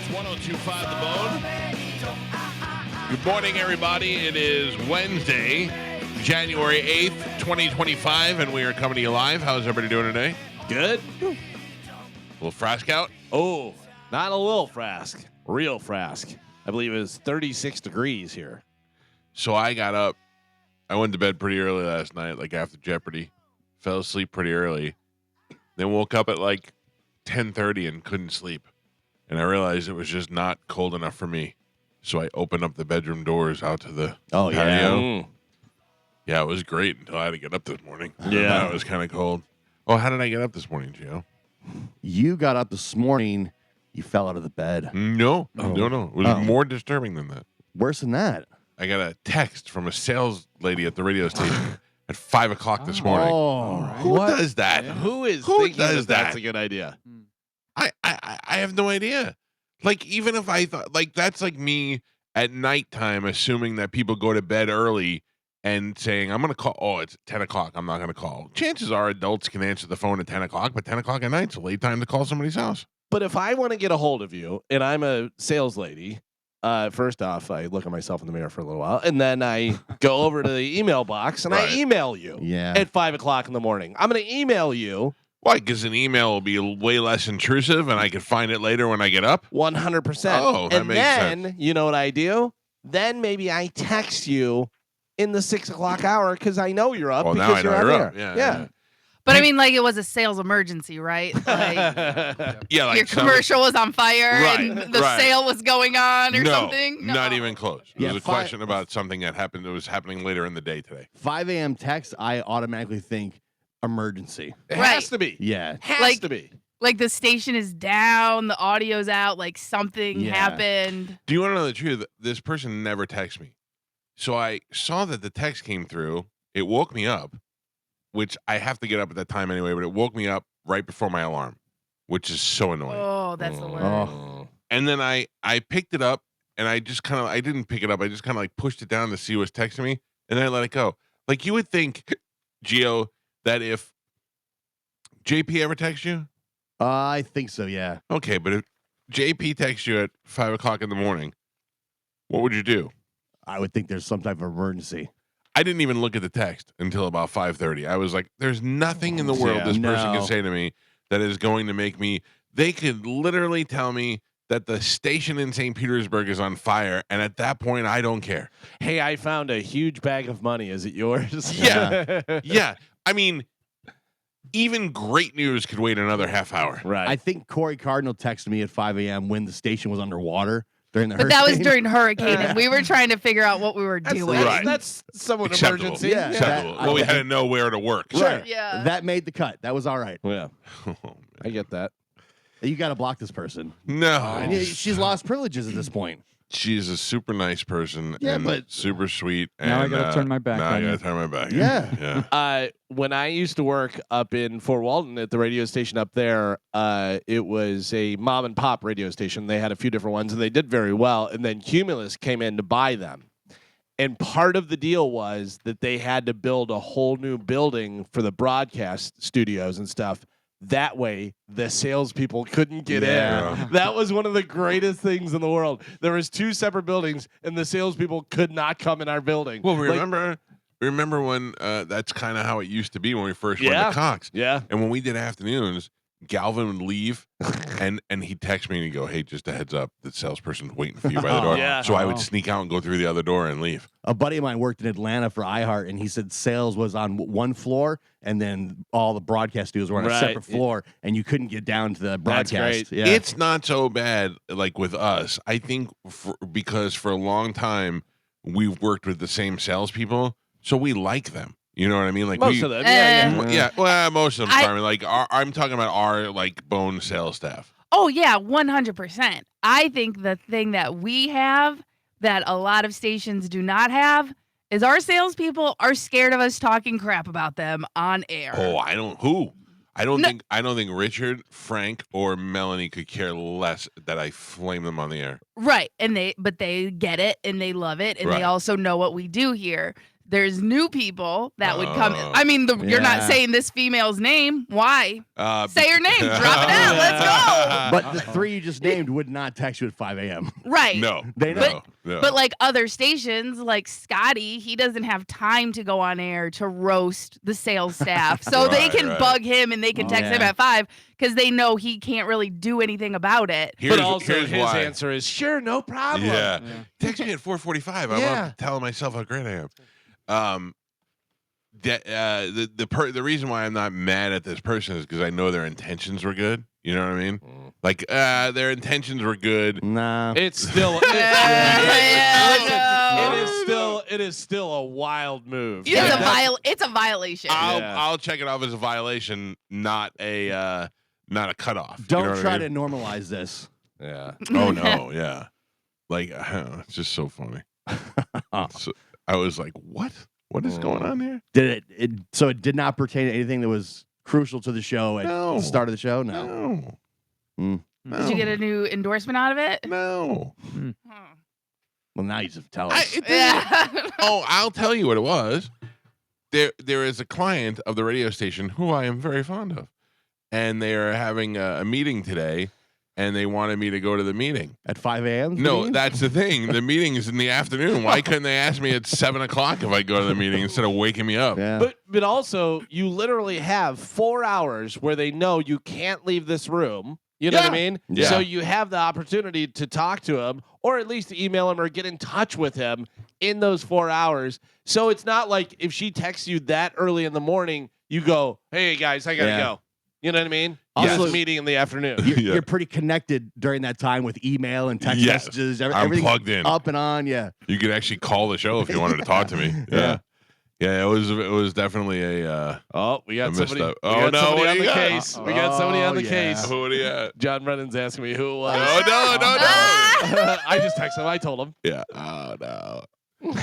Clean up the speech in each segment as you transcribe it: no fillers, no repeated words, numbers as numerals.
It's 102.5 The Bone. Good morning, everybody. It is Wednesday, January 8th, 2025, and we are coming to you live. How's everybody doing today? Good. A little frask out? Oh, not a little frask. Real frask. I believe it was 36 degrees here. So I got up. I went to bed pretty early last night, like after Jeopardy. Fell asleep pretty early. Then woke up at like 10:30 and couldn't sleep. And I realized it was just not cold enough for me. So I opened up the bedroom doors out to the patio. Yeah, it was great until I had to get up this morning. Yeah. It was kind of cold. Oh, how did I get up this morning, Gio? You got up this morning. You fell out of the bed. No. It was more disturbing than that. Worse than that. I got a text from a sales lady at the radio station at 5 o'clock this morning. Oh, Who does that? Yeah. Who does thinking that that's that? a good idea? I have no idea. Like, even if I thought, like, that's like me at nighttime assuming that people go to bed early and saying, I'm going to call. Oh, it's 10 o'clock. I'm not going to call. Chances are adults can answer the phone at 10 o'clock, but 10 o'clock at night's a late time to call somebody's house. But if I want to get a hold of you and I'm a sales lady, first off, I look at myself in the mirror for a little while, and then I go over to the email box and I email you at 5 o'clock in the morning. I'm going to email you. Why? Because an email will be way less intrusive, and I can find it later when I get up? 100%. Oh, that makes sense. Then, you know what I do? Then maybe I text you in the 6 o'clock hour because I know you're up. Well, because now I know you're you're out up. there. Yeah. But I mean, like, it was a sales emergency, right? Like, Yeah, like your commercial was on fire and the right. sale was going on or no, something? No, not even close. It Yeah, was a question about something that happened that was happening later in the day today. 5 a.m. text, I automatically think emergency. It Right. has to be. Yeah. Has to be. Like, the station is down, the audio's out, like, something Yeah. happened. Do you want to know the truth? This person never texts me. So I saw that the text came through. It woke me up, which I have to get up at that time anyway, but it woke me up right before my alarm, which is so annoying. Oh, that's the worst. Oh. And then I picked it up, and I just kind of, I didn't pick it up. I just kind of like pushed it down to see who was texting me, and then I let it go. Like, you would think, Gio, that if JP ever texts you, I think so, yeah. okay, but if JP texts you at 5 o'clock in the morning, what would you do? I would think there's some type of emergency. I didn't even look at the text until about 5:30. I was like, there's nothing in the world Yeah, this person no. can say to me that is going to make me. They could literally tell me that the station in St. Petersburg is on fire, and at that point, I don't care. Hey, I found a huge bag of money. Is it yours? Yeah. Yeah. I mean, even great news could wait another half hour. Right. I think Corey Cardinal texted me at 5 a.m. when the station was underwater during the But that was hurricane. during hurricane, and we were trying to figure out what we were that's, doing. Right. that's somewhat Acceptable. emergency. Yeah. Acceptable. That- Well, we had to know where to work. Right. Yeah. That made the cut. That was all right. Yeah. Oh, I get that. You got to block this person. no. And she's lost privileges at this point. She's a super nice person Yeah, and but- super sweet. Now I and, gotta turn my back Now on I you. gotta turn my back. Yeah. Yeah. When I used to work up in Fort Walton at the radio station up there, it was a mom and pop radio station. They had a few different ones, and they did very well. And then Cumulus came in to buy them. And part of the deal was that they had to build a whole new building for the broadcast studios and stuff. That way, the salespeople couldn't get Yeah. in. That was one of the greatest things in the world. There was 2 separate buildings, and the salespeople could not come in our building. Well, Like, remember when that's kind of how it used to be when we first went Yeah. to Cox. yeah. And when we did afternoons, Galvin would leave, and he'd text me and he'd go, "Hey, just a heads up, the salesperson's waiting for you by the door." Yeah. So I would Oh. sneak out and go through the other door and leave. A buddy of mine worked in Atlanta for iHeart, and he said sales was on one floor, and then all the broadcast studios were on a Right. separate floor, and you couldn't get down to the That's broadcast. great. Yeah. It's not so bad like with us. I think because for a long time we've worked with the same salespeople, so we like them. You know what I mean? Like Most of them. Yeah. Yeah, well, most of them. I- Sorry, like I'm talking about our like bone sales staff. Oh, yeah, 100%. I think the thing that we have that a lot of stations do not have is our salespeople are scared of us talking crap about them on air. Oh, I don't. Who? I don't No. think. I don't think Richard, Frank, or Melanie could care less that I flame them on the air. Right. And they get it and they love it and Right. they also know what we do here. there's new people that would come. Oh. I mean, you're not Yeah. saying this female's name. Why? Say her name. Drop it out. Yeah. Let's But the three you just named would not text you at 5 a.m. go. Right. No, They no, no. But like other stations, like Scotty, he doesn't have time to go on air to roast the sales staff. So they Right, can right. bug him and they can text him Yeah. at 5 because they know he can't really do anything about it. But also here's his why. answer is sure, no problem. Yeah. Text me at 4:45. I'm Yeah. up telling myself how great I am. The reason why I'm not mad at this person is because I know their intentions were good. You know what I mean? Like their intentions were good. Nah. It's still it is still a wild move. It's a violation. I'll check it off as a violation, not a cutoff. You Don't know what try I mean? to normalize this. Yeah. Oh no, yeah. Like it's just so funny. So, I was like, what? What is going on here? Did so it did not pertain to anything that was crucial to the show at No. the start of the show? No. No. Did you get a new endorsement out of it? No. Well, now you just tell us. Yeah. Oh, I'll tell you what it was. There is a client of the radio station who I am very fond of, and they are having a meeting today, and they wanted me to go to the meeting. At 5 a.m.? No, that's the thing. The meeting is in the afternoon. Why couldn't they ask me at 7 o'clock if I go to the meeting instead of waking me up? Yeah. But also you literally have 4 hours where they know you can't leave this room. You know what I mean? Yeah. So you have the opportunity to talk to him or at least email him or get in touch with him in those 4 hours. So it's not like if she texts you that early in the morning, you go, hey guys, I gotta go. You know what I mean? Also- Also, meeting in the afternoon. You're pretty connected during that time with email and text Yes. messages. I'm Everything's plugged in. up and on. Yeah. You could actually call the show if you wanted to talk to me. Yeah. Yeah, it was definitely a Oh, we I got missed somebody. that. Oh, we got no, somebody what on do the you got? case. We got somebody on the yeah. case. who do you at? John Brennan's asking me who it was. Oh no. I just texted him. I told him. Yeah. Oh no.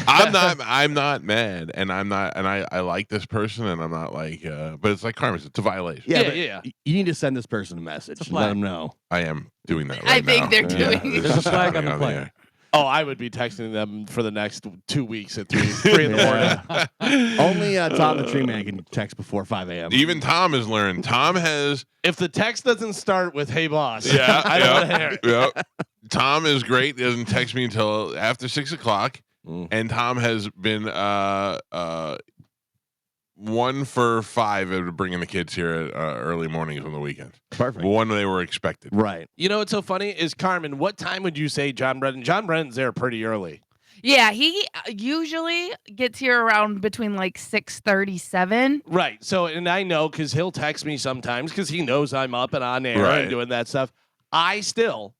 I'm not mad, and I like this person, and I'm not like but it's like Carmen, it's a violation. Yeah. Yeah, but yeah. You need to send this person a message. It's a Let flag. them know. I am doing that right I think now. they're doing it. There's a flag on the plane. air. Oh, I would be texting them for the next 2 weeks at 3 in the morning. Yeah. Only Tom the Tree Man can text before 5 a.m. Even Tom has learned. Tom has If the text doesn't start with "Hey boss," yeah, I don't want to hear it. Yep. Tom is great. He doesn't text me until after 6 o'clock. And Tom has been 1 for 5 at bringing the kids here at early mornings on the weekends. Perfect. One they were expected. Right. You know what's so funny is Carmen. What time would you say John Brennan? John Brennan's there pretty early. Yeah, he usually gets here around between like 6:37. Right. So, and I know because he'll text me sometimes because he knows I'm up and on air Right. and doing that stuff. I still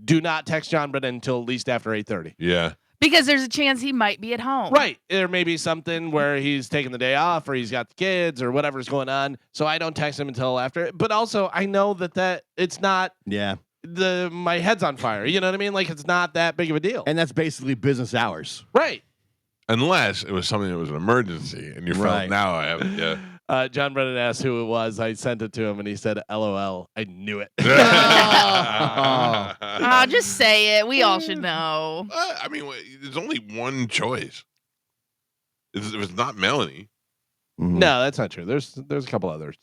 do not text John Brennan until at least after 8:30. Yeah. Because there's a chance he might be at home. Right. There may be something where he's taking the day off or he's got the kids or whatever's going on. So I don't text him until after. But also I know that it's not Yeah. my head's on fire. You know what I mean? Like it's not that big of a deal. And that's basically business hours. Right. Unless it was something that was an emergency and you felt Right. now I have yeah. John Brennan asked who it was. I sent it to him and he said, LOL. I knew it. Oh, just say it. We all should know. I mean, there's only one choice. It's not Melanie. Mhm. No, that's not true. There's a couple other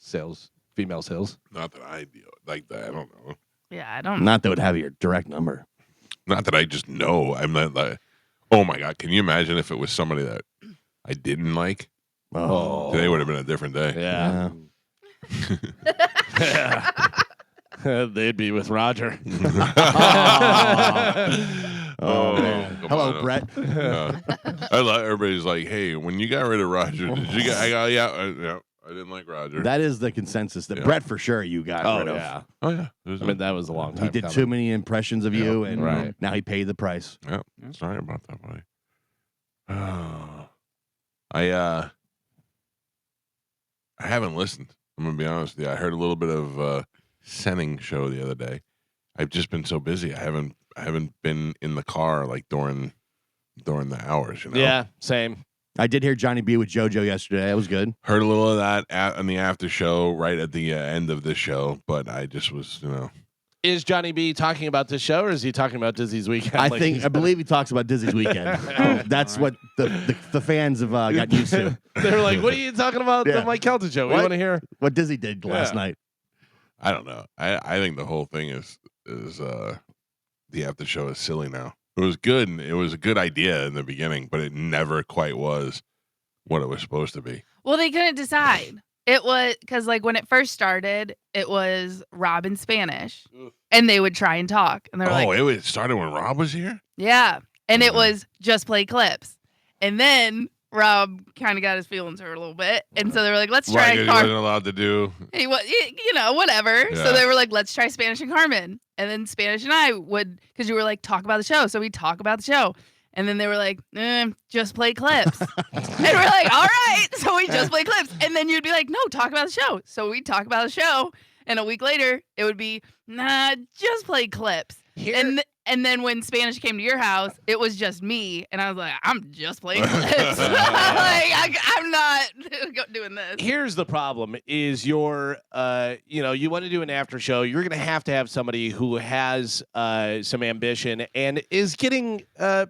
female sales. Not that I deal like that. I don't know. Yeah, I don't know. Not that would have your direct number. Not that I just know. I'm not like, oh my God. Can you imagine if it was somebody that I didn't like? Oh. Today would have been a different day. Yeah. They'd be with Roger. Oh, man. Come Hello, on. Brett. I like everybody's like, hey, when you got rid of Roger, did you get? I didn't like Roger. That is the consensus. That Yeah. Brett for sure you got Oh, rid of. yeah. oh yeah, it was I mean, that was a long time He did coming. too many impressions of you, and Right. now he paid the price. yeah. Sorry about that, buddy. I haven't listened. I'm gonna be honest with you. I heard a little bit of Senning show the other day. I've just been so busy. I haven't been in the car like during the hours. You know. Yeah, same. I did hear Johnny B with JoJo yesterday. That was good. Heard a little of that on the after show right at the end of this show, but I just was, Is Johnny B talking about this show, or is he talking about Dizzy's weekend? I believe he talks about Dizzy's weekend. That's what the fans have got used to. They're like, "What are you talking about? Yeah. The Mike Calta Show? We What? want to hear." What Dizzy did last night. I don't know. I think the whole thing is the after show is silly now. It was good, and it was a good idea in the beginning, but it never quite was what it was supposed to be. Well, they couldn't decide. It was because, like, when it first started, it was Rob in Spanish, and they would try and talk, and they're like, it started when Rob was here? "Yeah," and it was just play clips, and then Rob kind of got his feelings hurt a little bit, and so they were like, "Let's try." Right, he wasn't allowed to do. He was, whatever. Yeah. So they were like, "Let's try Spanish and Carmen," and then Spanish and I would, because you were like, talk about the show, so we talk about the show. And then they were like, just play clips. And we're like, all right. So we just play clips. And then you'd be like, no, talk about the show. So we'd talk about the show. And a week later, it would be, nah, just play clips. And then when Spanish came to your house, it was just me. And I was like, I'm just playing clips. I'm not doing this. Here's the problem is you want to do an after show. You're going to have somebody who has some ambition and is getting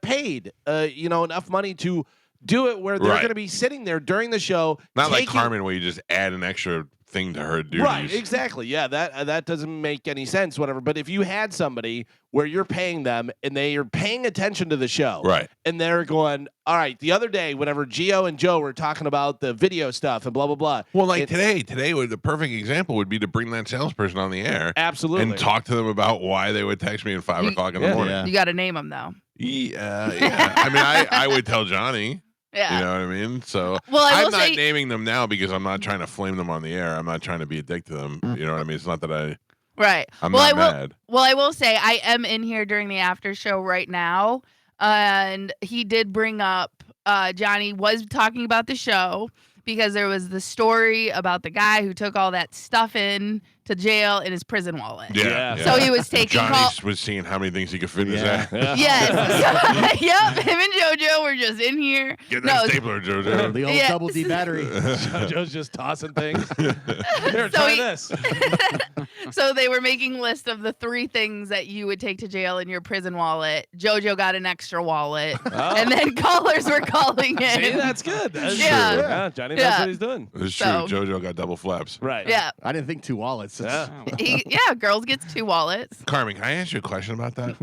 paid, enough money to do it where they're going to be sitting there during the show. Not like Carmen where you just add an extra thing to her duties. Right, exactly. Yeah, that doesn't make any sense, whatever. But if you had somebody where you're paying them and they are paying attention to the show, right, and they're going, all right, the other day, whenever Gio and Joe were talking about the video stuff and blah, blah, blah. Well, like today the perfect example would be to bring that salesperson on the air. Absolutely. And talk to them about why they would text me at 5 o'clock in the morning. Yeah. You got to name them, though. Yeah. I mean, I would tell Johnny. Yeah. You know what I mean? So well, I'm not naming them now because I'm not trying to flame them on the air. I'm not trying to be a dick to them. You know what I mean? It's not that I'm not mad. Well, I will say I am in here during the after show right now. And he did bring up, Johnny was talking about the show because there was the story about the guy who took all that stuff in to jail in his prison wallet. Yeah. So he was taking Johnny was seeing how many things he could fit in his ass. Yeah. Yes. Yep. Him and JoJo were just in here. Get that stapler, JoJo. The old double D battery. JoJo's just tossing things. Here, So try this. So they were making lists of the 3 things that you would take to jail in your prison wallet. JoJo got an extra wallet. Oh. And then callers were calling in. See, that's good. That's Yeah. true. Yeah, Johnny knows what he's doing. It's true. So- JoJo got double flaps. Right. Yeah. I didn't think 2 wallets. Yeah. Girls gets 2 wallets. Carmen, can I ask you a question about that?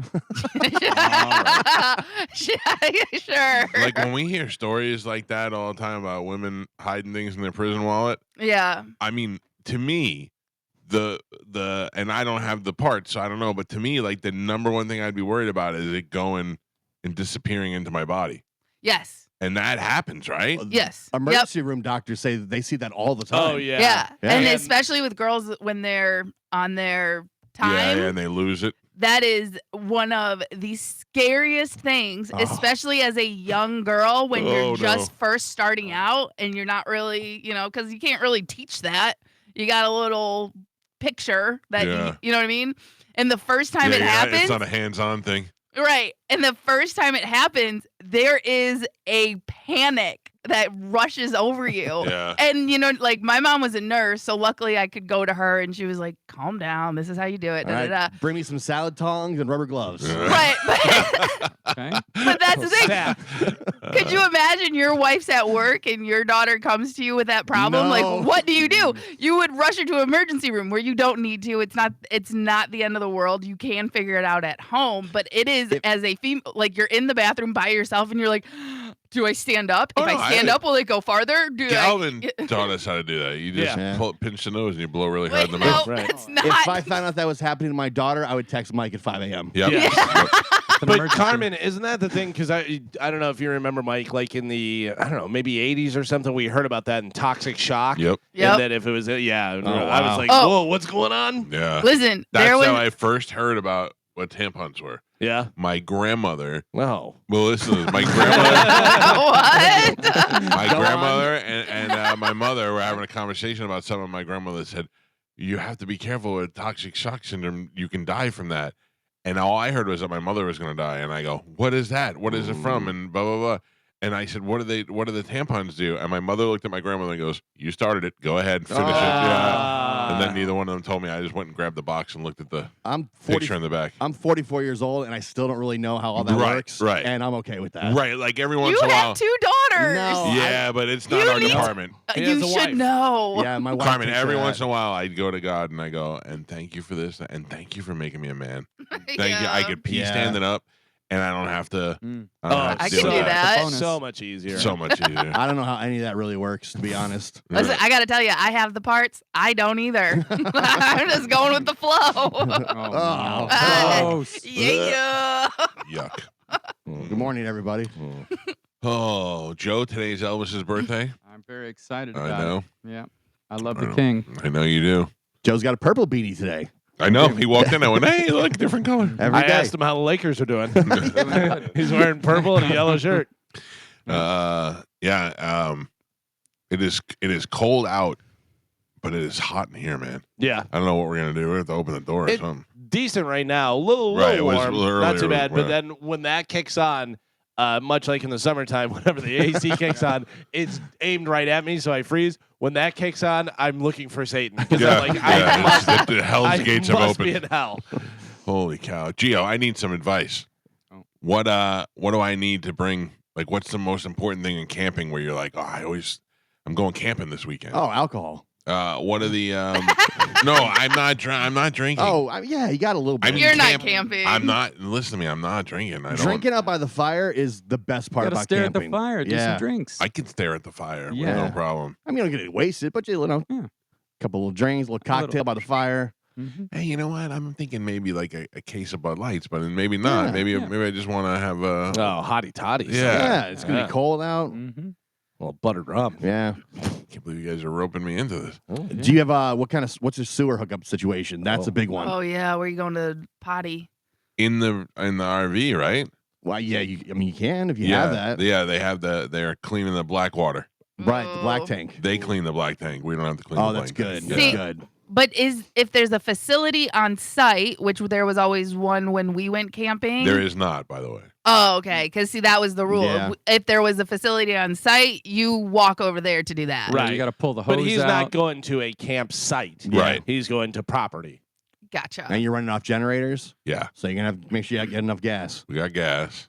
Sure. Like when we hear stories like that all the time about women hiding things in their prison wallet, Yeah. I mean, to me, the and I don't have the parts, so I don't know, but to me, like the number one thing I'd be worried about is it going and disappearing into my body. Yes. And that happens, right? Yes. Emergency room doctors say that they see that all the time. Oh, yeah. Yeah. Yeah. And And- especially with girls when they're on their Yeah, time. and they lose it. That is one of the scariest things, especially as a young girl when you're just first starting out and you're not really, because you can't really teach that. You got a little picture that, you know what I mean? And the first time it happens. It's not a hands-on thing. Right. And the first time it happens, there is a panic that rushes over you. Yeah. And, like my mom was a nurse, so luckily I could go to her and she was like, calm down. This is how you do it. All right, bring me some salad tongs and rubber gloves. Right. But that's the thing. Could you imagine your wife's at work and your daughter comes to you with that problem? No. Like, what do? You would rush her to an emergency room where you don't need to. It's not the end of the world. You can figure it out at home, but it is as a female, like you're in the bathroom by yourself and you're like, do I stand up? If I stand up, will it go farther? Galvin taught us how to do that. You just pinch the nose and you blow really hard in the mouth. Right. It's not. If I found out that was happening to my daughter, I would text Mike at 5 a.m. Yep. Yeah. But Carmen, isn't that the thing? Because I don't know if you remember, Mike, like in the, maybe 80s or something, we heard about that in Toxic Shock. Yep. And then if it was, I was like, whoa, what's going on? Yeah. Listen, That's there was. how I first heard about what tampons were. Yeah. My grandmother. No. Well, listen, my grandmother. What? My Go grandmother and my mother were having a conversation about something. My grandmother said, you have to be careful with toxic shock syndrome. You can die from that. And all I heard was that my mother was going to die. And I go, what is that? What is it from? And blah, blah, blah. And I said, what do the tampons do? And my mother looked at my grandmother and goes, you started it. Go ahead. Finish it. Yeah. And then neither one of them told me. I just went and grabbed the box and looked at the I'm 40, picture in the back. I'm 44 years old, and I still don't really know how all that works. Right. And I'm okay with that. Right, like every once You in a while. have 2 daughters. No. Yeah, but it's not You our need to- department. He has You a should wife. know. Yeah, my wife. Carmen, takes every care of once in that. a while, I'd go to God and I go, and thank you for this, and thank you for making me a man. Thank you. I could pee Yeah. standing up, and I don't have to. I don't have to I deal can with do that. It's so much easier. So much easier. I don't know how any of that really works, to be honest. Listen, I got to tell you, I have the parts. I don't either. I'm just going with the flow. Oh, Gross. Yeah. Yuck. Good morning, everybody. Oh, Joe, today's Elvis's birthday. I'm very excited I about know. it. Yeah. I love I the know. king. I know you do. Joe's got a purple beanie today. I know. He walked in. I went, hey, look, different color. Every I day. asked him how the Lakers are doing. He's wearing purple and a yellow shirt. Yeah. It is cold out, but it is hot in here, man. Yeah. I don't know what we're gonna do. We have to open the door or It- something. Decent right now. A little Right, it was warm. a little Not too earlier, bad. But right. then when that kicks on, much like in the summertime, whenever the AC kicks on, it's aimed right at me, so I freeze. When that kicks on, I'm looking for Satan. Because I'm like, I must, the Hell's I Gates have must be opened. in hell. Holy cow, Gio, I need some advice. Oh. What do I need to bring? Like, what's the most important thing in camping where you're like, oh, I'm going camping this weekend. Oh, alcohol. What are the? No, I'm not drinking. Oh, yeah, you got a little bit. I mean, You're not camp- camping. I'm not. Listen to me. I'm not drinking. I don't. Drinking out by the fire is the best part Gotta about stare camping. at the fire, do Yeah. some drinks. I can stare at the fire. Yeah, Yeah. no problem. I mean, you don't get wasted, but you know, Yeah. couple little drinks, a little cocktail by the fire. Mhm. Hey, you know what? I'm thinking maybe like a case of Bud Lights, but maybe not. Yeah, maybe yeah. maybe I just want to have a. Oh, hottie toddies. Yeah. Yeah, it's gonna Yeah. be cold out. Mhm. Well, buttered rum. Yeah. Can't believe you guys are roping me into this. Do you have what's your sewer hookup situation? That's a big one. Oh, yeah. Where you going to potty? In the RV, right? Well, yeah, I mean, you can if you have that. Yeah, they have they're cleaning the black water. Right, the black Oh. tank. They clean the black tank. We don't have to clean Oh, the that's black good. tank. That's See- good. But if there's a facility on site, which there was always one when we went camping. There is not, by the way. Oh, okay. Because see, that was the rule. Yeah. If there was a facility on site, you walk over there to do that. Right. You got to pull the hose But he's out. not going to a campsite. Yeah. Right. He's going to property. Gotcha. And you're running off generators, Yeah, so you're gonna have to make sure you get enough gas. we got gas.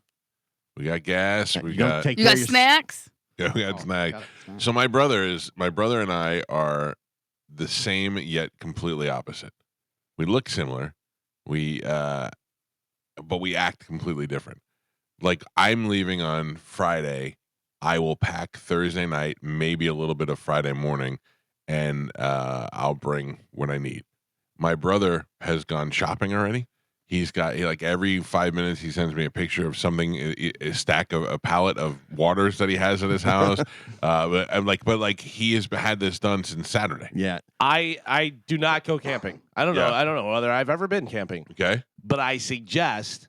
We You don't got take You care got of your- snacks? yeah, we got Oh, snacks. got it. So my brother and I are the same yet completely opposite. We look similar. But we act completely different. Like I'm leaving on Friday. I will pack Thursday night, maybe a little bit of Friday morning, and I'll bring what I need. My brother has gone shopping already. He's got like every 5 minutes he sends me a picture of something, a stack of a pallet of waters that he has at his house. But he has had this done since Saturday. Yeah. I do not go camping. I don't know. Yeah. I don't know whether I've ever been camping, Okay. but I suggest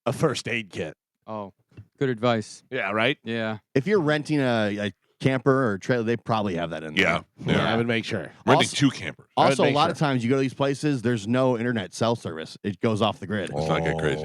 a first aid kit. Oh, good advice. Yeah, right? Yeah. If you're renting a camper or trailer, they probably have that in there. Yeah. I would make sure. Renting Also- 2 campers. I would Also, a make lot of sure. times you go to these places, there's no internet cell service. It goes off the grid. Let's not get crazy.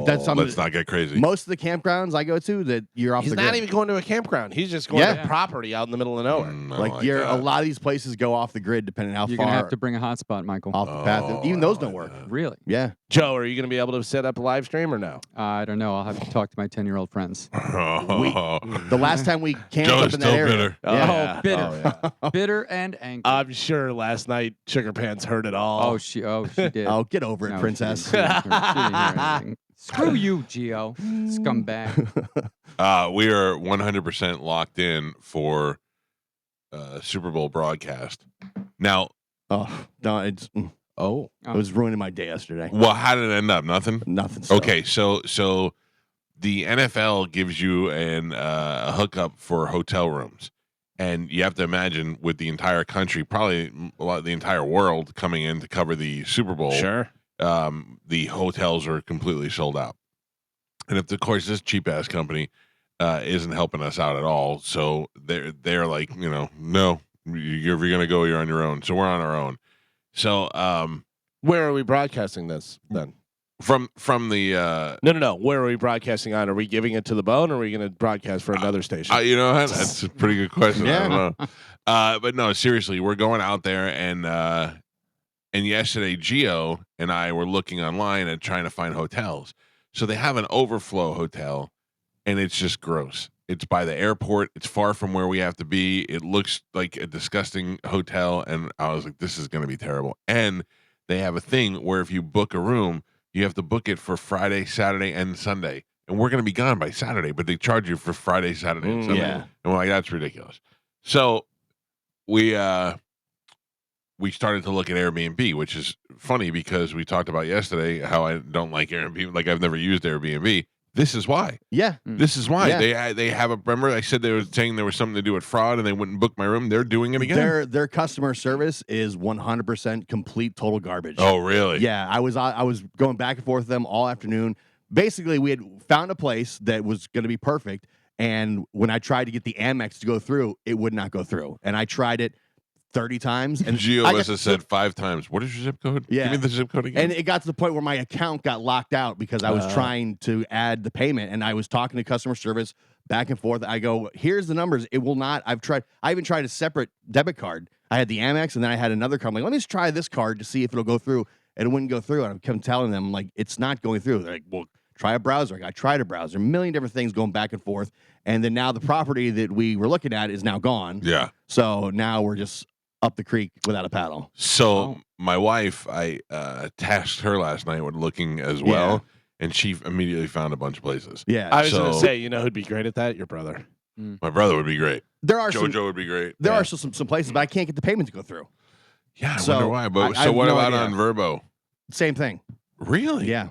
That's something. Let's not get crazy. Most of the campgrounds I go to, that you're off He's the not grid. even going to a campground. He's just going Yeah. to property out in the middle of nowhere. I like don't you're that. a lot of these places go off the grid depending on how You're far going to have to bring a hotspot, Michael. off the path. Oh, Even I those don't don't like work. that. Really? Yeah. Joe, are you going to be able to set up a live stream or no? I don't know. I'll have to talk to my 10-year-old friends. The last time we camped Joe up is in still that area. bitter. Yeah. Oh, bitter. Oh, yeah. Bitter and angry. I'm sure last night Sugar Pants heard it all. oh, she did. Oh, get over it, No, she princess. didn't. She didn't hear anything. Screw you, Gio. Scumbag. We are 100% locked in for Super Bowl broadcast. Now, Oh, no, it Oh. was ruining my day yesterday. well, how did it end up? Nothing? Nothing. Still. Okay, so the NFL gives you a hookup for hotel rooms. And you have to imagine with the entire country, probably the entire world coming in to cover the Super Bowl. Sure. The hotels are completely sold out. And of course, this cheap ass company isn't helping us out at all. So they're like, no, if you're gonna go, you're on your own. So we're on our own. So Where are we broadcasting this then? from the No. Where are we broadcasting on? Are we giving it to the bone or are we going to broadcast for another station? you know what? That's a pretty good question. I Yeah. don't know. But no, seriously, we're going out there and And yesterday, Gio and I were looking online and trying to find hotels. So they have an overflow hotel, and it's just gross. It's by the airport. It's far from where we have to be. It looks like a disgusting hotel, and I was like, this is going to be terrible. And they have a thing where if you book a room, you have to book it for Friday, Saturday, and Sunday. And we're going to be gone by Saturday, but they charge you for Friday, Saturday, and Sunday. Yeah. And we're like, that's ridiculous. So we started to look at Airbnb, which is funny because we talked about yesterday how I don't like Airbnb. Like I've never used Airbnb. This is why. Yeah. This is why Yeah. they have a. Remember, I said they were saying there was something to do with fraud, and they wouldn't book my room. They're doing it again. Their customer service is 100% complete total garbage. Oh, really? Yeah, I was going back and forth with them all afternoon. Basically, we had found a place that was going to be perfect, and when I tried to get the Amex to go through, it would not go through. And I tried it 30 times, and Gio I must got- have said 5 times. What is your zip code? Yeah. Give me the zip code again. And it got to the point where my account got locked out because I was trying to add the payment, and I was talking to customer service back and forth. I go, "Here's the numbers. It will not." I even tried a separate debit card. I had the Amex, and then I had another card. I'm like, "Let me just try this card to see if it'll go through." And it wouldn't go through. And I kept telling them, like, "It's not going through." They're like, "Well, try a browser." I tried a browser, a million different things going back and forth. And then now the property that we were looking at is now gone. yeah. So now we're just up the creek without a paddle. So my wife, I tasked her last night with looking as well, and she immediately found a bunch of places. Yeah. I was going to So- say, you know who'd be great at that? Your brother. My brother would be great. there are JoJo some would be great. there are still some places, but I can't get the payment to go through. Yeah, I So, wonder why. But I so have what no about idea. on Verbo? Same thing. Really? Yeah.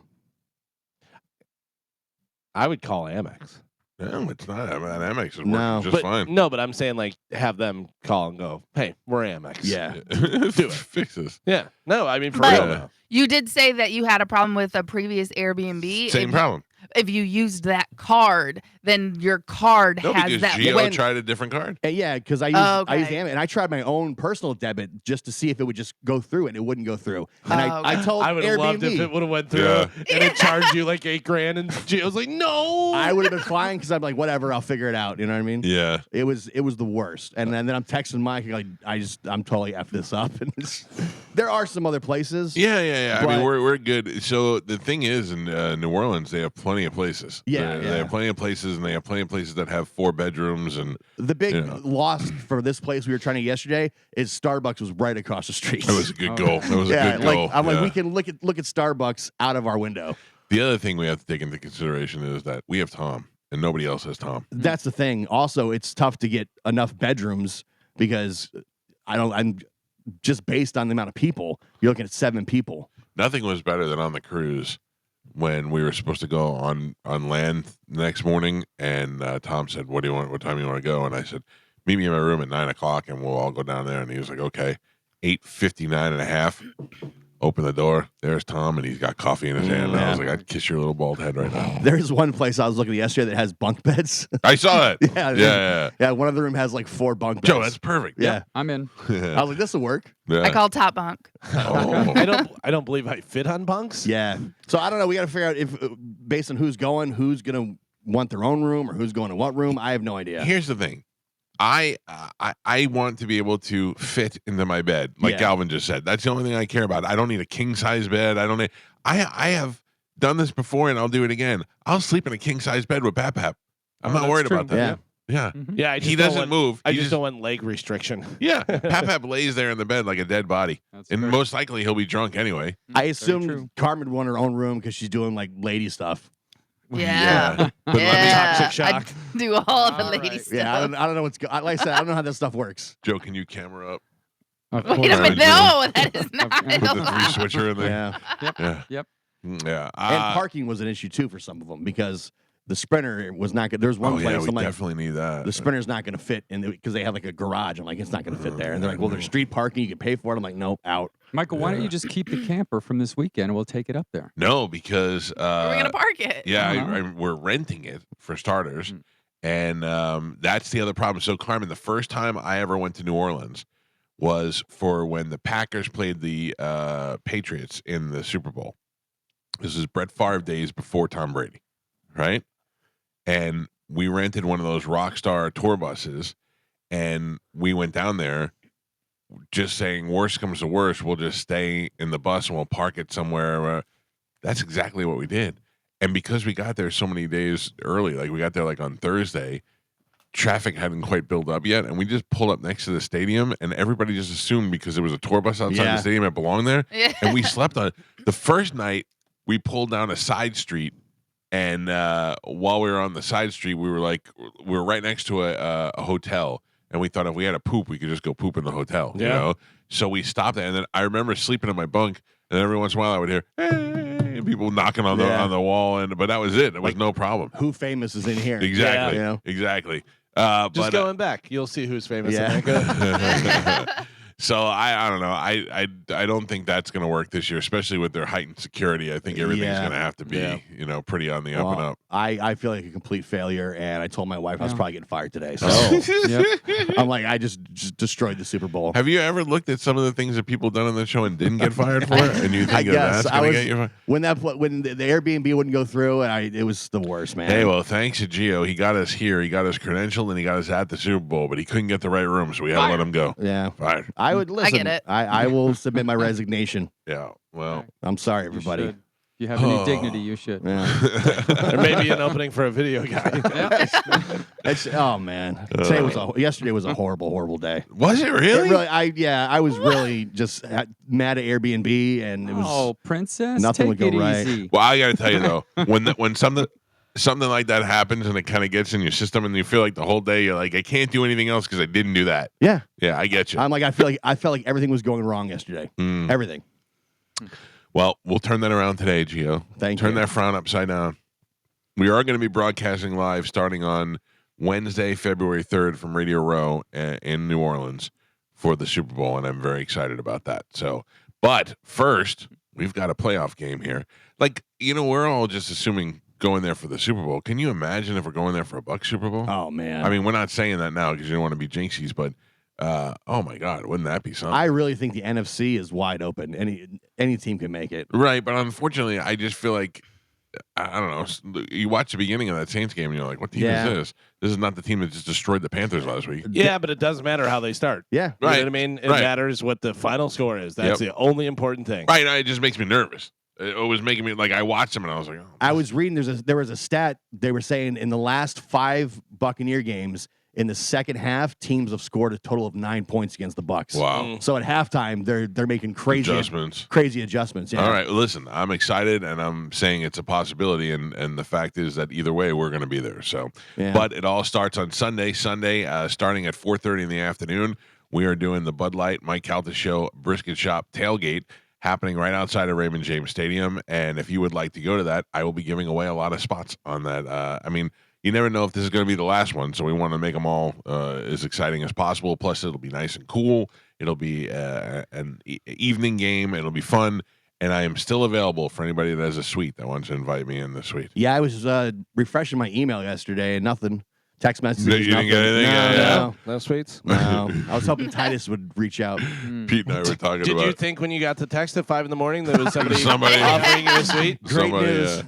I would call Amex. No, it's not. I mean, Amex is working No, just but fine. no, but I'm saying like have them call and go, "Hey, we're Amex." Yeah. Do it. Fix this. Yeah. No, I mean for But- real. though. You did say that you had a problem with a previous Airbnb. Same if, problem. If you used that card, then your card No, has because that. Gio tried a different card. Yeah, because I used Okay. Amex, and I tried my own personal debit just to see if it would just go through, and it wouldn't go through. And I okay. told I would have Airbnb loved if it would have went through Yeah. and it charged you like $8,000, and Gio's like, "No." I would have been fine because I'm like, whatever, I'll figure it out. You know what I mean? Yeah. It was the worst. And then I'm texting Mike like, I'm totally f this up. And there are some other places. Yeah. I mean, But- we're good. So the thing is, in New Orleans, they have plenty of places. Yeah, They have plenty of places, and they have plenty of places that have 4 bedrooms. And The big Yeah. loss for this place we were trying to yesterday is Starbucks was right across the street. that was a good Oh, goal. That was a yeah, good like goal. I'm Yeah. like we can look at Starbucks out of our window. The other thing we have to take into consideration is that we have Tom, and nobody else has Tom. That's the thing. Also, it's tough to get enough bedrooms because I'm just based on the amount of people. You're looking at 7 people. Nothing was better than on the cruise when we were supposed to go on land the next morning, and Tom said, "What do you want? What time you want to go?" And I said, "Meet me in my room at 9:00, and we'll all go down there." And he was like, "Okay." 8:59 and a half. Open the door. There's Tom, and he's got coffee in his hand. And I was like, "I'd kiss your little bald head right now." There's one place I was looking at yesterday that has bunk beds. I saw that. yeah, Yeah. yeah. One of the room has like 4 bunk beds. Joe, that's perfect. yeah. I'm in. I was like, this will work. Yeah. I call top bunk. Oh. I don't believe I fit on bunks. Yeah. So I don't know. We got to figure out if, based on who's going, who's gonna want their own room or who's going to what room. I have no idea. Here's the thing. I want to be able to fit into my bed, like Yeah. Galvin just said. That's the only thing I care about. I don't need a king size bed. I don't need. I have done this before, and I'll do it again. I'll sleep in a king size bed with Pap. I'm Oh, not that's worried true. about that. Yeah. Yeah. Mhm. Yeah, I just He don't doesn't want, move. I He just don't want leg restriction. Yeah. Pap lays there in the bed like a dead body, That's and fair. most likely he'll be drunk anyway. I Very assumed true. Carmen would want her own room because she's doing like lady stuff. Yeah. But Yeah. Toxic shock. I do all the All lady right. stuff. Yeah, I don't know what's like I said. I don't know how that stuff works. Joe, can you camera up? Of Wait a course. minute. No, that is not. Put the 3 switcher in there. Yeah, Yeah. Yep. Yeah. and parking was an issue too for some of them because the Sprinter was not good. There's one Oh place yeah, we I'm like, definitely need that. the Sprinter's not going to fit in because they have like a garage. I'm like, it's not going to fit there. And they're like, well, there's street parking. You can pay for it. I'm like, nope, out. Michael, why don't you just keep the camper from this weekend and we'll take it up there? No, because Where are we gonna park it? yeah, Uh-huh. we're renting it for starters, Mm. and that's the other problem. So, Carmen, the first time I ever went to New Orleans was for when the Packers played the Patriots in the Super Bowl. This is Brett Favre days before Tom Brady, right? And we rented one of those Rockstar tour buses, and we went down there just saying worst comes to worst, we'll just stay in the bus and we'll park it somewhere. That's exactly what we did. And because we got there so many days early, like we got there like on Thursday, traffic hadn't quite built up yet, and we just pulled up next to the stadium, and everybody just assumed because there was a tour bus outside the stadium it belonged there, Yeah. and we slept on it. The first night, we pulled down a side street, and while we were on the side street, we were right next to a hotel, and we thought if we had a poop, we could just go poop in the hotel, you know? So we stopped there, and then I remember sleeping in my bunk, and every once in a while I would hear, hey, people knocking on the wall, but that was it. It was no problem. Who famous is in here? Exactly. Yeah. Exactly. Just going back, you'll see who's famous. Yeah. So I don't know. I don't think that's going to work this year, especially with their heightened security. I think everything's going to have to be pretty on the up and up. I feel like a complete failure, and I told my wife I was probably getting fired today. So I'm like, I just destroyed the Super Bowl. Have you ever looked at some of the things that people done on the show and didn't get fired for it? And you think that's going to get you fired? When the Airbnb wouldn't go through, and it was the worst, man. Hey, well, thanks to Gio, he got us here. He got us credentialed, and he got us at the Super Bowl, but he couldn't get the right room, so we had to let him go. Yeah, fired. I would listen. I get it. I will submit my resignation. Yeah. Well, I'm sorry, everybody. If you have any dignity, you should. Yeah. There may be an opening for a video guy. Oh man, yesterday was a horrible day. Was it really? I was really just mad at Airbnb, and it was princess, nothing would take go it right. easy. Well, I got to tell you though, when something like that happens and it kind of gets in your system, and you feel like the whole day you're like, I can't do anything else because I didn't do that. Yeah, I get you. I'm like, I felt like everything was going wrong yesterday. Everything. Well, we'll turn that around today, Gio. Turn that frown upside down. We are going to be broadcasting live starting on Wednesday, February 3rd from Radio Row in New Orleans for the Super Bowl, and I'm very excited about that. So, but first, we've got a playoff game here. Like, we're all just assuming going there for the Super Bowl. Can you imagine if we're going there for a Bucs Super Bowl? Oh, man. I mean, we're not saying that now because you don't want to be jinxies, but oh my God, wouldn't that be something? I really think the NFC is wide open. Any team can make it. Right, but unfortunately, I just feel like I don't know. You watch the beginning of that Saints game, and you're like, "What team is this? This is not the team that just destroyed the Panthers last week." Yeah, but it doesn't matter how they start. Yeah, You know what I mean? It matters what the final score is. That's the only important thing. Right, it just makes me nervous. It was making me like I watched them and I was like, oh. I was reading. There was a stat they were saying in the last 5 Buccaneer games. In the second half, teams have scored a total of 9 points against the Bucs. Wow! So at halftime, they're making crazy adjustments. Yeah. All right, listen, I'm excited, and I'm saying it's a possibility, and the fact is that either way, we're going to be there. So, but it all starts on Sunday, starting at 4:30 in the afternoon. We are doing the Bud Light Mike Calta Show Brisket Shop tailgate happening right outside of Raymond James Stadium. And if you would like to go to that, I will be giving away a lot of spots on that. I mean. You never know if this is going to be the last one, so we want to make them all as exciting as possible. Plus, it'll be nice and cool. It'll be an evening game. It'll be fun. And I am still available for anybody that has a suite that wants to invite me in the suite. Yeah, I was refreshing my email yesterday and nothing. Text messages. You didn't get anything? No suites? No. I was hoping Titus would reach out. Pete and I were talking about. Did you think when you got the text at 5 a.m. there was somebody offering you a suite? Great news.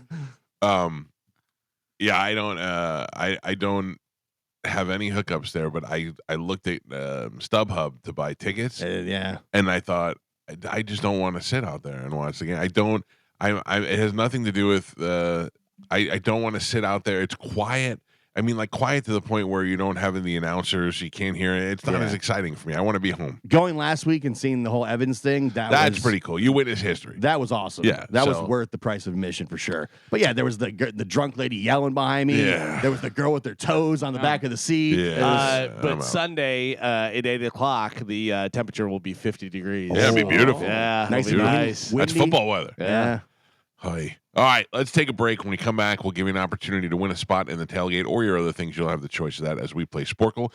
Yeah, I don't have any hookups there, but I looked at StubHub to buy tickets. Yeah, and I thought I just don't want to sit out there and watch the game. It has nothing to do with I don't want to sit out there. It's quiet. I mean, like quiet to the point where you don't have the announcers, you can't hear it. It's not as exciting for me. I want to be home. Going last week and seeing the whole Evans thing, that's pretty cool. You witness history. That was awesome. Yeah, that was worth the price of admission for sure. But yeah, there was the drunk lady yelling behind me. Yeah. There was the girl with her toes on the back of the seat. Yeah. But Sunday at 8 o'clock, the temperature will be 50 degrees. Yeah, it'll be beautiful. Yeah, nice and nice. That's football weather. Yeah. Hi. All right, let's take a break. When we come back, we'll give you an opportunity to win a spot in the tailgate or your other things. You'll have the choice of that as we play Sporcle.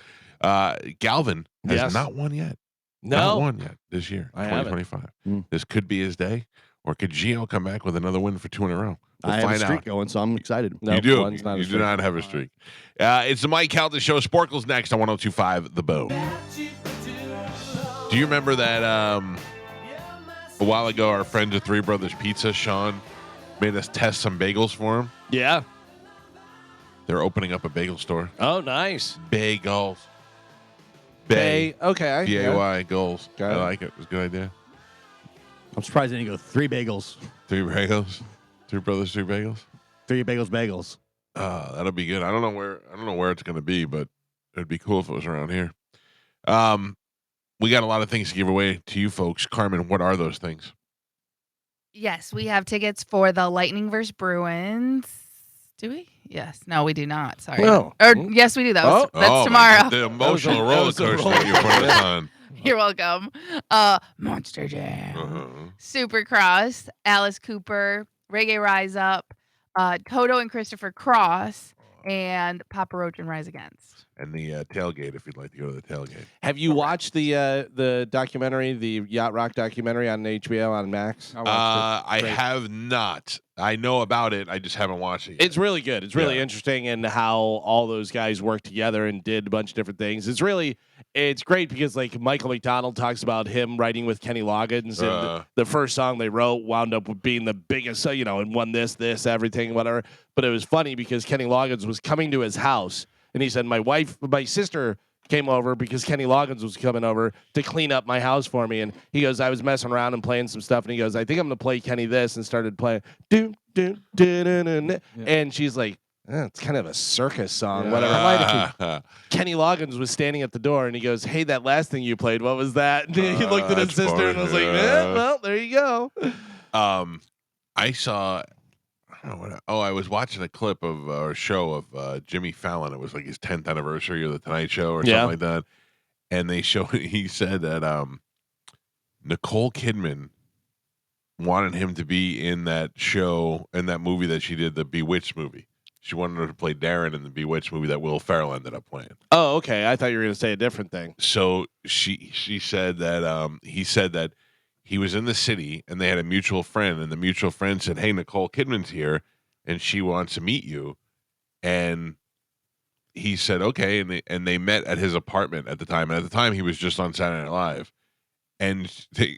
Galvin has not won yet. Not won yet this year, 2025. This could be his day, or could Gio come back with another win for 2 in a row? We'll I have find a streak out. going, so I'm excited. No, you do. One's not You do not have a streak. It's the Mike Calta Show. Sporkle's next on 102.5 The Boom. Do you remember that a while ago, our friends at Three Brothers Pizza, Sean, made us test some bagels for him? Yeah. They're opening up a bagel store. Oh, nice. Bagels. Bay. Okay. B-A-Y, goals. Got I it. like it. It was a good idea. I'm surprised they didn't go 3 bagels. 3 bagels. 3 brothers, 3 bagels. 3 bagels. That'll be good. I don't know where it's gonna be, but it'd be cool if it was around here. We got a lot of things to give away to you folks. Carmen, what are those things? Yes, we have tickets for the Lightning versus Bruins. Do we? Yes. No, we do not. Sorry. No. Or yes, we do. That's tomorrow. The emotional That roller was a coaster roller you put us on. You're welcome. Monster Jam, Uh-huh. Supercross, Alice Cooper, Reggae Rise Up, Toto and Christopher Cross, and Papa Roach and Rise Against. And the tailgate, if you'd like to go to the tailgate. Have you watched the documentary, the Yacht Rock documentary on HBO on Max? I watched I Great. have not. I know about it. I just haven't watched it yet. It's really good. It's really Yeah. interesting in how all those guys worked together and did a bunch of different things. It's great because like Michael McDonald talks about him writing with Kenny Loggins and the first song they wrote wound up with being the biggest, and won this, everything, whatever. But it was funny because Kenny Loggins was coming to his house and he said, my sister came over because Kenny Loggins was coming over to clean up my house for me. And he goes, I was messing around and playing some stuff. And he goes, I think I'm going to play Kenny this, and started playing. And she's like, it's kind of a circus song, whatever. Kenny Loggins was standing at the door and he goes, hey, that last thing you played, what was that? And he looked at his that's sister and was like, well, there you go. I saw. I don't know what. I was watching a clip of a show of Jimmy Fallon. It was like his 10th anniversary of the Tonight Show or something like that. And they showed. He said that Nicole Kidman wanted him to be in that show, in that movie that she did, the Bewitched movie. She wanted her to play Darren in the Bewitched movie that Will Ferrell ended up playing. Oh, okay. I thought you were going to say a different thing. So she said that he said that he was in the city and they had a mutual friend, and the mutual friend said, hey, Nicole Kidman's here and she wants to meet you. And he said, okay. And they met at his apartment at the time. And at the time he was just on Saturday Night Live. And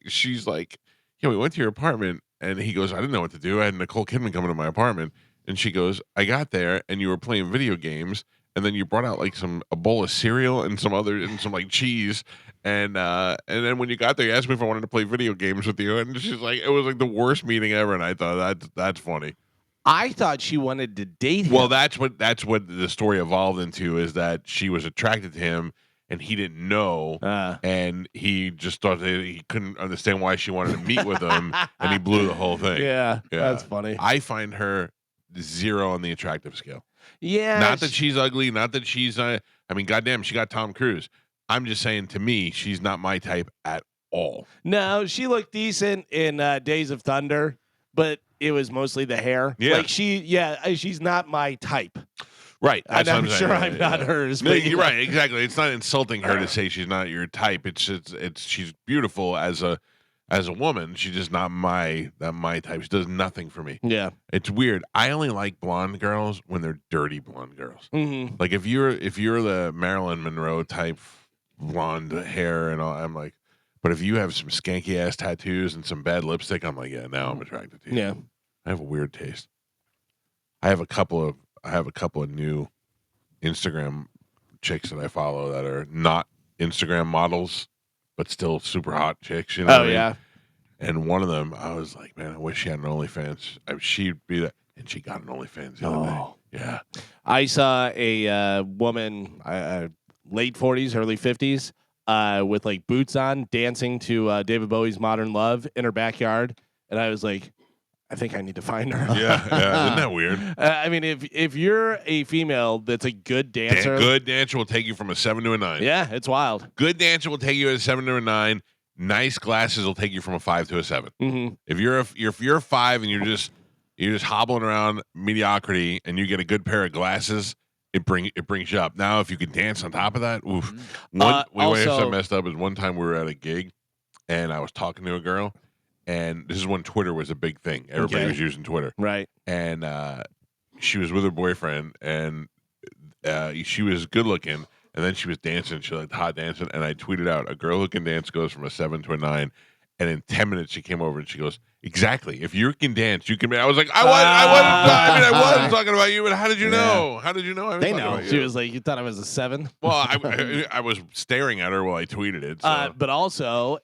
she's like, yeah, we went to your apartment. And he goes, I didn't know what to do. I had Nicole Kidman coming to my apartment. And she goes, I got there and you were playing video games. And then you brought out like a bowl of cereal and some like cheese. And then when you got there, you asked me if I wanted to play video games with you. And she's like, it was like the worst meeting ever. And I thought that's funny. I thought she wanted to date him. Well, that's what the story evolved into, is that she was attracted to him and he didn't know. And he just thought that he couldn't understand why she wanted to meet with him. And he blew the whole thing. Yeah, that's funny. I find her 0 on the attractive scale. Yeah. Not that she's ugly, not that she's goddamn, she got Tom Cruise. I'm just saying, to me, she's not my type at all. No, she looked decent in Days of Thunder, but it was mostly the hair. Yeah. Like she's not my type. Right. And I'm sure I'm not hers. No, but you're right. Exactly. It's not insulting her to say she's not your type. It's she's beautiful as a woman. She's just not my type. She does nothing for me. Yeah. It's weird. I only like blonde girls when they're dirty blonde girls. Mm-hmm. Like if you're the Marilyn Monroe type blonde hair and all, I'm like, but if you have some skanky ass tattoos and some bad lipstick, I'm like, yeah, now I'm attracted to you. Yeah. I have a weird taste. I have a couple of new Instagram chicks that I follow that are not Instagram models, but still super hot chicks. You know? Oh yeah. And one of them, I was like, man, I wish she had an OnlyFans. She'd be that, and she got an OnlyFans the other day. Yeah. I saw a woman, late 40s, early 50s, with like boots on, dancing to David Bowie's "Modern Love" in her backyard, and I was like, I think I need to find her. Yeah. Isn't that weird? I mean, if you're a female that's a good dancer, Good dancer will take you from a 7 to a 9. yeah, it's wild. Good dancer will take you at a 7 to a 9. Nice glasses will take you from a 5 to a 7. Mm-hmm. If you're a 5 and you're just hobbling around mediocrity and you get a good pair of glasses, it brings you up. Now, if you can dance on top of that, oof. What I messed up is one time we were at a gig and I was talking to a girl, and this is when Twitter was a big thing. Everybody was using Twitter. Right. And she was with her boyfriend, and she was good looking, and then she was dancing. She was like hot dancing, and I tweeted out, a girl who can dance goes from a 7 to a 9. And in 10 minutes, she came over and she goes, Exactly. If you can dance, you can. I was like, I wasn't talking about you, but how did you know? How did you know? I was They talking know. about She you? was like, you thought I was a 7? Well, I was staring at her while I tweeted it. So. But also,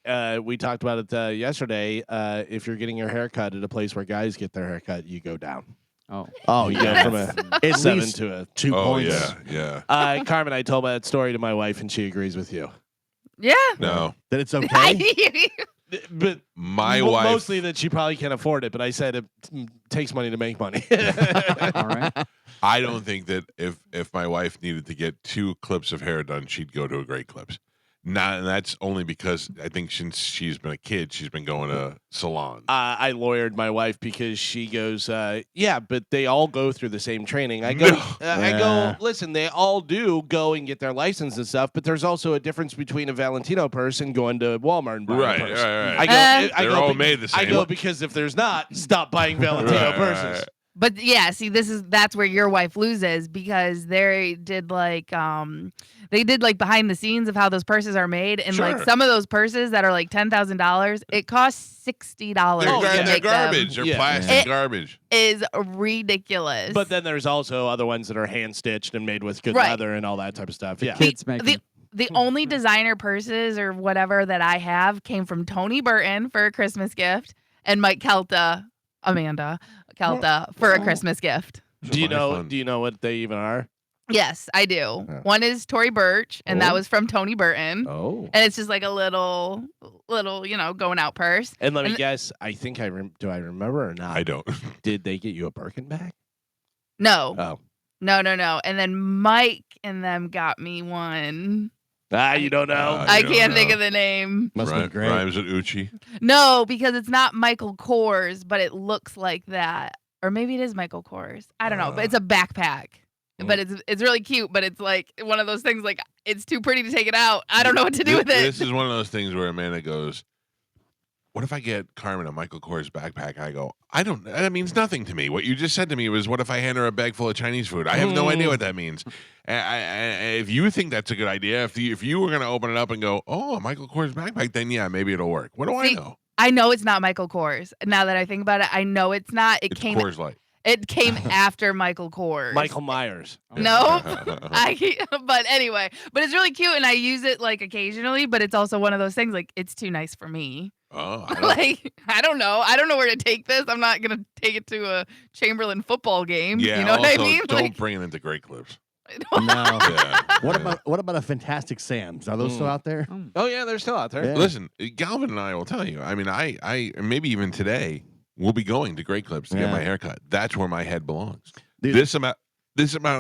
we talked about it yesterday. If you're getting your hair cut at a place where guys get their hair cut, you go down. Oh, You yeah. go from a At 7 least to a 2 Oh points. yeah. Carmen, I told that story to my wife, and she agrees with you. Yeah. No, That it's okay. But my wife. mostly that she probably can't afford it. But I said it takes money to make money. All right. I don't think that if my wife needed to get 2 clips of hair done, she'd go to a Great Clips. And that's only because I think since she's been a kid, she's been going to salons. I lawyered my wife because she goes, yeah, but they all go through the same training. I go, Yeah. listen, they all do go and get their license and stuff, but there's also a difference between a Valentino purse and going to Walmart and buying Right, a purse. right. I go, They're all made the I same. go because if there's not, stop buying Valentino purses. Right. But yeah, see, that's where your wife loses because they did like behind the scenes of how those purses are made, and like Sure. some of those purses that are like $10,000, it costs $60 They're, to they're make garbage. them. They're Yeah. plastic It- garbage. Is ridiculous. But then there's also other ones that are hand stitched and made with good Right. leather and all that type of stuff. Yeah. Kids make the them. the only designer purses or whatever that I have came from Tony Burton for a Christmas gift and Mike Calta, Amanda Calta for a Christmas gift. Do you My know? fun. Do you know what they even are? Yes, I do. Yeah. One is Tory Burch, and that Oh. was from Tony Burton. Oh. And it's just like a little, going out purse. And let me And- guess. I think do I remember or not? I don't. Did they get you a Birkin bag? No, Oh. no. And then Mike and them got me one. You don't know. I I don't can't think know. of the name. Must have been great. Rhymes with Uchi. No, because it's not Michael Kors, but it looks like that. Or maybe it is Michael Kors. I don't know, but it's a backpack. But it's really cute, but it's like one of those things like it's too pretty to take it out. I don't know what to do with it. This is one of those things where Amanda goes, what if I get Carmen a Michael Kors backpack? I go, that means nothing to me. What you just said to me was, what if I hand her a bag full of Chinese food? I have no idea what that means. If you think that's a good idea, if you were going to open it up and go, oh, a Michael Kors backpack, then yeah, maybe it'll work. What do I See, know? I know it's not Michael Kors. Now that I think about it, I know it's not. It's Kors Light. It came after Michael Kors. Michael Myers. Nope. But anyway, but it's really cute and I use it like occasionally, but it's also one of those things like it's too nice for me. Oh, I don't- Like, I don't know. I don't know where to take this. I'm not going to take it to a Chamberlain football game. yeah, You know what I also, mean? Don't Like, bring it into Great Clips. No. Yeah. What about a Fantastic Sam's? Are those still out there? Oh yeah, they're still out there. Yeah. Listen, Galvin and I will tell you. I mean, I maybe even today we'll be going to Great Clips to get Yeah. my haircut. That's where my head belongs. Dude. This amount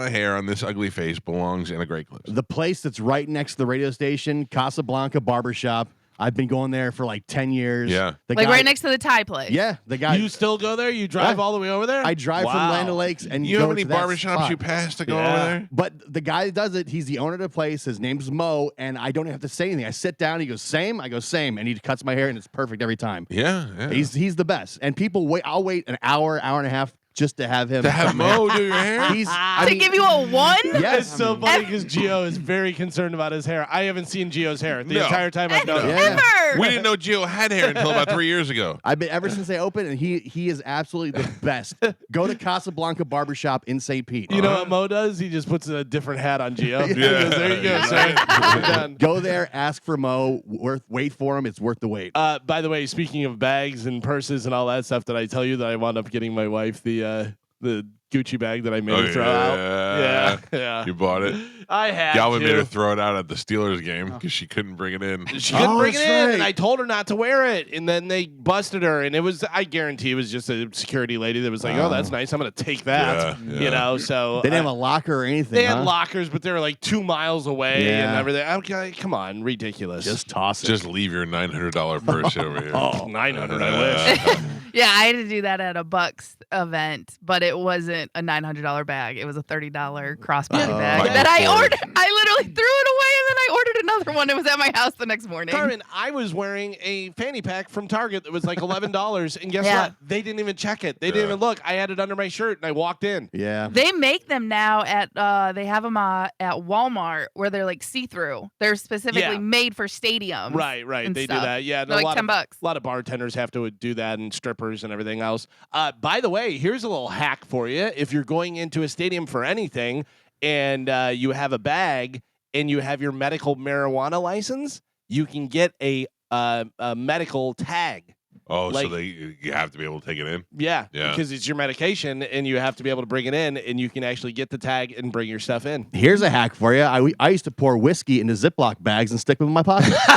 of hair on this ugly face belongs in a Great Clips. The place that's right next to the radio station, Casablanca Barbershop. I've been going there for like 10 years. Yeah. The like guy, right next to the Thai place. Yeah, the guy. You still go there? You drive Yeah. all the way over there? I drive from Wow. Land O'Lakes and You know go how many to that barbershops spot. you pass to go Yeah. over there? But the guy that does it, he's the owner of the place. His name's Mo, and I don't even have to say anything. I sit down. He goes, "Same." I go, "Same," and he cuts my hair, and it's perfect every time. Yeah. He's the best. And people wait. I'll wait an hour and a half just to have him. to have Mo do your hair. He's. To give you a 1? Yes. It's so funny because Gio is very concerned about his hair. I haven't seen Gio's hair the No. entire time I've known him. Yeah. Ever. We didn't know Gio had hair until about 3 years ago. I've been ever since they opened, and he is absolutely the best. Go to Casablanca Barbershop in St. Pete. You know what Mo does? He just puts a different hat on Gio. He Yeah. goes, there you go, Yeah. sir. We're done. Go there, ask for Mo. Wait for him. It's worth the wait. By the way, speaking of bags and purses and all that stuff, did I tell you that I wound up getting my wife the Gucci bag that I made her throw out? Yeah. You bought it. I had Galvin to. made her throw it out at the Steelers game because she couldn't bring it in. She couldn't Oh, bring it that's in, right. and I told her not to wear it. And then they busted her, and it was, I guarantee it was just a security lady that was like, oh, that's nice. I'm going to take that. Yeah, You yeah. know, so. They didn't have a locker or anything. They had huh? lockers, but they were like 2 miles away and Yeah. everything. Okay, come on, ridiculous. Just toss it. Just leave your $900 purse over here. oh, 900, I wish. Yeah, I had to do that at a Bucks event, but it wasn't a $900 bag. It was a $30 crossbody Oh. bag Michael that I Kors. ordered. I literally threw it away and then I ordered other one. It was at my house the next morning. Carmen, I was wearing a fanny pack from Target that was like $11, and guess Yeah. what? They didn't even check it. They didn't even look. I had it under my shirt, and I walked in. Yeah. They make them now at they have them at Walmart where they're like see-through. They're specifically Yeah. made for stadiums. Right. and They stuff. do that. Yeah, and They're a like lot $10. A lot of bartenders have to do that, and strippers and everything else. By the way, here's a little hack for you. If you're going into a stadium for anything, and you have a bag and you have your medical marijuana license, you can get a medical tag. Oh, Like- so you have to be able to take it in? Yeah, Yeah. because it's your medication, and you have to be able to bring it in, and you can actually get the tag and bring your stuff in. Here's a hack for you. I used to pour whiskey into Ziploc bags and stick them in my pocket. That's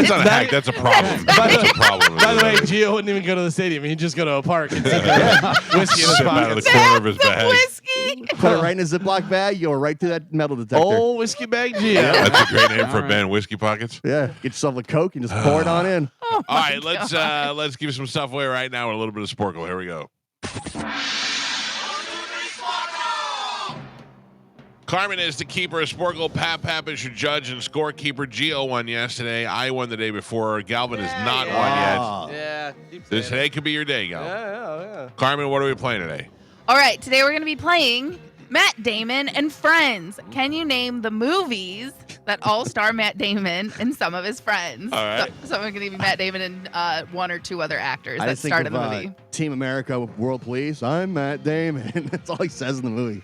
not a hack. That's a problem. That's a problem. By the way, Gio wouldn't even go to the stadium. He'd just go to a park and sit there with whiskey in his Sip out of pocket. the corner of his bag. Whiskey. Put it right in a Ziploc bag. You go right through that metal detector. Old whiskey bag Gio. That's a great name for a All band, Whiskey Pockets. Yeah. Get yourself a Coke and just pour it on in. Oh All my right, let's God. let's give some stuff away right now with a little bit of Sporcle. Here we go. Carmen is the keeper of Sporcle. Pap is your judge and scorekeeper. Gio won yesterday. I won the day before. Galvin has not won yet. Oh. Yeah. keep This saying today could be your day, it. Galvin. Yeah. Carmen, what are we playing today? All right, today we're going to be playing Matt Damon and Friends. Can you name the movies that all star Matt Damon and some of his friends? All right. So I'm going to give you Matt Damon and one or two other actors I that just think starred of in the movie. Team America, World Police. I'm Matt Damon. That's all he says in the movie.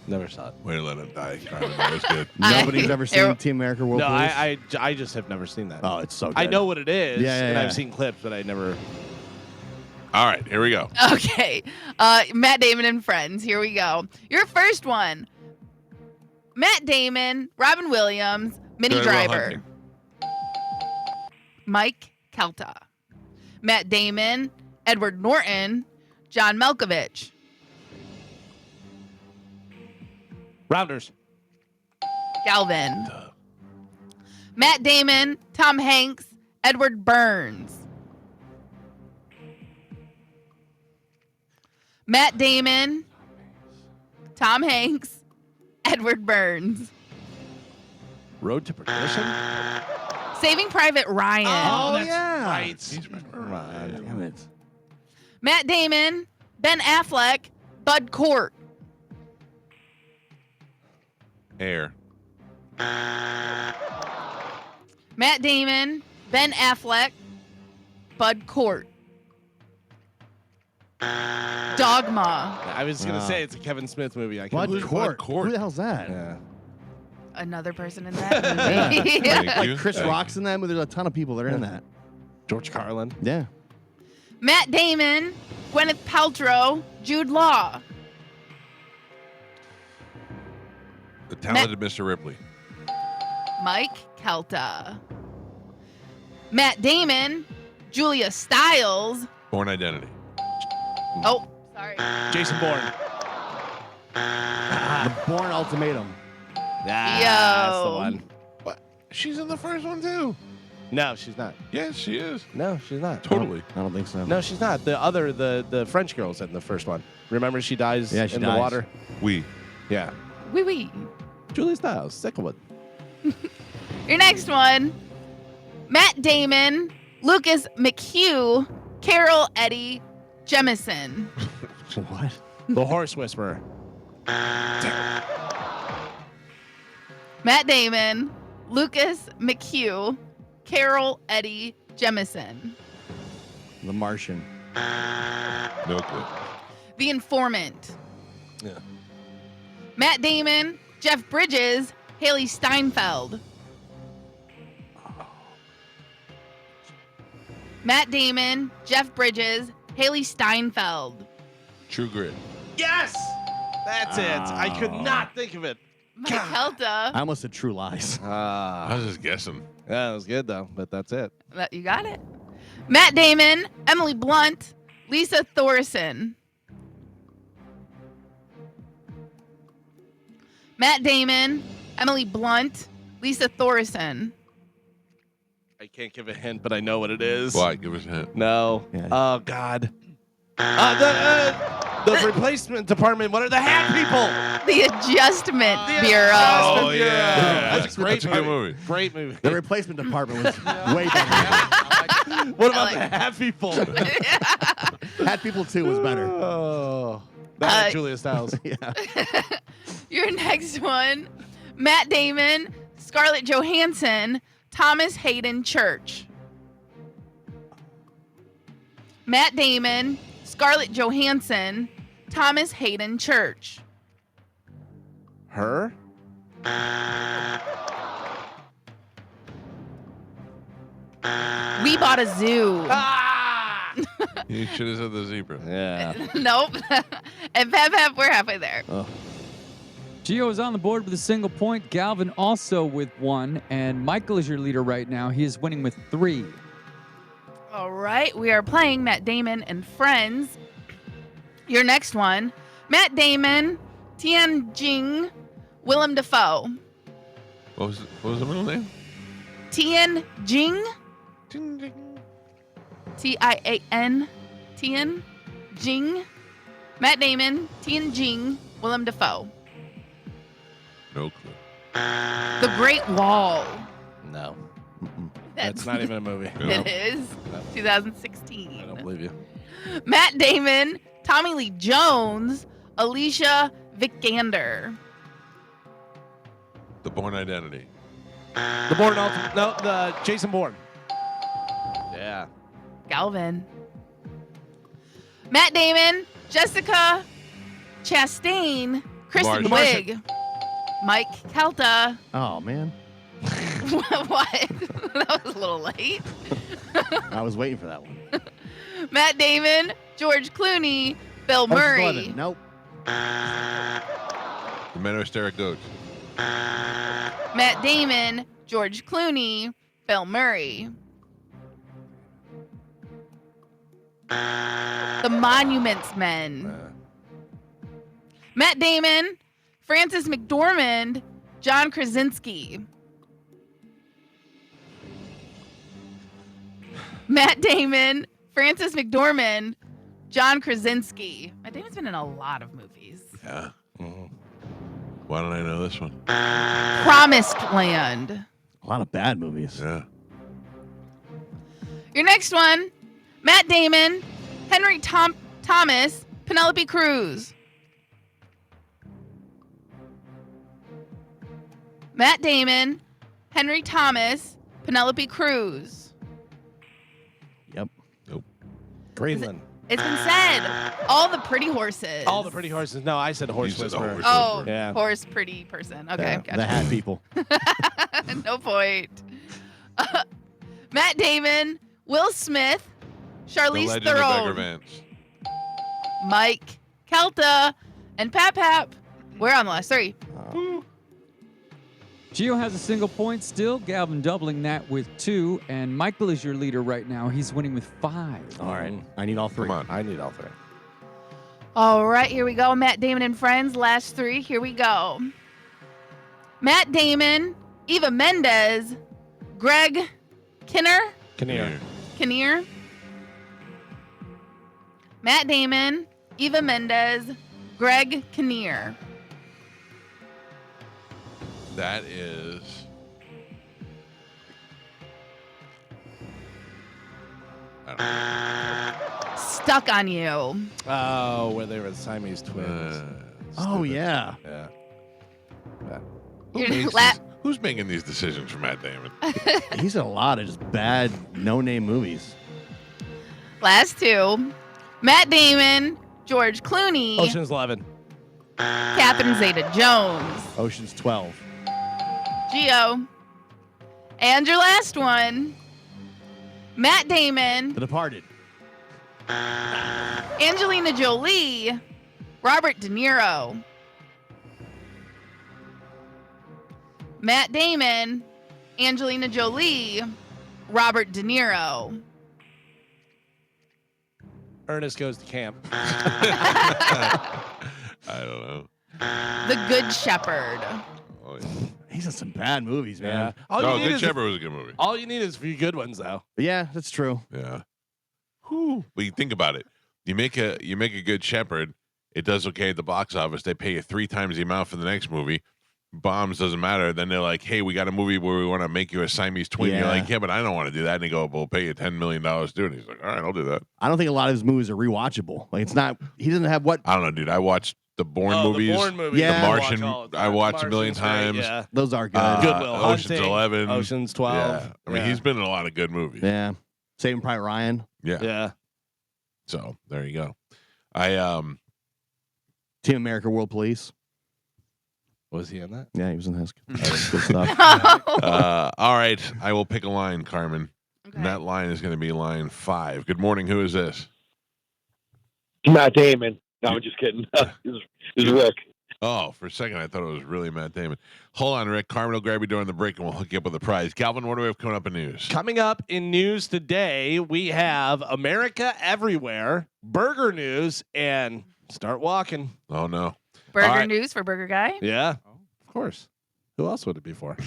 Never saw it. Way to let it die, Carmen. That was good. Nobody's ever seen Arrow- Team America, World No, Police. I just have never seen that. Oh, it's so good. I know what it is, Yeah, and yeah. I've seen clips, but I never. All right, here we go. Okay. Matt Damon and Friends. Here we go. Your first one. Matt Damon, Robin Williams, Minnie Good Will Driver. Hunting. Mike Calta. Matt Damon, Edward Norton, John Malkovich. Rounders. Galvin. Matt Damon, Tom Hanks, Edward Burns. Matt Damon, Tom Hanks, Edward Burns. Road to Perdition. Saving Private Ryan. Oh, that's yeah. right. Come on. Damn it. Matt Damon, Ben Affleck, Bud Cort. Air. Matt Damon, Ben Affleck, Bud Cort. Dogma. I was gonna Wow. say it's a Kevin Smith movie. I Bud can't. Court. Court? Who the hell's that? Yeah. Another person in that movie. Thank you. Like Chris Thank you. Rock's in that movie. There's a ton of people that are in that. George Carlin. Yeah. Matt Damon, Gwyneth Paltrow, Jude Law. The talented Mr. Ripley. Mike Calta. Matt Damon, Julia Stiles. Born Identity. Oh, sorry. Jason Bourne. The Bourne Ultimatum. That's the Yo. one. What? She's in the first one too. No, she's not. Yes, she is. No, she's not. Totally. I don't think so. No, she's not. The French girl's in the first one. Remember, she dies Yeah, she in the dies. water. We. Yeah. Wee wee. Julie Stiles, Sicklewood. Your next one. Matt Damon, Lucas McHugh, Carol Eddie Jemison. What? The Horse Whisperer. Matt Damon, Lucas McHugh, Carol Eddie Jemison. The Martian. No clue. The Informant. Yeah. Matt Damon, Jeff Bridges, Haley Steinfeld. Matt Damon, Jeff Bridges, Haley Steinfeld. True Grit. Yes! That's it. I could not think of it. Mike Calta. I almost said True Lies. I was just guessing. Yeah, that was good, though, but that's it. You got it. Matt Damon, Emily Blunt, Lisa Thorson. Matt Damon, Emily Blunt, Lisa Thorson. I can't give a hint, but I know what it is. Why? Give us a hint. No. Yeah. Oh, God. The replacement department. What are the hat people? The Adjustment Bureau. Oh, Bureau. yeah. That's a great That's a good movie. Great movie. The replacement department was way better. What about the hat people? Hat People 2 was better. Oh, that Julia Stiles. Yeah. Your next one, Matt Damon, Scarlett Johansson, Thomas Hayden Church. Matt Damon, Scarlett Johansson, Thomas Hayden Church. Her? We Bought a Zoo. You should have said the zebra. Yeah. Nope. And Pep, we're halfway there. Gio is on the board with a single point. Galvin also with 1. And Michael is your leader right now. He is winning with 3. All right, we are playing Matt Damon and Friends. Your next one, Matt Damon, Tian Jing, Willem Dafoe. What was the middle name? Tian Jing, Tian, Tian Jing, Matt Damon, Tian Jing, Willem Dafoe. No clue. The Great Wall. No. That's not even a movie. It is. No. 2016. I don't believe you. Matt Damon, Tommy Lee Jones, Alicia Vikander. The Bourne Identity. The Bourne Ultimate. No, the Jason Bourne. Yeah. Galvin. Matt Damon, Jessica Chastain, Kristen The Wiig, Mike Calta. Oh, man. What? That was a little late. I was waiting for that one. Matt Damon, George Clooney, Bill Ocean's Murray. 11. Nope. The Men Who Stare at Goats. Matt Damon, George Clooney, Bill Murray. The Monuments Men. Matt Damon, Frances McDormand, John Krasinski. Matt Damon, Frances McDormand, John Krasinski. Matt Damon's been in a lot of movies. Yeah. Why don't I know this one? Promised Land. A lot of bad movies. Yeah. Your next one, Matt Damon, Henry Thomas, Penelope Cruz. Matt Damon, Henry Thomas, Penelope Cruz. Yep. Greenland. It's been said. All the Pretty Horses. All the Pretty Horses. No, I said Horse You said the Whisperer. Horse Oh, Yeah. horse pretty person. Okay, Yeah, gotcha. The Hat People. No point. Matt Damon, Will Smith, The Charlize Legend of Bagger Theron, Vance. Mike Calta, and Pap. We're on the last 3. Gio has a single point still. Galvin doubling that with 2. And Michael is your leader right now. He's winning with 5. All right. I need all 3. Come on. I need all 3. All right, here we go. Matt Damon and Friends, last 3. Here we go. Matt Damon, Eva Mendes, Greg Kinnear. Kinnear. Matt Damon, Eva Mendes, Greg Kinnear. That is. I don't know. Stuck on You. Oh, where they were Siamese twins. Oh, yeah. Yeah. Who You're makes la- these- who's making these decisions for Matt Damon? He's in a lot of just bad, no-name movies. Last 2. Matt Damon, George Clooney, Ocean's 11. Catherine Zeta-Jones. Ocean's 12. Gio. And your last one, Matt Damon, The Departed. Angelina Jolie, Robert De Niro. Matt Damon, Angelina Jolie, Robert De Niro. Ernest Goes to Camp. I don't know. The Good Shepherd. Oh, yeah. He's in some bad movies, man. All No, you need Good is Shepherd was a good movie. all you need is a few good ones, though. Yeah, that's true. Yeah. Whew. But you think about it. You make a good shepherd, It does okay at the box office. They pay you 3 times the amount for the next movie. Bombs, doesn't matter. Then they're like, hey, we got a movie where we want to make you a Siamese twin. You're Yeah. like, yeah, but I don't want to do that. And they go, we'll pay you $10 million to do it. And he's like, all right, I'll do that. I don't think a lot of his movies are rewatchable. Like it's not. He doesn't have what I don't know, dude. I watched the Bourne movies. The Bourne movies. Yeah. The I Martian, I watched a million Martian's great, times. Yeah. those are good. Goodwill Ocean's Hunting, 11. Ocean's 12. Yeah. I mean, he's been in a lot of good movies. Yeah. Saving Private Ryan. Yeah. So there you go. Team America World Police. Was he in that? Yeah, he was in his good stuff. All right. I will pick a line, Carmen. Okay. And that line is going to be line 5. Good morning. Who is this? Matt Damon. No, I'm just kidding. This is Rick. Oh, for a second, I thought it was really Matt Damon. Hold on, Rick. Carmen will grab you during the break, and we'll hook you up with a prize. Galvin, what do we have coming up in news? Coming up in news today, we have America Everywhere, Burger News, and Start Walking. Oh, no. Burger All right. news for Burger Guy. Yeah, of course. Who else would it be for?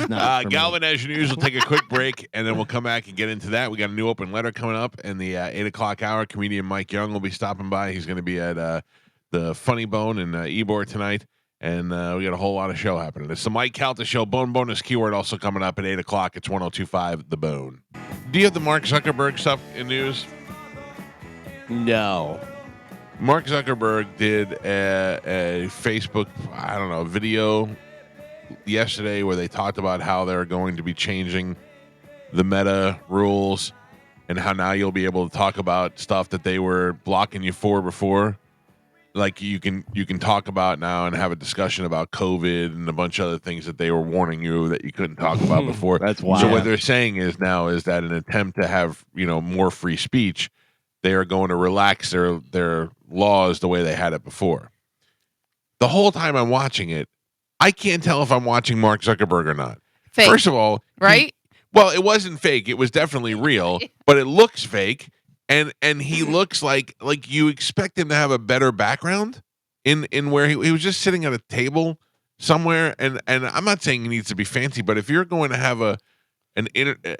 Not for me. Galvin, as usual, take a quick break, and then we'll come back and get into that. We got a new open letter coming up in the 8 o'clock hour. Comedian Mike Young will be stopping by. He's going to be at the Funny Bone in Ybor tonight, and we got a whole lot of show happening. It's the Mike Calta Show. Bone bonus keyword also coming up at 8 o'clock. It's 102.5 The Bone. Do you have the Mark Zuckerberg stuff in news? No. Mark Zuckerberg did a Facebook, video yesterday where they talked about how they're going to be changing the Meta rules and how now you'll be able to talk about stuff that they were blocking you for before. Like you can talk about now and have a discussion about COVID and a bunch of other things that they were warning you that you couldn't talk about before. That's wild. So what they're saying is now is that in an attempt to have, more free speech, they are going to relax their laws the way they had it before. The whole time I'm watching it, I can't tell if I'm watching Mark Zuckerberg or not. Fake. First of all, right? it wasn't fake. It was definitely real, but it looks fake. And he looks like you expect him to have a better background in where he was just sitting at a table somewhere. And I'm not saying he needs to be fancy, but if you're going to have an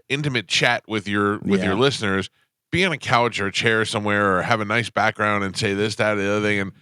intimate chat with your listeners, be on a couch or a chair somewhere or have a nice background and say this, that, or the other thing. And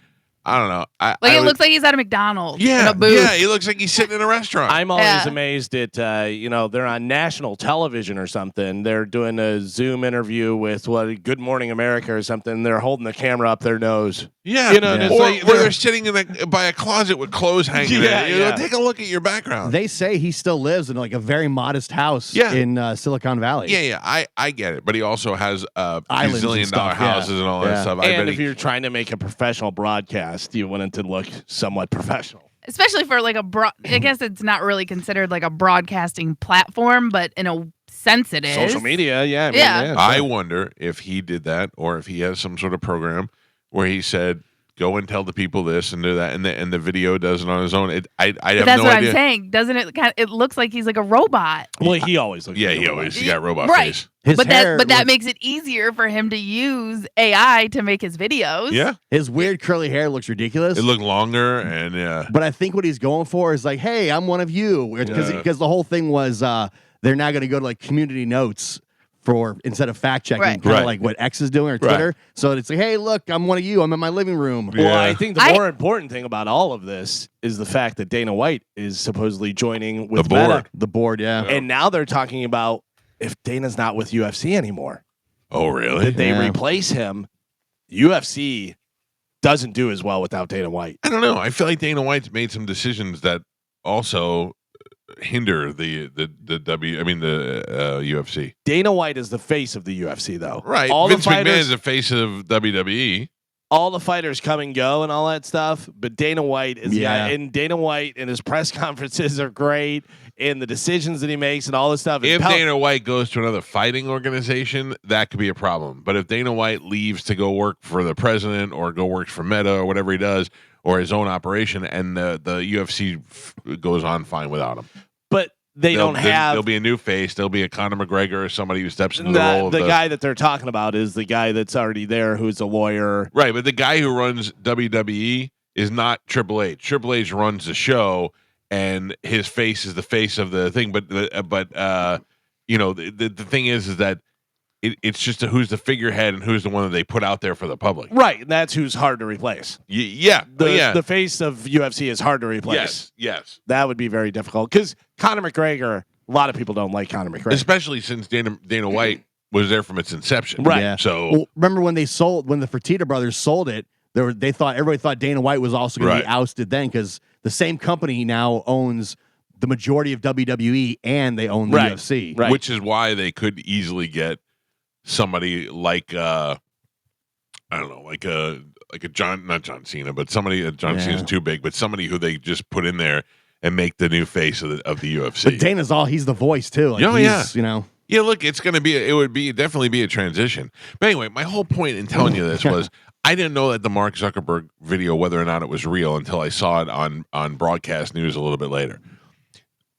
I don't know. It looks like he's at a McDonald's. Yeah, in a booth. yeah. He looks like he's sitting in a restaurant. I'm always Yeah. amazed at, they're on national television or something. They're doing a Zoom interview with Good Morning America or something. They're holding the camera up their nose. Yeah, and it's or like where they're sitting by a closet with clothes hanging Yeah, in it. yeah. Take a look at your background. They say he still lives in like a very modest house Yeah. in Silicon Valley. Yeah, I get it, but he also has Islands and $1 stuff, houses and all that Yeah. stuff. I And bet if you're trying to make a professional broadcast, you want it to look somewhat professional. Especially for like I guess it's not really considered like a broadcasting platform, but in a sense it is. Social media, yeah. Yeah. I wonder if he did that, or if he has some sort of program where he said, "Go and tell the people this and do that," and the video does it on his own. I have But that's no what idea. I'm saying. Doesn't it it looks like he's like a robot. Well, he always looks Yeah, like he a always robot. he got robot Right. face. His hair But that look- makes it easier for him to use AI to make his videos. Yeah, his weird curly hair looks ridiculous. it looked longer, and yeah, But I think what he's going for is like, hey, I'm one of you. Because Yeah. the whole thing was they're now going to go to like community notes for instead of fact checking, Right. kind of Right. like what X is doing or Right. Twitter. So it's like, hey, look, I'm one of you. I'm in my living room. Yeah. Well, I think the I- more important thing about all of this is the fact that Dana White is supposedly joining with The board. Meta. The board, yeah. Yeah. And now they're talking about if Dana's not with UFC anymore, Oh, really? that they Yeah. replace him. UFC doesn't do as well without Dana White. I don't know. I feel like Dana White's made some decisions that also hinder the UFC. Dana White is the face of the UFC, though. Right. All Vince the McMahon fighters, is the face of WWE. all the fighters come and go and all that stuff, but Dana White is the guy. Yeah. And Dana White and his press conferences are great, and the decisions that he makes and all this stuff. If And Dana White goes to another fighting organization, that could be a problem. But if Dana White leaves to go work for the president or go work for Meta or whatever he does, or his own operation, and the UFC goes on fine without him. but they don't have There'll be a new face. There'll be a Conor McGregor or somebody who steps into the role of the guy that they're talking about is the guy that's already there, who's a lawyer. Right, but the guy who runs WWE is not Triple H. Triple H runs the show, and his face is the face of the thing. But the thing is that it's just who's the figurehead and who's the one that they put out there for the public. Right, and that's who's hard to replace. Yeah. The face of UFC is hard to replace. Yes. That would be very difficult because Conor McGregor. A lot of people don't like Conor McGregor, Especially since Dana White was there from its inception. Right. Yeah. So remember when the Fertitta brothers sold it? Everybody thought Dana White was also going to be ousted then because the same company now owns the majority of WWE and they own the UFC. Right. Which is why they could easily get somebody like I don't know, like a not John Cena, but somebody John Cena's too big, but somebody who they just put in there and make the new face of the UFC. But Dana's he's the voice too. Like Yeah, look, it would definitely be a transition. But anyway, my whole point in telling you this was I didn't know that the Mark Zuckerberg video, whether or not it was real, until I saw it on broadcast news a little bit later.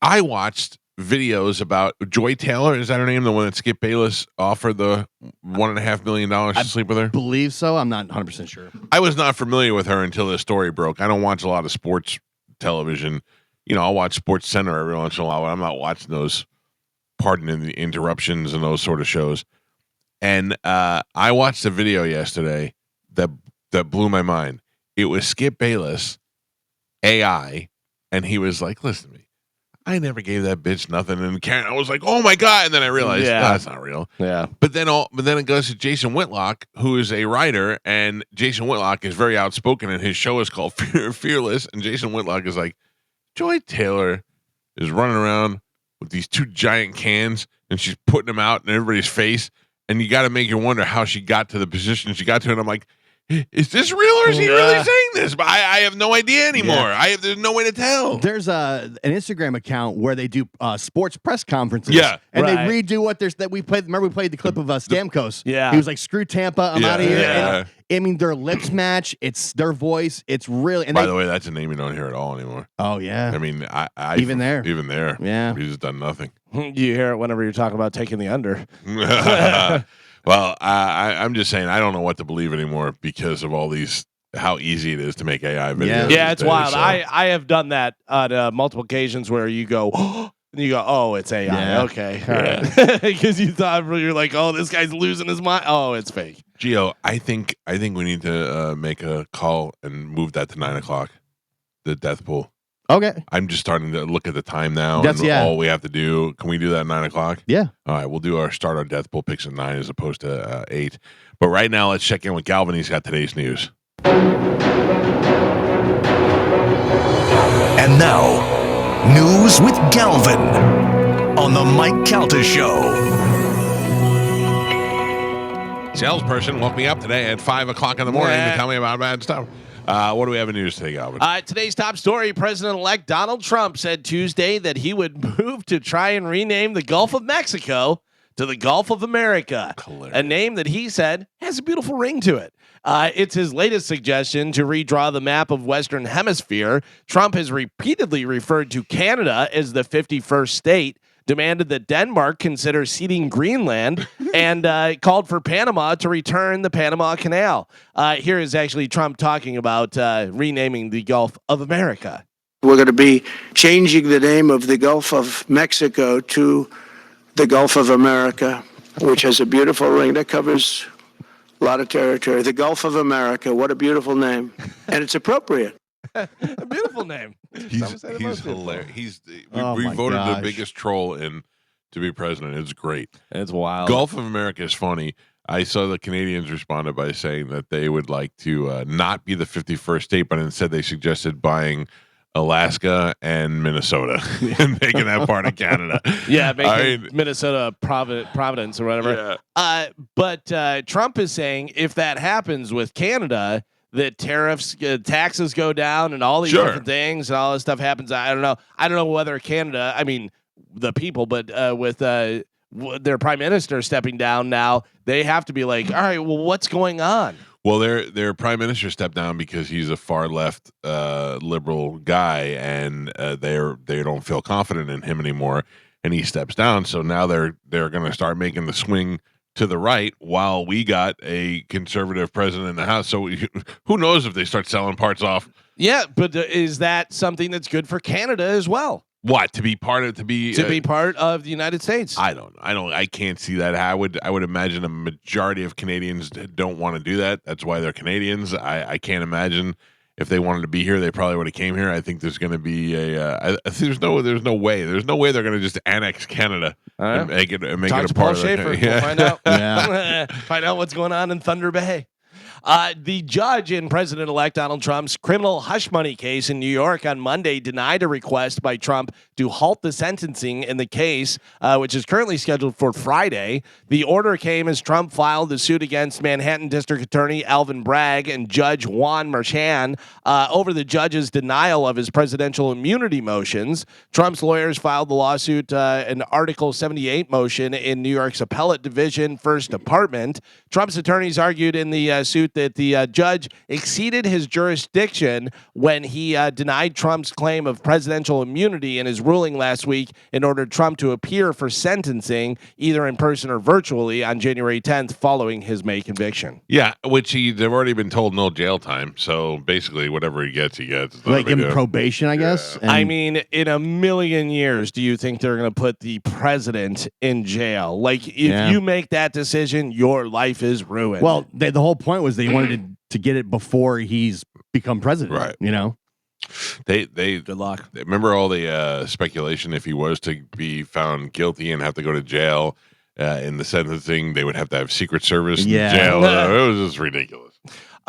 I watched videos about Joy Taylor, is that her name? The one that Skip Bayless offered the $1.5 million to sleep with her? I believe so. I'm not 100% sure. I was not familiar with her until this story broke. I don't watch a lot of sports television. I'll watch Sports Center every once in a while, but I'm not watching those, pardon the interruptions and those sort of shows. And I watched a video yesterday that blew my mind. It was Skip Bayless, AI, and he was like, listen to me. I never gave that bitch nothing. And Karen, I was like, oh my God. And then I realized that's not real. Yeah. But then it goes to Jason Whitlock, who is a writer, and Jason Whitlock is very outspoken, and his show is called Fearless. And Jason Whitlock is like, Joy Taylor is running around with these 2 giant cans, and she's putting them out in everybody's face. And you got to make you wonder how she got to the position she got to. And I'm like, is this real or is he really saying this? But I have no idea anymore. Yeah. There's no way to tell. There's an Instagram account where they do sports press conferences. Yeah. And they redo what there's that we played. Remember we played the clip of Stamkos. Yeah. He was like, screw Tampa, I'm out of here. Yeah. And, their lips match. It's their voice. It's really. And By the way, that's a name you don't hear at all anymore. Oh yeah. I mean, I Even there. Yeah. He's done nothing. You hear it whenever you're talking about taking the under. Well, I'm just saying I don't know what to believe anymore because of all these how easy it is to make AI videos. Yeah, it's wild. So. I have done that on multiple occasions where you go, and you go, oh, it's AI. Yeah. Okay, all right, because you're like, oh, this guy's losing his mind. Oh, it's fake. Gio, I think we need to make a call and move that to 9:00. The death pool. Okay. I'm just starting to look at the time now. All we have to do. Can we do that at 9:00? Yeah. All right. We'll start our death pool picks at 9 as opposed to 8. But right now, let's check in with Galvin. He's got today's news. And now, news with Galvin on the Mike Calta Show. Salesperson woke me up today at 5:00 in the morning to tell me about bad stuff. What do we have in news today, Galvin? Today's top story, President-elect Donald Trump said Tuesday that he would move to try and rename the Gulf of Mexico to the Gulf of America, a name that he said has a beautiful ring to it. It's his latest suggestion to redraw the map of Western Hemisphere. Trump has repeatedly referred to Canada as the 51st state, demanded that Denmark consider ceding Greenland, and called for Panama to return the Panama Canal. Here is actually Trump talking about renaming the Gulf of America. We're going to be changing the name of the Gulf of Mexico to the Gulf of America, which has a beautiful ring that covers a lot of territory. The Gulf of America, what a beautiful name. And it's appropriate. A beautiful name. He's hilarious. Oh we my voted gosh. the biggest troll in to be president. It's great. It's wild. Gulf of America is funny. I saw the Canadians responded by saying that they would like to not be the 51st state, but instead they suggested buying Alaska and Minnesota and making that part of Canada. Yeah, making Minnesota Providence or whatever. Yeah. But Trump is saying if that happens with Canada, that tariffs, taxes go down, and all these different things, and all this stuff happens. I don't know. I don't know whether Canada, I mean, the people, but with their prime minister stepping down now, they have to be like, all right, well, what's going on? Well, their prime minister stepped down because he's a far left liberal guy, and they don't feel confident in him anymore, and he steps down. So now they're going to start making the swing to the right while we got a conservative president in the House. So who knows if they start selling parts off? Yeah, but is that something that's good for Canada as well? What to be part of? To be part of the United States. I can't see that. I would imagine a majority of Canadians don't want to do that. That's why they're Canadians. I can't imagine if they wanted to be here, they probably would have came here. I think there's going to be there's no way they're going to just annex Canada and make it Talk a to part Paul of the Schaefer. country. We'll find out. Yeah. Find out what's going on in Thunder Bay. The judge in President-elect Donald Trump's criminal hush money case in New York on Monday denied a request by Trump to halt the sentencing in the case, which is currently scheduled for Friday. The order came as Trump filed the suit against Manhattan District Attorney Alvin Bragg and Judge Juan Merchan over the judge's denial of his presidential immunity motions. Trump's lawyers filed the lawsuit, an Article 78 motion in New York's Appellate Division, First Department. Trump's attorneys argued in the suit that the judge exceeded his jurisdiction when he denied Trump's claim of presidential immunity in his ruling last week and ordered Trump to appear for sentencing either in person or virtually on January 10th following his May conviction. Yeah, which they've already been told no jail time. So basically, whatever he gets, he gets. It's not Like a big give him deal. probation, I guess. And I mean, in a million years, do you think they're going to put the president in jail? Like, if you make that decision, your life is ruined. well, the whole point was they wanted to get it before he's become president. Right. You know. They good luck. remember all the speculation if he was to be found guilty and have to go to jail in the sentencing, they would have to have Secret Service in jail. It was just ridiculous.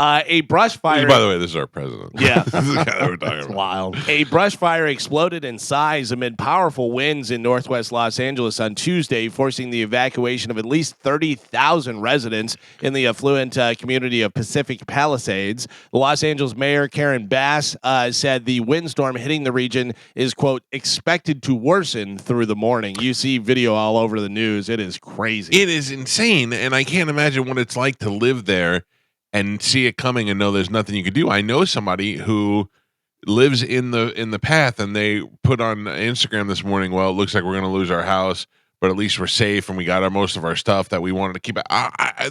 A brush fire. By the way, this is our president. Yeah. This is the guy that we're talking about. Wild. A brush fire exploded in size amid powerful winds in northwest Los Angeles on Tuesday, forcing the evacuation of at least 30,000 residents in the affluent community of Pacific Palisades. The Los Angeles mayor, Karen Bass, said the windstorm hitting the region is, quote, expected to worsen through the morning. You see video all over the news. It is crazy. It is insane, and I can't imagine what it's like to live there and see it coming and know there's nothing you could do. I know somebody who lives in the path, and they put on Instagram this morning, well, it looks like we're going to lose our house, but at least we're safe and we got most of our stuff that we wanted to keep.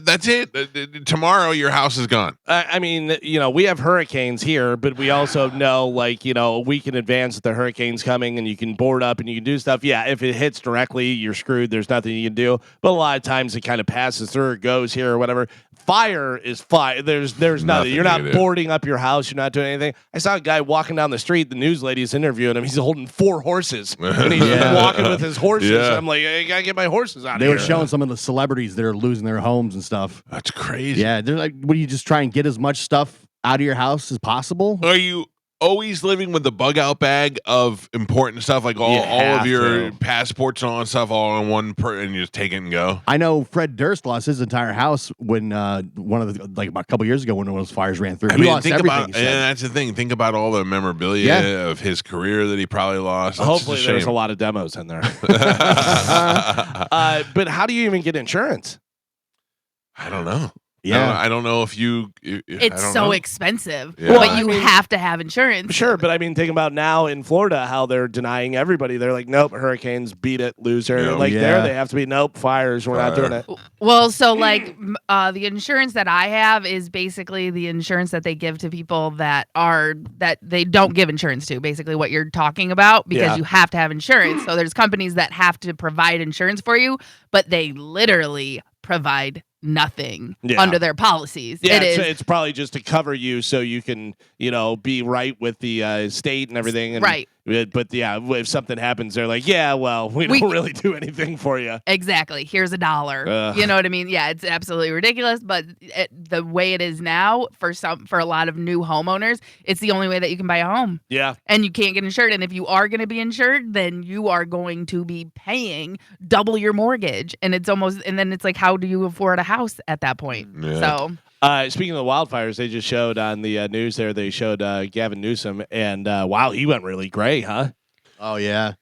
That's it. Tomorrow your house is gone. I mean, we have hurricanes here, but we also know, a week in advance that the hurricane's coming and you can board up and you can do stuff. Yeah, if it hits directly, you're screwed. There's nothing you can do. But a lot of times it kind of passes through or goes here or whatever. Fire is fire. There's nothing. You're not boarding up your house. You're not doing anything. I saw a guy walking down the street. The news lady's interviewing him. He's holding 4 horses. And he's walking with his horses. Yeah. I'm like, I got to get my horses out of They here. were showing some of the celebrities that are losing their homes and stuff. That's crazy. Yeah, they're like, what do you just try and get as much stuff out of your house as possible? Are you always living with the bug out bag of important stuff, like all of your passports and all that stuff all in one and you just take it and go? I know Fred Durst lost his entire house when one of the a couple years ago when one of those fires ran through. I He mean, lost think everything. about, and that's the thing. Think about all the memorabilia of his career that he probably lost. That's Hopefully, just a there's shame. a lot of demos in there. But how do you even get insurance? I don't know. Yeah. I don't know if you. It's so expensive, Yeah. but you have to have insurance. Sure, but I mean, think about now in Florida how they're denying everybody. They're like, nope, hurricanes, beat it, loser. Yeah. Like Yeah. there, they have to be, nope, fires, we're not doing it. Well, so the insurance that I have is basically the insurance that they give to people that they don't give insurance to. Basically, what you're talking about, because you have to have insurance. So there's companies that have to provide insurance for you, but they literally provide nothing under their policies. Yeah, it's probably just to cover you so you can, be right with the state and everything. And, right. But yeah, if something happens, they're like, yeah, well, we don't really do anything for you. Exactly. Here's $1. You know what I mean? Yeah, it's absolutely ridiculous. But the way it is now, for a lot of new homeowners, it's the only way that you can buy a home. Yeah. And you can't get insured. And if you are going to be insured, then you are going to be paying double your mortgage. And then it's like, how do you afford a house at that point? Yeah. So. Speaking of the wildfires, they just showed on the news there, they showed Gavin Newsom, and wow, he went really gray, huh? Oh, yeah.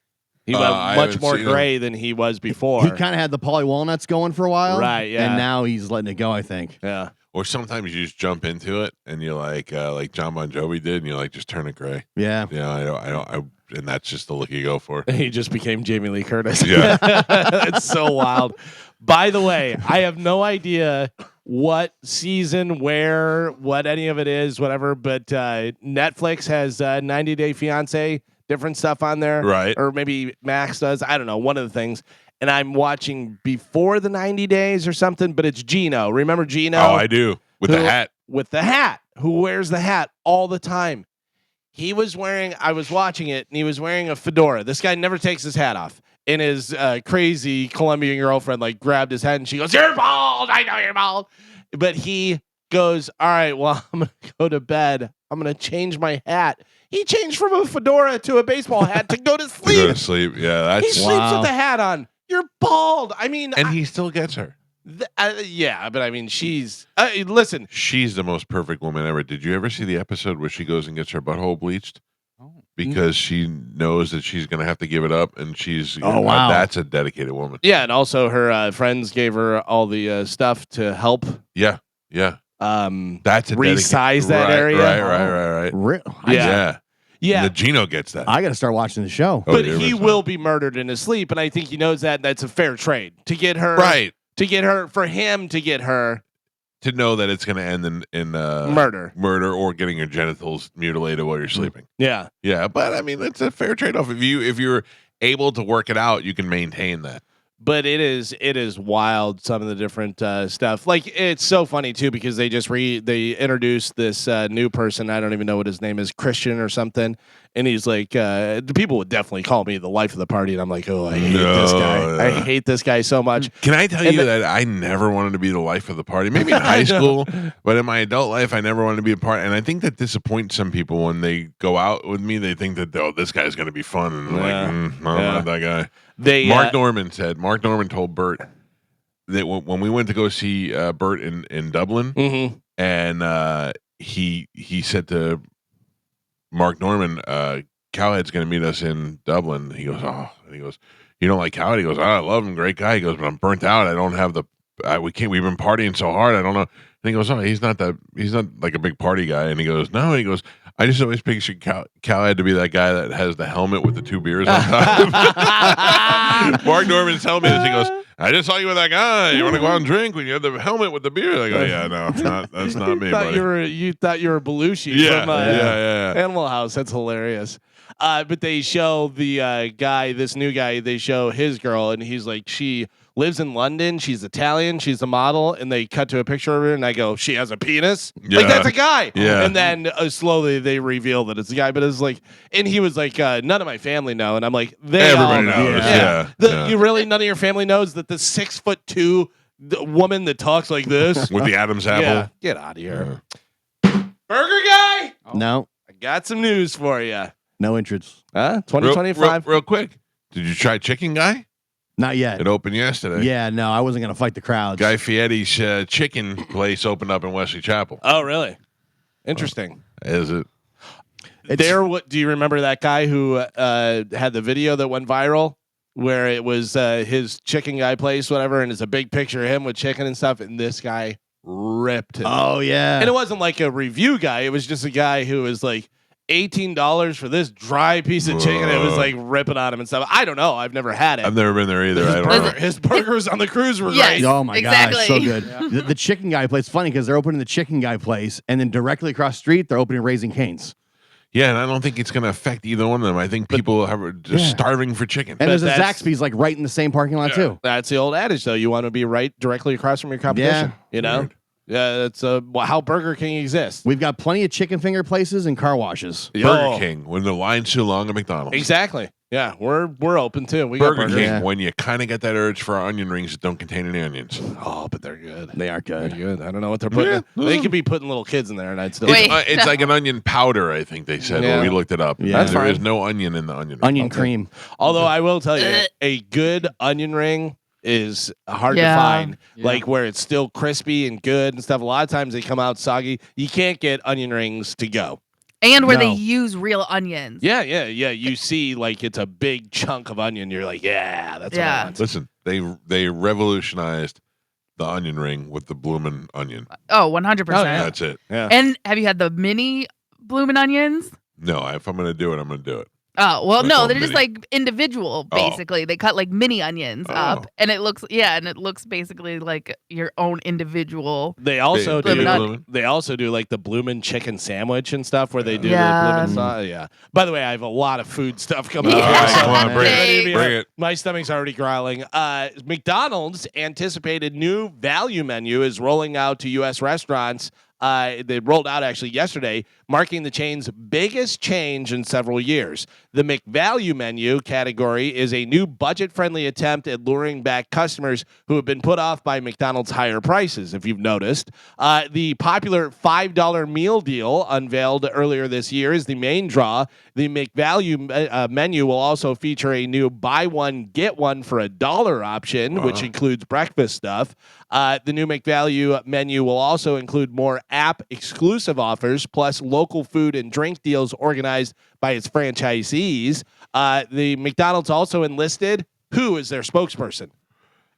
He went much haven't more seen gray than he was before. He kind of had the Polly Walnuts going for a while. Right, yeah. And now he's letting it go, I think. Yeah. Or sometimes you just jump into it and you're like John Bon Jovi did, and you're like, just turn it gray. Yeah. Yeah, I don't, and that's just the look you go for. He just became Jamie Lee Curtis. Yeah. It's so wild. By the way, I have no idea what season, where, what any of it is, whatever, but Netflix has 90 Day Fiancé different stuff on there. Right. Or maybe Max does. I don't know. One of the things. And I'm watching before the 90 days or something, but it's Gino. Remember Gino? Oh, I do. With the hat. With the hat. Who wears the hat all the time. I was watching it, and he was wearing a fedora. This guy never takes his hat off. And his crazy Colombian girlfriend like grabbed his head, and she goes, "You're bald. I know you're bald." But he goes, "All right, well, I'm going to go to bed. I'm going to change my hat." He changed from a fedora to a baseball hat to go to sleep. To go to sleep. Yeah, He that's sleeps with the hat on. You're bald. I mean, and he still gets her. yeah, but I mean, she's listen. She's the most perfect woman ever. Did you ever see the episode where she goes and gets her butthole bleached? Oh. Because she knows that she's going to have to give it up, and she's wow. that's a dedicated woman. Yeah, and also her friends gave her all the stuff to help. Yeah. That's a resize that area. Right. Yeah. Yeah. The Gino gets that. I got to start watching the show. Oh, But there he was will be murdered in his sleep, and I think he knows that. And that's a fair trade to get her. Right. For him to get her To know that it's going to end in murder. or getting your genitals mutilated while you're sleeping. Yeah. Yeah, but I mean, it's a fair trade-off. If you're able to work it out, you can maintain that. But it is wild, some of the different stuff. Like, it's so funny too, because they just they introduced this new person. I don't even know what his name is, Christian or something. And he's like, the people would definitely call me the life of the party. And I'm like, oh, I hate this guy. I hate this guy so much. Can I tell you that I never wanted to be the life of the party? Maybe in high school, but in my adult life, I never wanted to be a part. And I think that disappoints some people when they go out with me. They think that, oh, this guy's going to be fun. And I'm like, I'm not that guy. Mark Norman told Bert that when we went to go see Bert in Dublin, Mm-hmm. and he said to Mark Norman, Cowhead's going to meet us in Dublin. He goes, you don't like Cowhead? He goes, I love him, great guy. He goes, but I'm burnt out. I don't have we've been partying so hard. I don't know. And he goes, oh, he's not like a big party guy. And he goes, no. And he goes, I just always pictured Cowhead to be that guy that has the helmet with the 2 beers on top. Mark Norman's telling me this. He goes, I just saw you with that guy. You want to go out and drink when you have the helmet with the beer? I go, yeah, no, that's not me, buddy. You thought you were Belushi from Animal House. That's hilarious. But they show the guy, this new guy, they show his girl, and he's like, she lives in London. She's Italian. She's a model. And they cut to a picture of her, and I go, she has a penis? Yeah. Like, that's a guy. Yeah. And then slowly they reveal that it's a guy. But it's like, and he was like, none of my family know. And I'm like, everybody all know. knows. Yeah. You really, none of your family knows that the 6'2" woman that talks like this with the Adam's apple? Yeah. Get out of here. Burger guy? No. I got some news for you. No interest. 2025. Real quick. Did you try Chicken Guy? Not yet. It opened yesterday. Yeah, no, I wasn't going to fight the crowds. Guy Fieri's chicken place opened up in Wesley Chapel. Oh, really? Interesting. Is it? What do you remember that guy who had the video that went viral where it was his Chicken Guy place, whatever, and it's a big picture of him with chicken and stuff, and this guy ripped him. Oh, yeah. And it wasn't like a review guy. It was just a guy who was like, $18 for this dry piece of chicken. It was like ripping on him and stuff. I don't know. I've never had it. I've never been there either. I don't know. His burgers on the cruise were Yes. great. Oh my Exactly. gosh, so good. The Chicken Guy place, funny because they're opening the Chicken Guy place, and then directly across the street they're opening Raising Cane's. Yeah, and I don't think it's going to affect either one of them. I think people are just starving for chicken. And there's a that's- Zaxby's like right in the same parking lot too. That's the old adage, though. You want to be right directly across from your competition. You know? Weird. Yeah, that's how Burger King exists. We've got plenty of chicken finger places and car washes. Burger King, when the line's too long at McDonald's. Exactly. Yeah, we're open too. We Burger got King, Yeah. when you kind of get that urge for onion rings that don't contain any onions. Oh, but they're good. They are They're good. good. I don't know what they're putting. Yeah. They could be putting little kids in there, and I'd still. Wait. It's like an onion powder, I think they said Yeah. when we looked it up. Yeah. That's There fine. is no onion in the onion ring. Onion cream. Although I will tell you, a good onion ring is hard Yeah. to find. Yeah. Like where it's still crispy and good and stuff. A lot of times they come out soggy. You can't get onion rings to go. And where they No. use real onions. Yeah. You see, like it's a big chunk of onion. You're like, yeah, that's what I Yeah. want. Listen, they revolutionized the onion ring with the bloomin' onion. Oh, 100%. Oh, yeah. That's it. Yeah. And have you had the mini bloomin' onions? No, if I'm going to do it, I'm going to do it. Oh, well, Like no, a they're just mini- like individual, Oh. basically. They cut like mini onions up, and it looks basically like your own individual. They also Baby do. Bloomin'. They also do like the bloomin' chicken sandwich and stuff, where they do Yeah. the bloomin' sauce. Yeah. By the way, I have a lot of food stuff coming Yeah. up. All right, So come on, bring get ready to it. be Bring up. it. My stomach's already growling. McDonald's anticipated new value menu is rolling out to U.S. restaurants. They rolled out actually yesterday, marking the chain's biggest change in several years. The McValue menu category is a new budget-friendly attempt at luring back customers who have been put off by McDonald's higher prices, if you've noticed. The popular $5 meal deal unveiled earlier this year is the main draw. The McValue menu will also feature a new buy one, get one for $1 option, which includes breakfast stuff. The new McValue menu will also include more app-exclusive offers, plus local food and drink deals organized by its franchisees. The McDonald's also enlisted who is their spokesperson.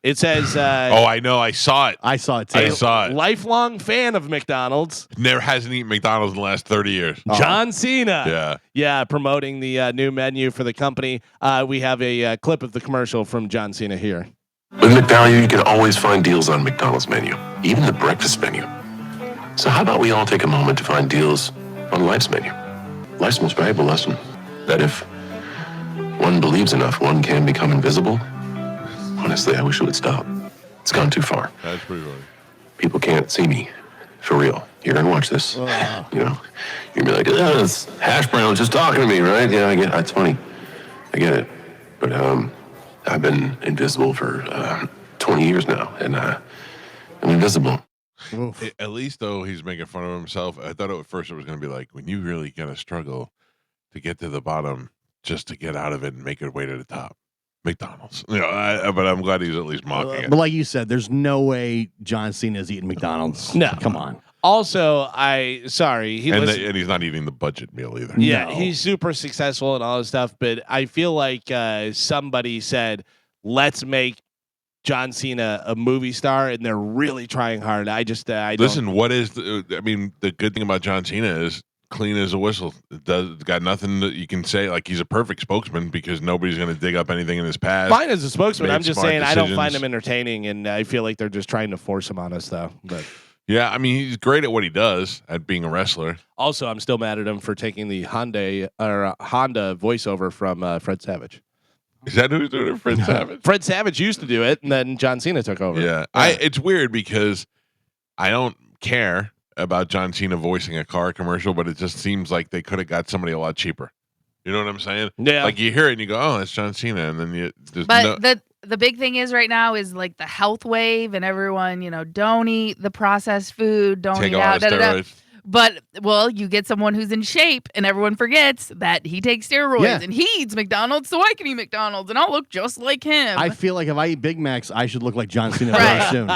It says, Oh, I know. I saw it. I saw it too. I saw it. lifelong fan of McDonald's, Never hasn't eaten McDonald's in the last 30 years. John Cena. Yeah. Yeah, promoting the new menu for the company. We have a clip of the commercial from John Cena here. With McValue, you can always find deals on McDonald's menu, even the breakfast menu. So how about we all take a moment to find deals on life's menu? Life's most valuable lesson, that if one believes enough, one can become invisible. Honestly, I wish it would stop. It's gone too far. That's pretty funny. People can't see me, for real. You're gonna watch this, you know. You're gonna be like, oh, it's Hash Brown just talking to me, right? Yeah, I get it. That's funny. I get it. But I've been invisible for 20 years now, and I'm invisible. At least, though, he's making fun of himself. I thought at first it was going to be like, when you really got to struggle to get to the bottom just to get out of it and make your way to the top. McDonald's. You know, but I'm glad he's at least mocking it. But like you said, there's no way John Cena's eating McDonald's. No. Come on. Also, and And he's not eating the budget meal either. yeah, No. he's super successful and all this stuff, but I feel like somebody said, let's make John Cena a movie star, and they're really trying hard. I don't. Listen, what is the good thing about John Cena is clean as a whistle. It's got nothing that you can say. Like, he's a perfect spokesman because nobody's going to dig up anything in his past. Fine as a spokesman. Made I'm just smart saying I don't find decisions. him entertaining, and I feel like they're just trying to force him on us, though. But Yeah, I mean, he's great at what he does, at being a wrestler. also, I'm still mad at him for taking the Honda voiceover from Fred Savage. Is that who's doing it? Fred Savage? Fred Savage used to do it, and then John Cena took over. Yeah. It's weird because I don't care about John Cena voicing a car commercial, but it just seems like they could have got somebody a lot cheaper. You know what I'm saying? Yeah. Like, you hear it and you go, oh, that's John Cena. And then But the big thing is right now is like the health wave and everyone, don't eat the processed food, don't take eat a out. lot of steroids. But, well, you get someone who's in shape and everyone forgets that he takes steroids Yeah. and he eats McDonald's, so I can eat McDonald's and I'll look just like him. I feel like if I eat Big Macs, I should look like John Cena Right. very soon.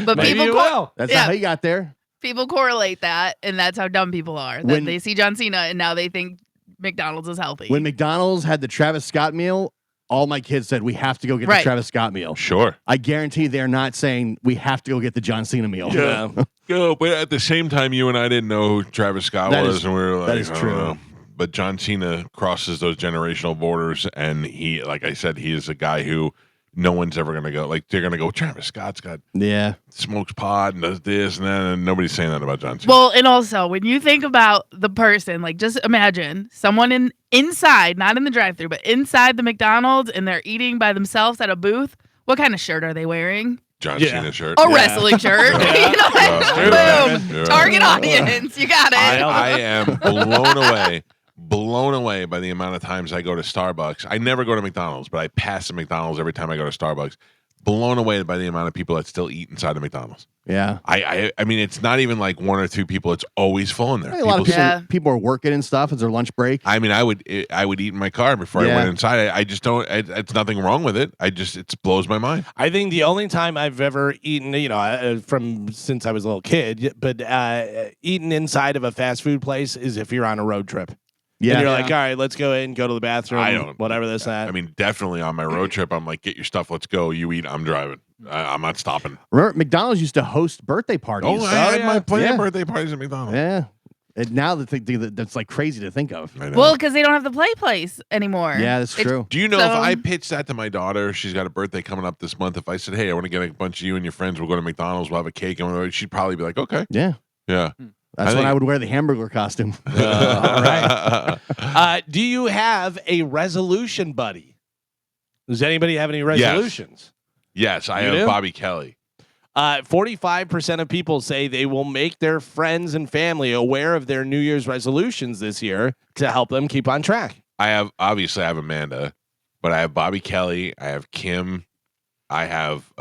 but Maybe people you will. That's Yeah. not how you got there. people correlate that, and that's how dumb people are. That When- they see John Cena and now they think McDonald's is healthy. When McDonald's had the Travis Scott meal, all my kids said, we have to go get Right. the Travis Scott meal. Sure. I guarantee they're not saying we have to go get the John Cena meal. Yeah. Yo, but at the same time, you and I didn't know who Travis Scott That was, is- and we were like, that is I don't true. know. But John Cena crosses those generational borders, and he, like I said, he is a guy who no one's ever going to go. Like, they're going to go, Travis Scott's got Yeah. smokes pot and does this and that, and nobody's saying that about John Cena. Well, and also when you think about the person, like just imagine someone inside, not in the drive-through, but inside the McDonald's, and they're eating by themselves at a booth. What kind of shirt are they wearing? John Yeah. Cena shirt. A wrestling shirt. Yeah. You know what? Yeah. Boom. Yeah. Target audience. You got it. I am blown away by the amount of times I go to Starbucks. I never go to McDonald's, but I pass the McDonald's every time I go to Starbucks. Blown away by the amount of people that still eat inside the McDonald's. Yeah. I mean, it's not even like one or two people. It's always full in there. A lot of people, Yeah. people are working and stuff. It's their lunch break. I mean, I would eat in my car before I Yeah. went inside. I just don't. It's nothing wrong with it. It blows my mind. I think the only time I've ever eaten, from since I was a little kid, but eaten inside of a fast food place is if you're on a road trip. Yeah. And you're like, all right, let's go in, go to the bathroom, I don't- whatever this, that. I mean, definitely on my road trip, I'm like, get your stuff, let's go. You eat, I'm driving. I'm not stopping. Remember, McDonald's used to host birthday parties. Oh, I had my plenty Yeah. of birthday parties at McDonald's. Yeah. Now that's like crazy to think of. I know. Well, because they don't have the play place anymore. Yeah, that's true. Do you know if So- I pitched that to my daughter, she's got a birthday coming up this month. If I said, "Hey, I want to get a bunch of you and your friends. We'll go to McDonald's. We'll have a cake," and she'd probably be like, "Okay, Yeah. yeah." That's when I would wear the hamburger costume. All right. Do you have a resolution, buddy? Does anybody have any resolutions? Yes, I You have do? Bobby Kelly. 45% of people say they will make their friends and family aware of their New Year's resolutions this year to help them keep on track. I have Amanda, but I have Bobby Kelly. I have Kim. I have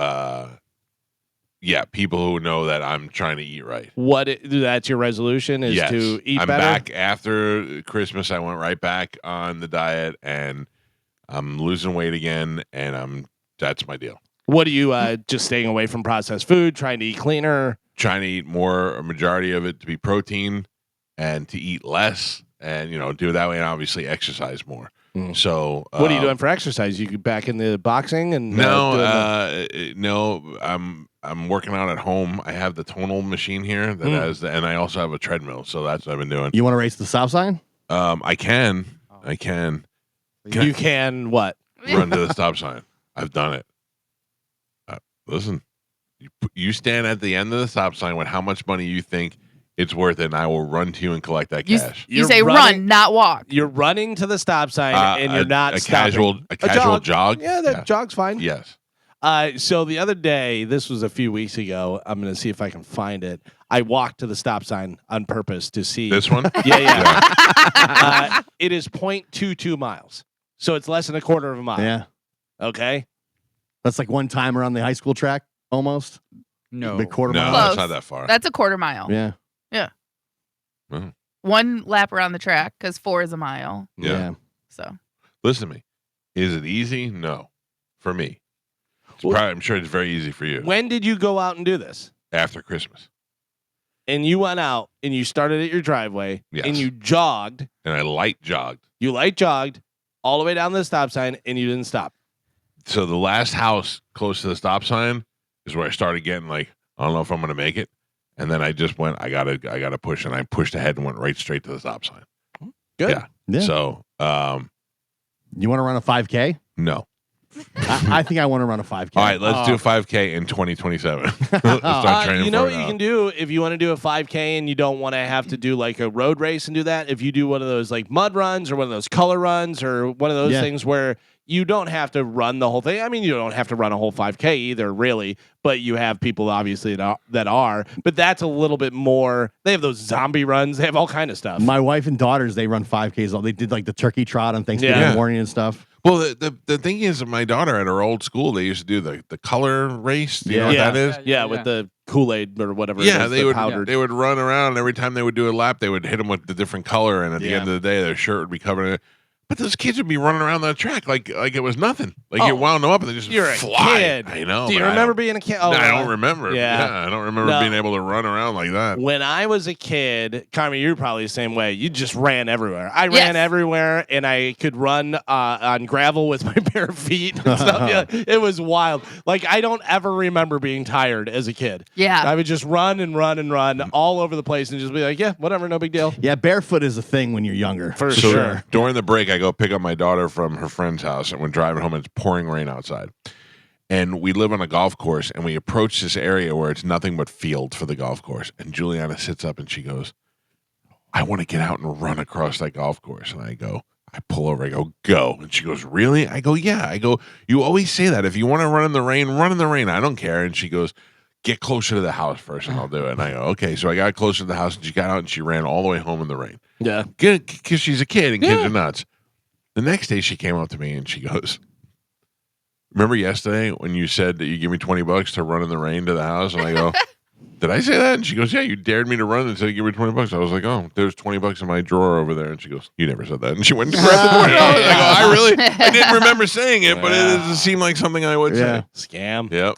people who know that I'm trying to eat right. That's your resolution is Yes. to eat I'm better? back after Christmas. I went right back on the diet, and I'm losing weight again, and that's my deal. What are you just staying away from processed food, trying to eat cleaner? Trying to eat more, a majority of it to be protein, and to eat less, and do it that way, and obviously exercise more. So What are you doing for exercise? You back in the boxing and no, I'm working out at home. I have the tonal machine here that has, and I also have a treadmill. So that's what I've been doing. You want to race the stop sign? I can you can what? run to the stop sign. I've done it. Listen, you stand at the end of the stop sign with how much money you think it's worth it, and I will run to you and collect that cash. You say run, not walk. You're running to the stop sign and you're not a stopping. casual jog. Yeah, that jog's fine. Yes. So the other day, this was a few weeks ago. I'm going to see if I can find it. I walked to the stop sign on purpose to see This one. Yeah. It is 0.22 miles, so it's less than a quarter of a mile. Yeah. Okay. That's like one time around the high school track, almost. No. The quarter No, mile. Close. it's not that far. That's a quarter mile. Yeah. Mhm. One lap around the track because 4 is a mile. Yeah. So Listen to me. Is it easy? No. For me. I'm sure it's very easy for you. When did you go out and do this? After Christmas. And you went out and you started at your driveway Yes. and you jogged. And I light jogged. You light jogged all the way down the stop sign and you didn't stop. So the last house close to the stop sign is where I started getting like, I don't know if I'm going to make it. And then I just went, I gotta push. And I pushed ahead and went right straight to the stop sign. Good. Yeah. Yeah. So, You want to run a 5K? no. I think I want to run a 5K. All right, let's do a 5K in 2027. Let's start training You know for what it you now. can do if you want to do a 5K and you don't want to have to do like a road race and do that. If you do one of those like mud runs or one of those color runs or one of those Yeah. things where you don't have to run the whole thing. I mean, you don't have to run a whole 5K either, really, but you have people obviously that are. But that's a little bit more. They have those zombie runs. They have all kind of stuff. My wife and daughters, they run 5Ks. They did like the turkey trot on Thanksgiving Yeah. morning and stuff. Well, the thing is, my daughter at her old school, they used to do the color race. Do you know what Yeah. that is? Yeah, with the Kool-Aid or whatever. it Yeah, is, they the would powdered. they would run around, and every time they would do a lap, they would hit them with the different color, and at the Yeah. end of the day, their shirt would be covered in it. But those kids would be running around the track like it was nothing. Like you Oh, wound them up and they just You're a fly. kid. I know. Do you but I remember don't- being a kid? No, I don't remember. Yeah. I don't remember No. being able to run around like that. When I was a kid, Carmen, you're probably the same way. You just ran everywhere. I Yes. ran everywhere, and I could run on gravel with my bare feet and stuff. Yeah, it was wild. Like I don't ever remember being tired as a kid. yeah. I would just run and run and run all over the place and just be like, yeah, whatever, no big deal. Yeah, barefoot is a thing when you're younger. For So sure. during the break, I go pick up my daughter from her friend's house, and we're driving home, and it's pouring rain outside. And we live on a golf course, and we approach this area where it's nothing but field for the golf course. And Juliana sits up and she goes, I want to get out and run across that golf course. And I pull over, I go. And she goes, really? I go, yeah. I go, you always say that. If you want to run in the rain, run in the rain. I don't care. And she goes, get closer to the house first, and I'll do it. And I go, okay. So I got closer to the house, and she got out, and she ran all the way home in the rain. Yeah. Good, because she's a kid, and kids are nuts. The next day, she came up to me and she goes, remember yesterday when you said that you give me $20 to run in the rain to the house? And I go, did I say that? And she goes, yeah, you dared me to run and said you give me $20. I was like, oh, there's $20 in my drawer over there. And she goes, you never said that. And she went and grabbed the $20. I go, I didn't remember saying it, but it doesn't seem like something I would say. Scam. Yep.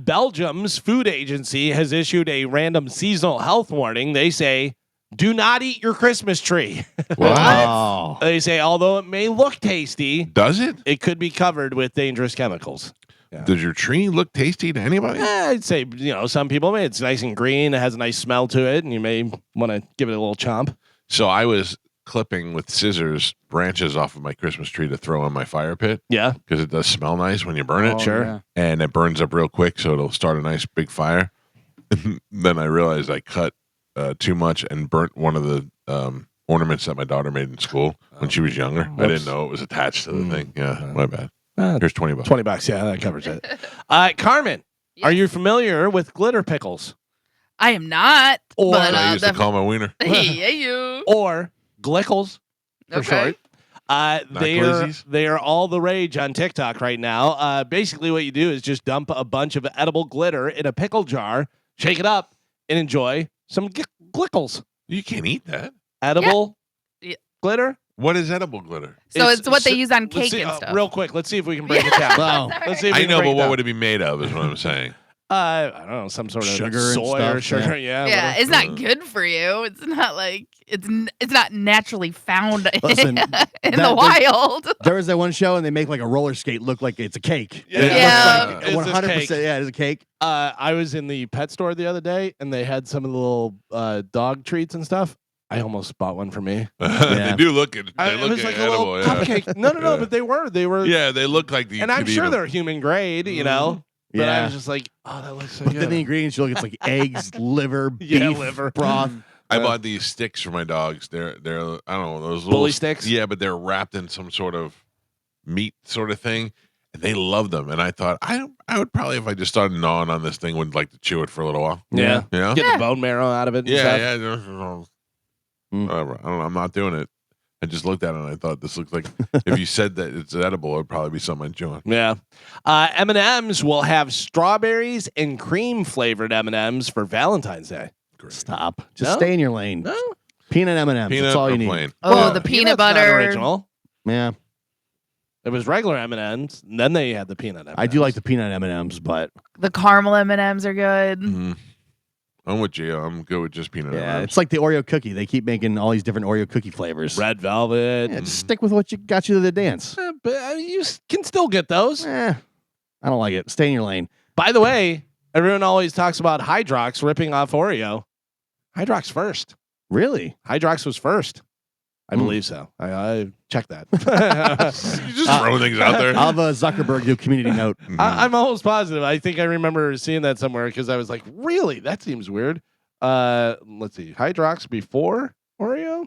Belgium's food agency has issued a random seasonal health warning. They say, do not eat your Christmas tree. Wow. They say, although it may look tasty, Does it? it could be covered with dangerous chemicals. Yeah. Does your tree look tasty to anybody? I'd say, some people, it's nice and green. It has a nice smell to it, and you may want to give it a little chomp. So I was clipping with scissors branches off of my Christmas tree to throw in my fire pit. Yeah. Because it does smell nice when you burn it. Sure. Yeah. And it burns up real quick, so it'll start a nice big fire. Then I realized I cut too much and burnt one of the ornaments that my daughter made in school when she was younger. I didn't know it was attached to the thing. Yeah, my bad. Here's $20. $20. Yeah, that covers it. Carmen, are you familiar with glitter pickles? I am not. Or but, I used to call my wiener. yeah, you. Or glickles for Okay. short. They glizzies? are all the rage on TikTok right now. Basically, what you do is just dump a bunch of edible glitter in a pickle jar, shake it up, and enjoy some glickles. You can't eat that. Edible Yeah. glitter. What is edible glitter? So it's what they use on let's cake see, and stuff. Real quick, let's see if we can break it down. Wow. Let's see if we I can know, break but it what down. would it be made of? Is what I'm saying. I don't know, some sort of Sugar and soy or stuff, sugar. Yeah, Yeah, whatever. it's not good for you. It's not like it's not naturally found Listen, in that- the wild. There was that one show, and they make like a roller skate look like it's a cake. Yeah. And it Yeah. looks It's like this 100%. cake. Yeah, it's a cake. I was in the pet store the other day, and they had some of the little dog treats and stuff. I almost bought one for me. They do look good. They It look was like a edible. little Yeah. cupcake. No, Yeah. but they were. Yeah, they look like the. And I'm sure they're human grade, you know. But I Yeah. was just like, oh, that looks so But good. then the ingredients, you look, it's like eggs, liver, Yeah, beef, liver. broth. I bought these sticks for my dogs. They're I don't know those Bully little sticks? Yeah, but they're wrapped in some sort of meat sort of thing, and they love them. And I thought I would probably, if I just started gnawing on this thing, would like to chew it for a little while. Yeah. You know? Get Yeah. the bone marrow out of it. And Yeah, stuff. yeah. Mm. Whatever. I don't know. I'm not doing it. I just looked at it and I thought this looks like if you said that it's edible, it'd probably be something I'd chew on. Yeah. M&M's will have strawberries and cream flavored M&M's for Valentine's Day. Stop. Just No? stay in your lane. No. Peanut M&Ms. Peanut That's all or you need. plain? Oh, Well, the peanut's peanut not butter. original. Yeah, It was regular M&M's, and then they had the peanut M&M's. I do like the peanut M&Ms, but The caramel M&Ms are good. Mhm. I'm with you. I'm good with just peanut. yeah, M&Ms. it's like the Oreo cookie. They keep making all these different Oreo cookie flavors. red velvet. Yeah, just stick with what you got you to the dance. But you can still get those. I don't like it. Stay in your lane. By the way, everyone always talks about Hydrox ripping off Oreo. Hydrox first. Really? Hydrox was first. I Hmm. believe so. I checked that. You just throw things out there. I'll have Zuckerberg do community note. I'm almost positive. I think I remember seeing that somewhere because I was like, really? That seems weird. Let's see. Hydrox before Oreo?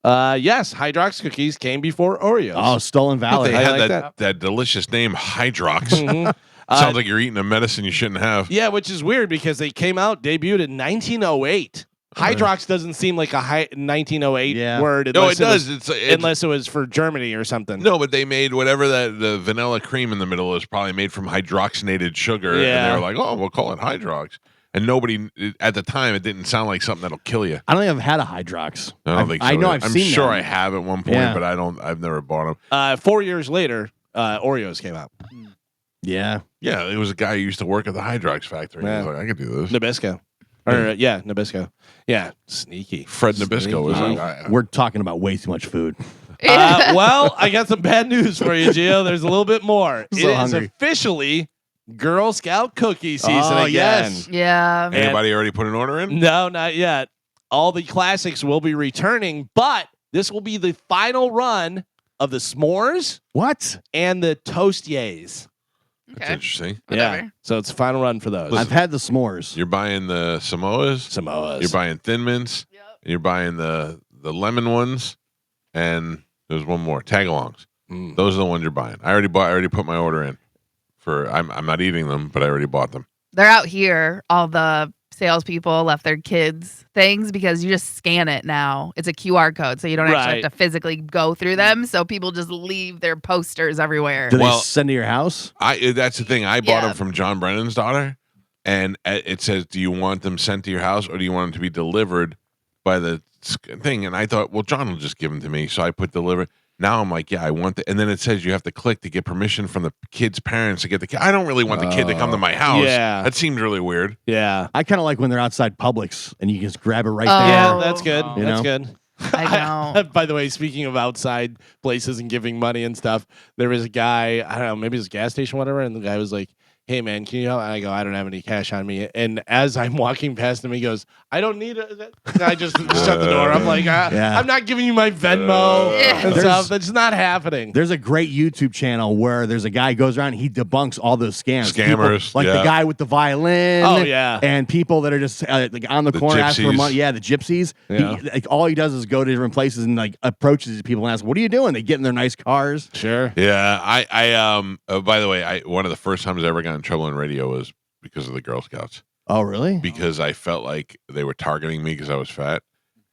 Yes, Hydrox cookies came before Oreos. Oh, Stolen But Valley. they I had like that delicious name, Hydrox. Mhm. Sounds like you're eating a medicine you shouldn't have. Yeah, which is weird because they debuted in 1908. Hydrox doesn't seem like a 1908 Yeah. word. No, Unless it does. was- It's unless it was for Germany or something. no, but they made whatever the vanilla cream in the middle is probably made from hydrogenated sugar, and Yeah. they were like, "Oh, we'll call it Hydrox." And nobody at the time, it didn't sound like something that'll kill you. I don't think I've had a Hydrox. I don't think so. I know either. I've seen I'm sure them. I have at one point, Yeah. but I've never bought them. 4 years later, Oreos came out. Yeah. Yeah, it was a guy who used to work at the Hydrox factory. Yeah. He was like, I could do this. Nabisco. Or, yeah, Nabisco. Yeah, sneaky. Fred Nabisco was Sneaky. like, We're talking about way too much food. Well, I got some bad news for you, Gio. There's a little bit more. So It is hungry. officially Girl Scout cookie season Oh, again. yes. Yeah. Anybody already put an order in? No, not yet. All the classics will be returning, but this will be the final run of the s'mores What? and the toastiers. That's Okay. interesting. Yeah. Whatever. So it's a final run for those. I've had the s'mores. You're buying the Samoas, Samoas. you're buying Thin Mints, Yep. and you're buying the lemon ones, and there's one more, Tagalongs. Mm. Those are the ones you're buying. I already put my order in. I'm not eating them, but I already bought them. They're out here. All the salespeople left their kids things because you just scan it now. It's a QR code, so you don't actually Right. have to physically go through them. So people just leave their posters everywhere. Do they Well- send to your house? That's the thing. I bought Yeah. them from John Brennan's daughter, and it says, "Do you want them sent to your house, or do you want them to be delivered by the thing?" And I thought, well, John will just give them to me, so I put deliver. Now I'm like, yeah, I want the, and then it says you have to click to get permission from the kid's parents to get the kid. I don't really want the kid to come to my house. Yeah. That seems really weird. Yeah. I kind of like when they're outside Publix and you just grab it right Oh. there. Yeah, that's good. Oh. You That's know? good. I know. By the way, speaking of outside places and giving money and stuff, there was a guy, I don't know, maybe it was a gas station, whatever, and the guy was like, hey man, can you help? I go, I don't have any cash on me. And as I'm walking past him, he goes, I don't need it. I just shut the door. I'm like, I'm not giving you my Venmo and stuff. That's not happening. There's a great YouTube channel where there's a guy who goes around and he debunks all those scams. Scammers, People, like the guy with the violin. Oh, yeah. And people that are just like on the corner asking for money. Yeah, the gypsies. Yeah. Like all he does is go to different places and like approaches these people and asks, "What are you doing?" They get in their nice cars. Sure. Yeah, by the way, one of the first times I ever got in trouble in radio was because of the Girl Scouts. Oh, really? Because I felt like they were targeting me because I was fat,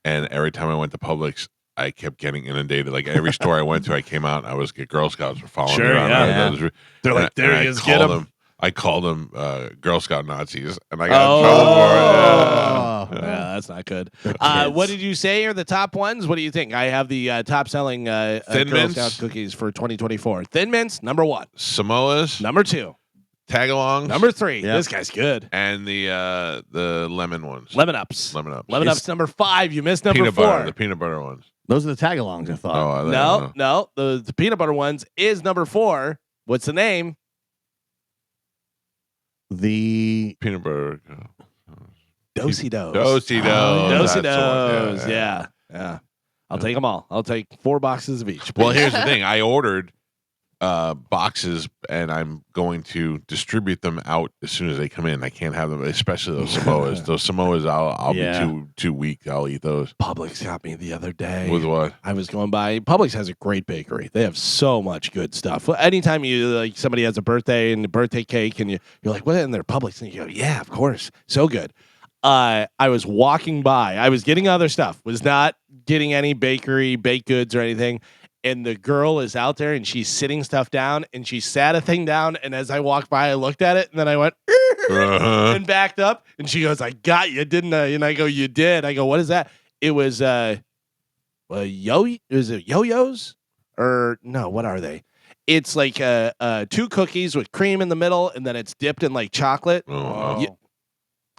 and every time I went to Publix, I kept getting inundated. Like every store I went to, I came out and I was Girl Scouts were following me around. Yeah. They're like, there he is, get him. I called them Girl Scout Nazis, and I got in trouble for it. Yeah, that's not good. What did you say are the top ones? What do you think? I have the top selling Thin Girl Mints Scout cookies for 2024. Thin Mints, number 1. Samoas, Number 2. Tagalongs, Number 3. Yep. This guy's good. and the lemon ones. Lemon Ups. Lemon Ups. Lemon Ups, number 5. You missed number Peanut 4. butter. The peanut butter ones. Those are the tagalongs, I thought. Oh, I don't know. No. The peanut butter ones is number 4. What's the name? The Peanut butter. Do-si-dos. Do-si-dos. That's the one. Do-si-dos. Yeah. I'll take them all. I'll take 4 boxes of each. Well, please. here's the thing. I ordered boxes, and I'm going to distribute them out as soon as they come in. I can't have them, especially those Samoas. Those Samoas, I'll be too weak. I'll eat those. Publix got me the other day. With what? I was going by. Publix has a great bakery. They have so much good stuff. Anytime somebody has a birthday and a birthday cake, and you're like, what in their Publix? And you go, yeah, of course, so good. I was walking by. I was getting other stuff. Was not getting any bakery baked goods or anything. And the girl is out there and she's sitting stuff down, and she sat a thing down. And as I walked by, I looked at it and then I went and backed up. And she goes, I got you, didn't I? And I go, you did. I go, what is that? It was is it yo-yos? Or no, what are they? It's like 2 cookies with cream in the middle, and then it's dipped in like chocolate. Oh.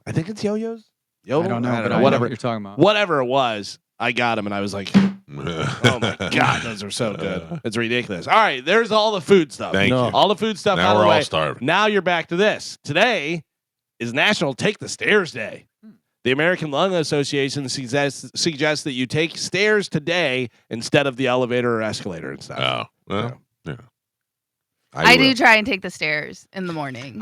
I think it's yo-yos. I don't know, but I know whatever what you're talking about. Whatever it was, I got them, and I was like, oh my God, those are so good. It's ridiculous. All right, there's all the food stuff. Thank you. All the food stuff Now out of we're the way. all starving. Now you're back to this. Today is National Take the Stairs Day. The American Lung Association suggests that you take stairs today instead of the elevator or escalator and stuff. Oh, well, yeah. I do will. try and take the stairs in the morning.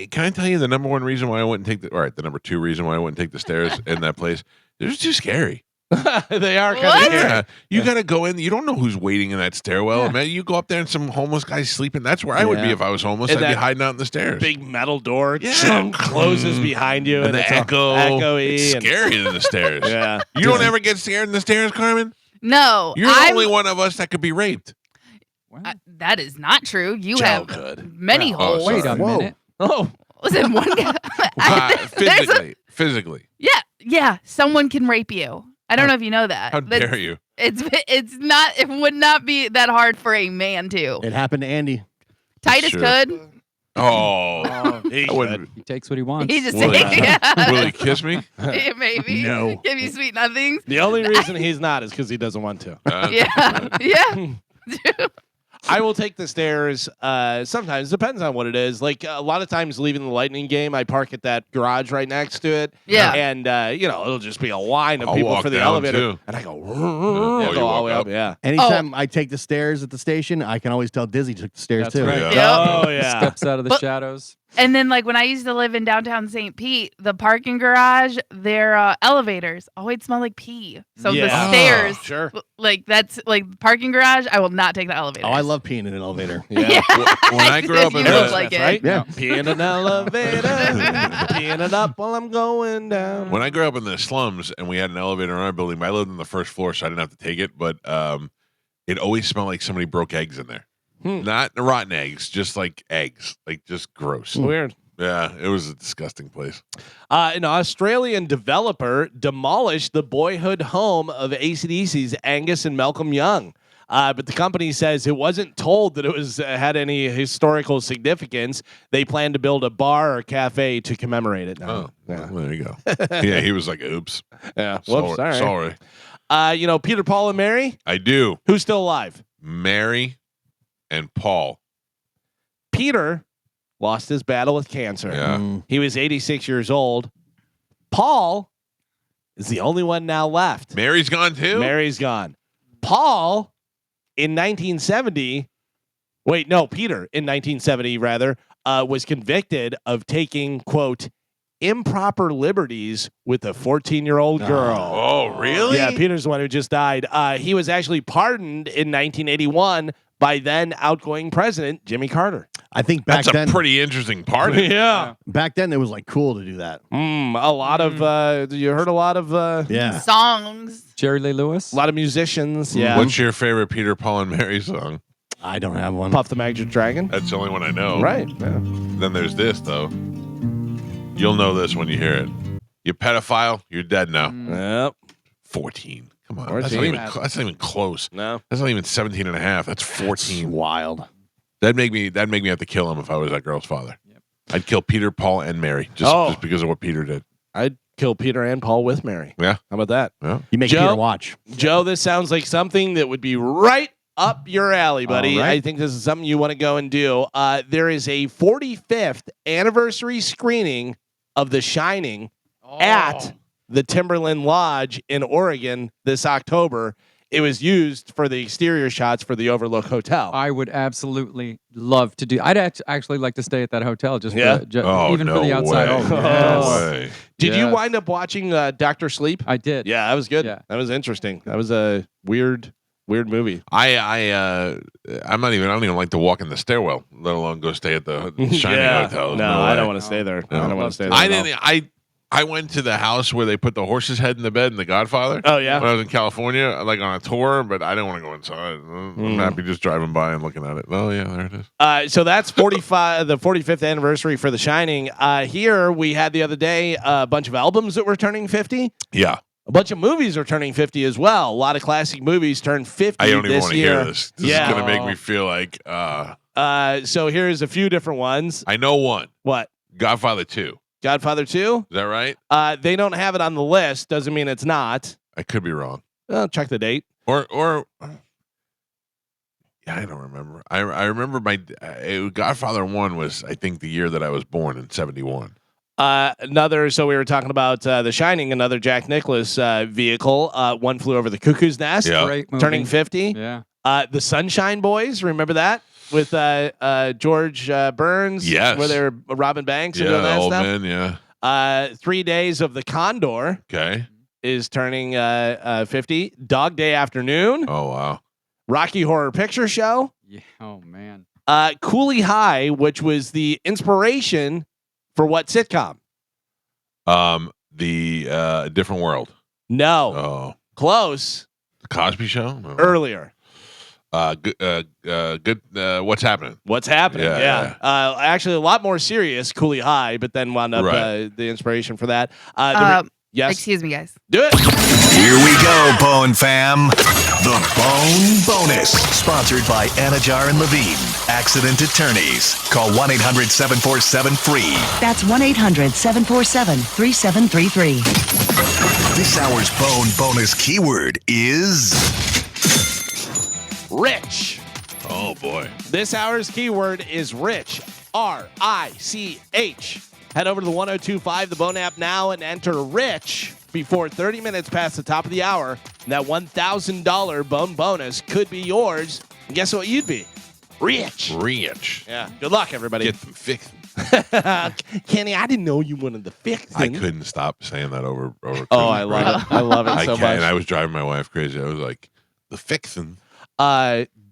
Can I tell you the number 1 reason why I wouldn't take the number 2 reason why I wouldn't take the stairs in that place? They're just too scary. They are kind What? of scary. Yeah, you got to go in. You don't know who's waiting in that stairwell. Man, you go up there and some homeless guy's sleeping. That's where I would be if I was homeless. And I'd be that hiding out in the stairs. Big metal door Yeah. closes behind you, and the it's all echo. echoey. It's and- scarier than the stairs. Yeah. You don't ever get scared in the stairs, Carmen? No, You're the only one of us that could be raped. that is not true. You Joe have could. many Oh, holes. Wait a Whoa. minute. Oh, Listen, one guy. Physically. Yeah, someone can rape you. I don't know if you know that. How That's- dare you? It's not. It would not be that hard for a man to. It happened to Andy. Titus Sure. could. Oh, he I wouldn't. He takes what he wants. He just Will he, yeah. will he kiss me? Maybe. No. Give you sweet nothings. The only reason he's not is because he doesn't want to. Yeah. Yeah. I will take the stairs. Sometimes depends on what it is. Like a lot of times, leaving the Lightning game, I park at that garage right next to it. Yeah. and it'll just be a line of I'll people walk for the down, elevator, too. and I go, you go all the way walk up. up. Yeah. Anytime I take the stairs at the station, I can always tell Dizzy took the stairs That's too. right. Yeah. Oh yeah. Steps out of the But- shadows. And then, like when I used to live in downtown St. Pete, the parking garage, their elevators always smell like pee. So Yeah. the stairs, Sure. like that's like parking garage. I will not take the elevator. Oh, I love peeing in an elevator. Yeah. When I grew up You in look the, like That's it. right. Yeah. Pee in an elevator, peeing it up while I'm going down. when I grew up in the slums and we had an elevator in our building, but I lived on the first floor, so I didn't have to take it. But it always smelled like somebody broke eggs in there. Not rotten eggs, just like eggs, like just gross. Weird. Yeah, it was a disgusting place. An Australian developer demolished the boyhood home of AC/DC's Angus and Malcolm Young. But the company says it wasn't told that it was had any historical significance. They plan to build a bar or cafe to commemorate it now. Oh, well, there you go. Yeah, he was like, oops. Yeah. Whoops. Sorry. Sorry. Peter, Paul, and Mary? I do. Who's still alive? Mary and Paul. Peter lost his battle with cancer. Yeah. He was 86 years old. Paul is the only one now left. Mary's gone too. Mary's gone. Paul in 1970. Wait, no, Peter in 1970 rather was convicted of taking, quote, improper liberties with a 14-year-old girl. Oh, really? Yeah, Peter's the one who just died. He was actually pardoned in 1981 by then outgoing president Jimmy Carter. I think back That's then, a pretty interesting party. Yeah. back then it was like cool to do that. A lot of you heard a lot of Yeah. Songs. Jerry Lee Lewis. a lot of musicians. Yeah. What's your favorite Peter, Paul, and Mary song? I don't have one. Puff the Magic Dragon? That's the only one I know. Right. Yeah. Then there's this though. You'll know this when you hear it. You pedophile, you're dead now. Yep. 14. Come on. 14. That's not even close. No. That's not even 17 and a half. That's 14. Wild. That'd make me have to kill him if I was that girl's father. I'd kill Peter, Paul, and Mary just because of what Peter did. I'd kill Peter and Paul with Mary. Yeah. How about that? Yeah. You make Joe? Peter watch. Joe, this sounds like something that would be right up your alley, buddy. All right. I think this is something you want to go and do. There is a 45th anniversary screening of The Shining at the Timberland Lodge in Oregon this October. It was used for the exterior shots for the Overlook Hotel. I would absolutely love to do. I'd actually like to stay at that hotel just Yeah? even for the outside. Way. Oh, No yes. way. Did you Yes. wind up watching Dr. Sleep? I did. Yeah, that was good. Yeah. That was interesting. That was a weird movie. I don't even like to walk in the stairwell, let alone go stay at the Shining Yeah. Hotel. No, I don't way. want to stay there. No. I don't want to stay there. I at all. didn't. I went to the house where they put the horse's head in the bed in The Godfather. Oh yeah. When I was in California, like on a tour, but I didn't want to go inside. I'm happy just driving by and looking at it. Oh yeah, there it is. So that's 45, the 45th anniversary for The Shining. Here we had the other day a bunch of albums that were turning 50. Yeah, A bunch of movies are turning 50 as well. A lot of classic movies turned 50 I don't even this want to year. hear this. This Yeah. is gonna make me feel like So here's a few different ones. I know one. What? Godfather 2. Godfather 2? Is that right? They don't have it on the list. Doesn't mean it's not. I could be wrong. Check the date. Or yeah, I don't remember. I remember Godfather 1 was I think the year that I was born in 71. So we were talking about The Shining, another Jack Nicklaus vehicle. One Flew Over the Cuckoo's Nest, Yeah. Great movie. turning 50. Yeah. The Sunshine Boys, remember that? With George Burns, Yes. where they were robbing banks and Yeah, doing the that old stuff. man, yeah. 3 Days of the Condor Okay. is turning 50. Dog Day Afternoon, Oh wow. Rocky Horror Picture Show, Yeah. Oh man. Cooley High, which was the inspiration for what sitcom? The Different World. No, Oh. close. The Cosby Show? No. Earlier. Good. What's happening? What's happening? Yeah, Yeah. Actually, a lot more serious, Cooley High, but then wound up Right. the inspiration for that. Yes. Excuse me, guys. Do it. Here we go, Bone fam. The Bone Bonus. Sponsored by Anajar and Levine. Accident Attorneys. Call 1-800-747-FREE. That's 1-800-747-3733. This hour's Bone Bonus keyword is Rich. Oh boy. This hour's keyword is rich. R-I-C-H. Head over to the 1025 The Bone app now and enter rich before 30 minutes past the top of the hour. And that $1,000 Bone bonus could be yours. And guess what you'd be? Rich. Rich. Yeah. Good luck, everybody. Get them fixed. Kenny, I didn't know you wanted the fix. I couldn't stop saying that over. Oh, I love it. I love it so I can't. And much. I was driving my wife crazy. I was like, the fixing.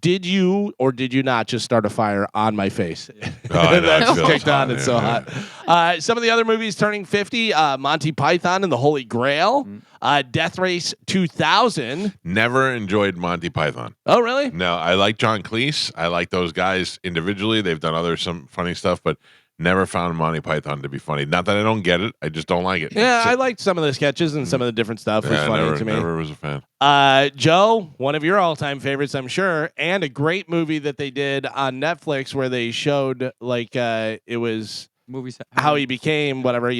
Did you or did you not just start a fire on my face? Oh, I know, it That's feels kicked on. hot, It's so yeah. hot. Some of the other movies turning 50, Monty Python and the Holy Grail, Death Race 2000. Never enjoyed Monty Python. Oh, really? No, I like John Cleese. I like those guys individually. They've done some funny stuff, but never found Monty Python to be funny. Not that I don't get it. I just don't like it. Yeah, So- I liked some of the sketches and some of the different stuff was yeah, funny to me. never was a fan. Joe, one of your all-time favorites, I'm sure, and a great movie that they did on Netflix where they showed like it was Movies. how he became whatever,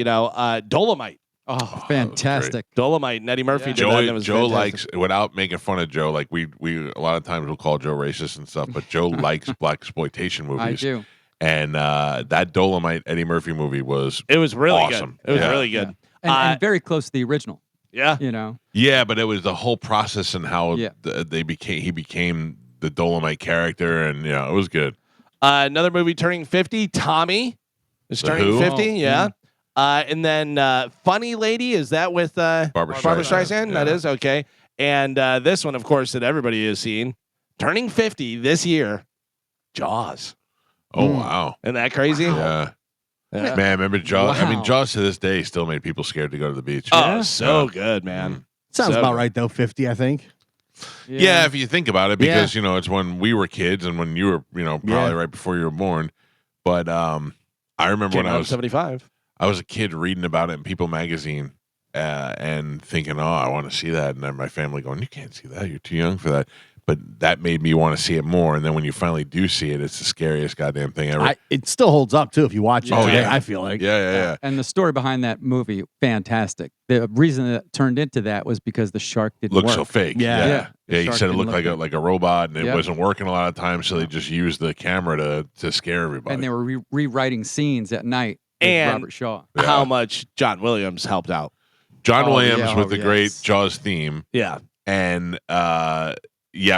Dolomite. Oh, fantastic. Dolomite and Eddie Murphy Yeah. did that. And it was Joe fantastic. likes, without making fun of Joe, like we a lot of times we'll call Joe racist and stuff, but Joe likes black exploitation movies. I do. And that Dolomite Eddie Murphy movie was It was really awesome. good. It was Yeah. really good. And very close to the original. Yeah. You know. Yeah, but it was the whole process and how Yeah. he became the Dolomite character, and it was good. Another movie turning 50. Tommy is The turning Who? 50. Oh, Yeah. And then Funny Lady, is that with Barbara Streisand? Yeah. That is okay. And this one, of course, that everybody has seen, turning 50 this year. Jaws. Oh wow! Isn't that crazy? Yeah. Yeah. Man, remember Jaws? I mean, Wow. Jaws to this day still made people scared to go to the beach. Oh, so Yeah. good, man. Sounds So about good. right though. 50, I think. Yeah, if you think about it, because Yeah. it's when we were kids and when you were, probably Yeah. right before you were born. But I remember Came when out I in was 75. a kid reading about it in People magazine and thinking, oh, I want to see that, and then my family going, you can't see that, you're too young for that. But that made me want to see it more. And then when you finally do see it, it's the scariest goddamn thing ever. It still holds up too if you watch it. Oh, today, yeah. I feel like. yeah. And the story behind that movie, fantastic. The reason that it turned into that was because the shark didn't Looks work. so fake. Yeah. Yeah. The He shark said it didn't looked look like a robot, and it Yep. wasn't working a lot of times, so they just used the camera to scare everybody. And they were rewriting scenes at night with And- Robert Shaw. Yeah. How much John Williams helped out. John Oh, Williams yeah. with Oh, the yes. great Jaws theme, Yeah. and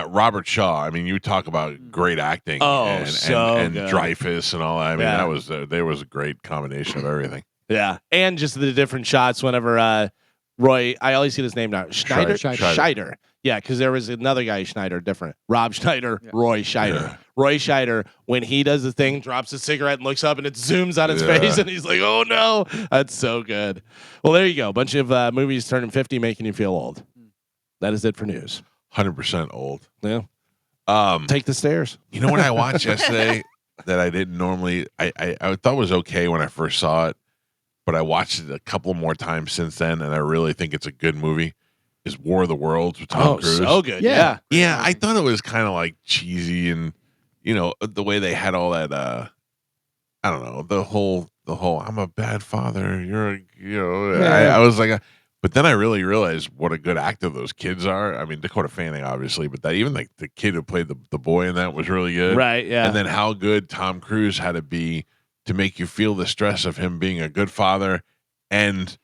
Robert Shaw. I mean, you talk about great acting. Oh, and so good. Dreyfus and all that. I mean, Yeah. that was there was a great combination of everything. Yeah. And just the different shots whenever Roy, I always see his name now. Schneider? Scheider. Scheider. Yeah, because there was another guy, Schneider, different. Rob Schneider, Yeah. Roy Scheider. Yeah. Roy Scheider, when he does the thing, drops a cigarette and looks up and it zooms on his Yeah. face and he's like, oh no. That's so good. Well, there you go. A bunch of movies turning 50 making you feel old. That is it for news. 100% old. Yeah. Um, Take the stairs. you know what I watched yesterday that I didn't normally. I thought was okay when I first saw it, but I watched it a couple more times since then, and I really think it's a good movie. Is War of the Worlds with Tom Cruise? so good. Yeah. Yeah. Yeah, I thought it was kind of like cheesy, and the way they had all that. I don't know, the whole. I'm a bad father. You're I was like, but then I really realized what a good actor those kids are. I mean, Dakota Fanning, obviously, but that even like the kid who played the boy in that was really good. Right. Yeah. And then how good Tom Cruise had to be to make you feel the stress of him being a good father and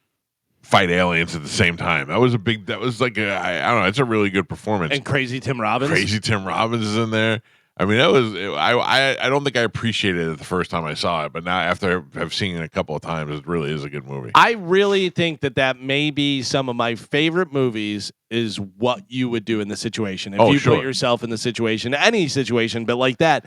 fight aliens at the same time. That was I don't know. It's a really good performance. and Crazy Tim Robbins. Crazy Tim Robbins is in there. I mean, I don't think I appreciated it the first time I saw it, but now after I've seen it a couple of times, it really is a good movie. I really think that may be some of my favorite movies is what you would do in the situation. If you Sure. put yourself in the situation, any situation, but like that,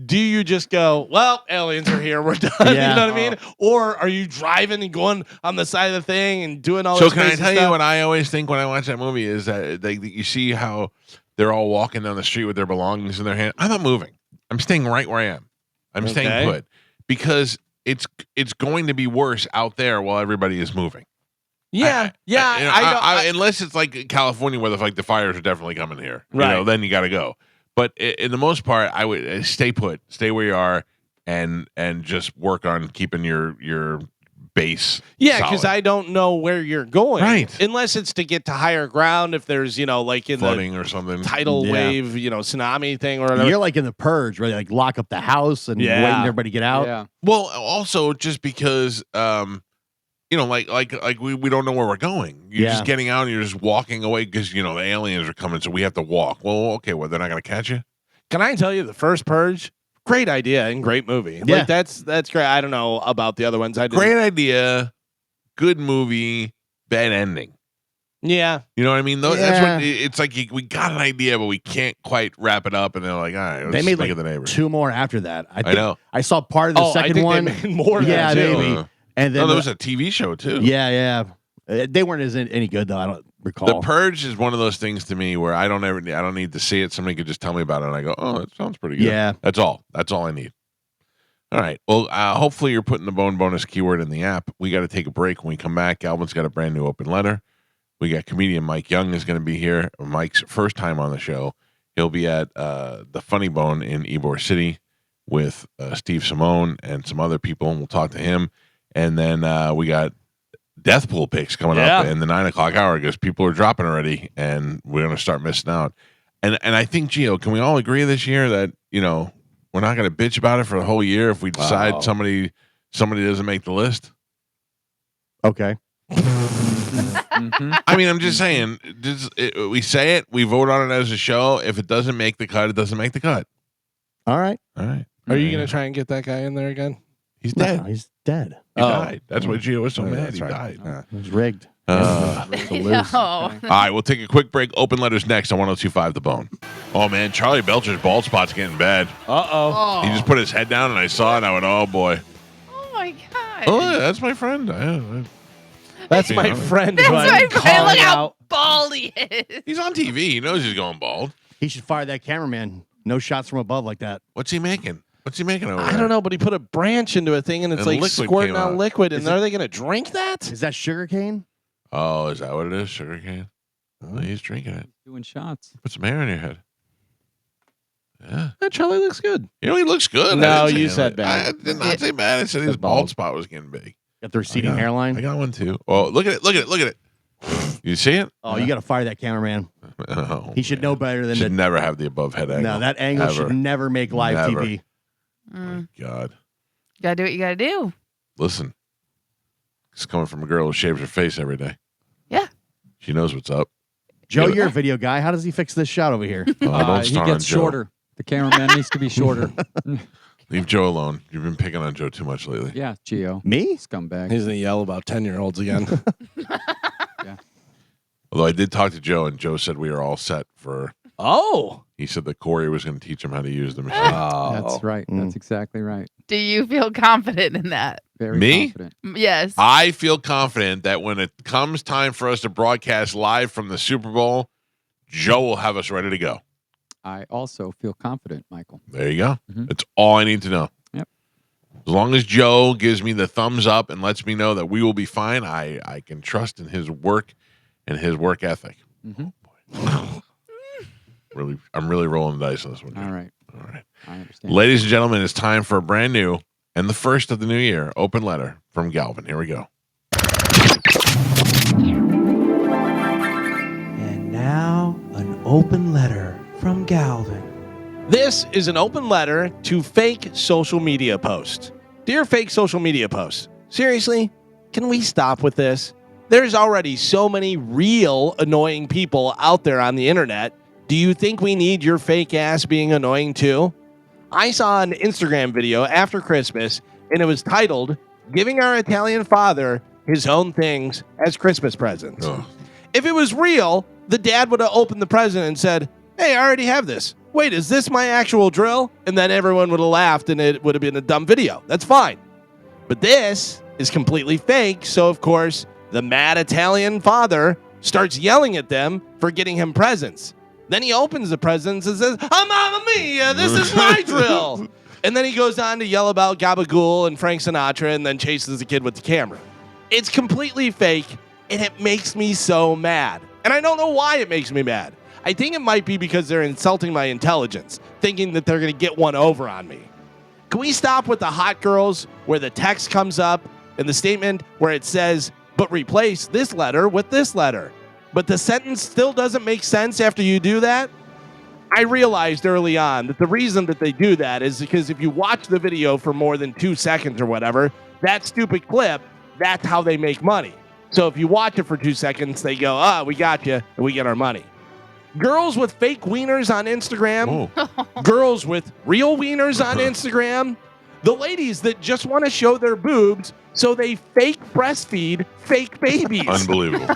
do you just go, well, aliens are here, we're done? Yeah. You know what I mean? Or are you driving and going on the side of the thing and doing all So this can I crazy tell you stuff? what I always think when I watch that movie is that you see how they're all walking down the street with their belongings in their hand. I'm not moving. I'm staying right where I am. I'm Okay. staying put because it's going to be worse out there while everybody is moving. Yeah. Unless it's like California where the fires are definitely coming here. Right. Then you got to go. But in the most part, I would stay put, stay where you are, and just work on keeping your base. Yeah, because solid. I don't know where you're going. Right. Unless it's to get to higher ground, if there's, like in flooding or something. the tidal Yeah. wave, tsunami thing or whatever. You're like in the purge where they like lock up the house and Yeah. waiting everybody to get out. Yeah. Well, also just because like we don't know where we're going. You're Yeah. just getting out and you're just walking away because the aliens are coming, so we have to walk. Well, okay, they're not gonna catch you. Can I tell you the first Purge? Great idea and great movie. Yeah. Like that's great. I don't know about the other ones. I didn't. Great idea, good movie, bad ending. Yeah. You know what I mean? That's Yeah. what it's like. We got an idea, but we can't quite wrap it up. And they're like, all right, let's They made look like at the neighbor. 2 more after that. I think know. I saw part of the I second think one. they made more. Yeah, than that, too. maybe. And then there was a TV show too. yeah. They weren't any good though. I don't recall. The Purge is one of those things to me where I don't need to see it. Somebody could just tell me about it, and I go, oh, that sounds pretty good. Yeah. That's all I need. All right. Well, hopefully you're putting the bone bonus keyword in the app. We got to take a break. When we come back, Galvin's got a brand new open letter. We got comedian Mike Young is going to be here. Mike's first time on the show. He'll be at the Funny Bone in Ybor City with Steve Simone and some other people, and we'll talk to him. And then we got Death Pool picks coming up in the 9 o'clock hour because people are dropping already, and we're going to start missing out. And I think, Gio, can we all agree this year that We're not going to bitch about it for a whole year if we decide Wow. somebody doesn't make the list. Okay. Mhm. I mean, I'm just saying. We say it. We vote on it as a show. If it doesn't make the cut, it doesn't make the cut. All right. All right. Are you going to try and get that guy in there again? He's No, dead. he's dead. He died. That's why Gio was so Oh, mad. that's He right. died. It was rigged. Uh, No. All right, we'll take a quick break. Open letters next on 102.5 The Bone. Oh, man, Charlie Belcher's bald spot's getting bad. Uh-oh. He just put his head down, and I saw it, and I went, oh, boy. Oh my god. Oh, yeah, that's my friend. That's You my know. friend. That's who I'm my friend. calling Look how out. bald he is. He's on TV. He knows he's going bald. He should fire that cameraman. No shots from above like that. What's he making? What's he making over I there? don't know, but he put a branch into a thing, and it's And like liquid squirting came out out. liquid. And Is are they going to drink that? Is that sugar cane? Oh, is that what it is? Sugar cane? Oh, he's drinking it. Doing shots. Put some hair on your head. Yeah. Charlie looks good. You know, he looks good. No, I didn't say you that. said bad. I did not say bad. I said his Said bald bald. spot was getting big. Got the receding I hairline? got one, too. Oh, look at it. Look at it. Look at it. You see it? Oh, you got to fire that cameraman. Oh, He should know better than should to. never have the above head angle. No, that angle Ever. should never make live Never. TV. Mm. God. You gotta do what you gotta do. Listen. It's coming from a girl who shaves her face every day. Yeah. She knows what's up. Joe, Yeah. you're a video guy. How does he fix this shot over here? Oh, don't He start on gets Joe. shorter. The cameraman needs to be shorter. Leave Joe alone. You've been picking on Joe too much lately. Yeah, Gio. Me? Scumbag. He's going to yell about 10-year-olds again. Although I did talk to Joe, and Joe said we are all set for. Oh. He said that Corey was going to teach him how to use the machine. That's right. Mm. That's exactly right. Do you feel confident in that? Very Me? confident. Yes. I feel confident that when it comes time for us to broadcast live from the Super Bowl, Joe will have us ready to go. I also feel confident, Michael. There you go. Mhm. That's all I need to know. Yep. As long as Joe gives me the thumbs up and lets me know that we will be fine, I can trust in his work and his work ethic. Mhm. Really, I'm really rolling the dice on this one. Joe. All right. All right. I understand. Ladies and gentlemen, it's time for a brand new and the first of the new year open letter from Galvin. Here we go. And now, an open letter from Galvin. This is an open letter to fake social media posts. Dear fake social media posts, seriously, can we stop with this? There's already so many real annoying people out there on the internet. Do you think we need your fake ass being annoying too? I saw an Instagram video after Christmas, and it was titled, Giving Our Italian Father His Own Things as Christmas Presents. Ugh. If it was real, the dad would have opened the present and said, hey, I already have this. Wait, is this my actual drill? And then everyone would have laughed and it would have been a dumb video. That's fine. But this is completely fake. So, of course, the mad Italian father starts yelling at them for getting him presents. Then he opens the presents and says, oh, Mamma Mia, this is my drill. And then he goes on to yell about Gabagool and Frank Sinatra and then chases the kid with the camera. It's completely fake, and it makes me so mad. And I don't know why it makes me mad. I think it might be because they're insulting my intelligence, thinking that they're going to get one over on me. Can we stop with the hot girls where the text comes up and the statement where it says, but replace this letter with this letter? But the sentence still doesn't make sense after you do that? I realized early on that the reason that they do that is because if you watch the video for more than 2 seconds or whatever, that stupid clip, that's how they make money. So if you watch it for 2 seconds, they go, we got you, and we get our money. Girls with fake wieners on Instagram, girls with real wieners on Instagram, the ladies that just want to show their boobs so they fake breastfeed fake babies. Unbelievable.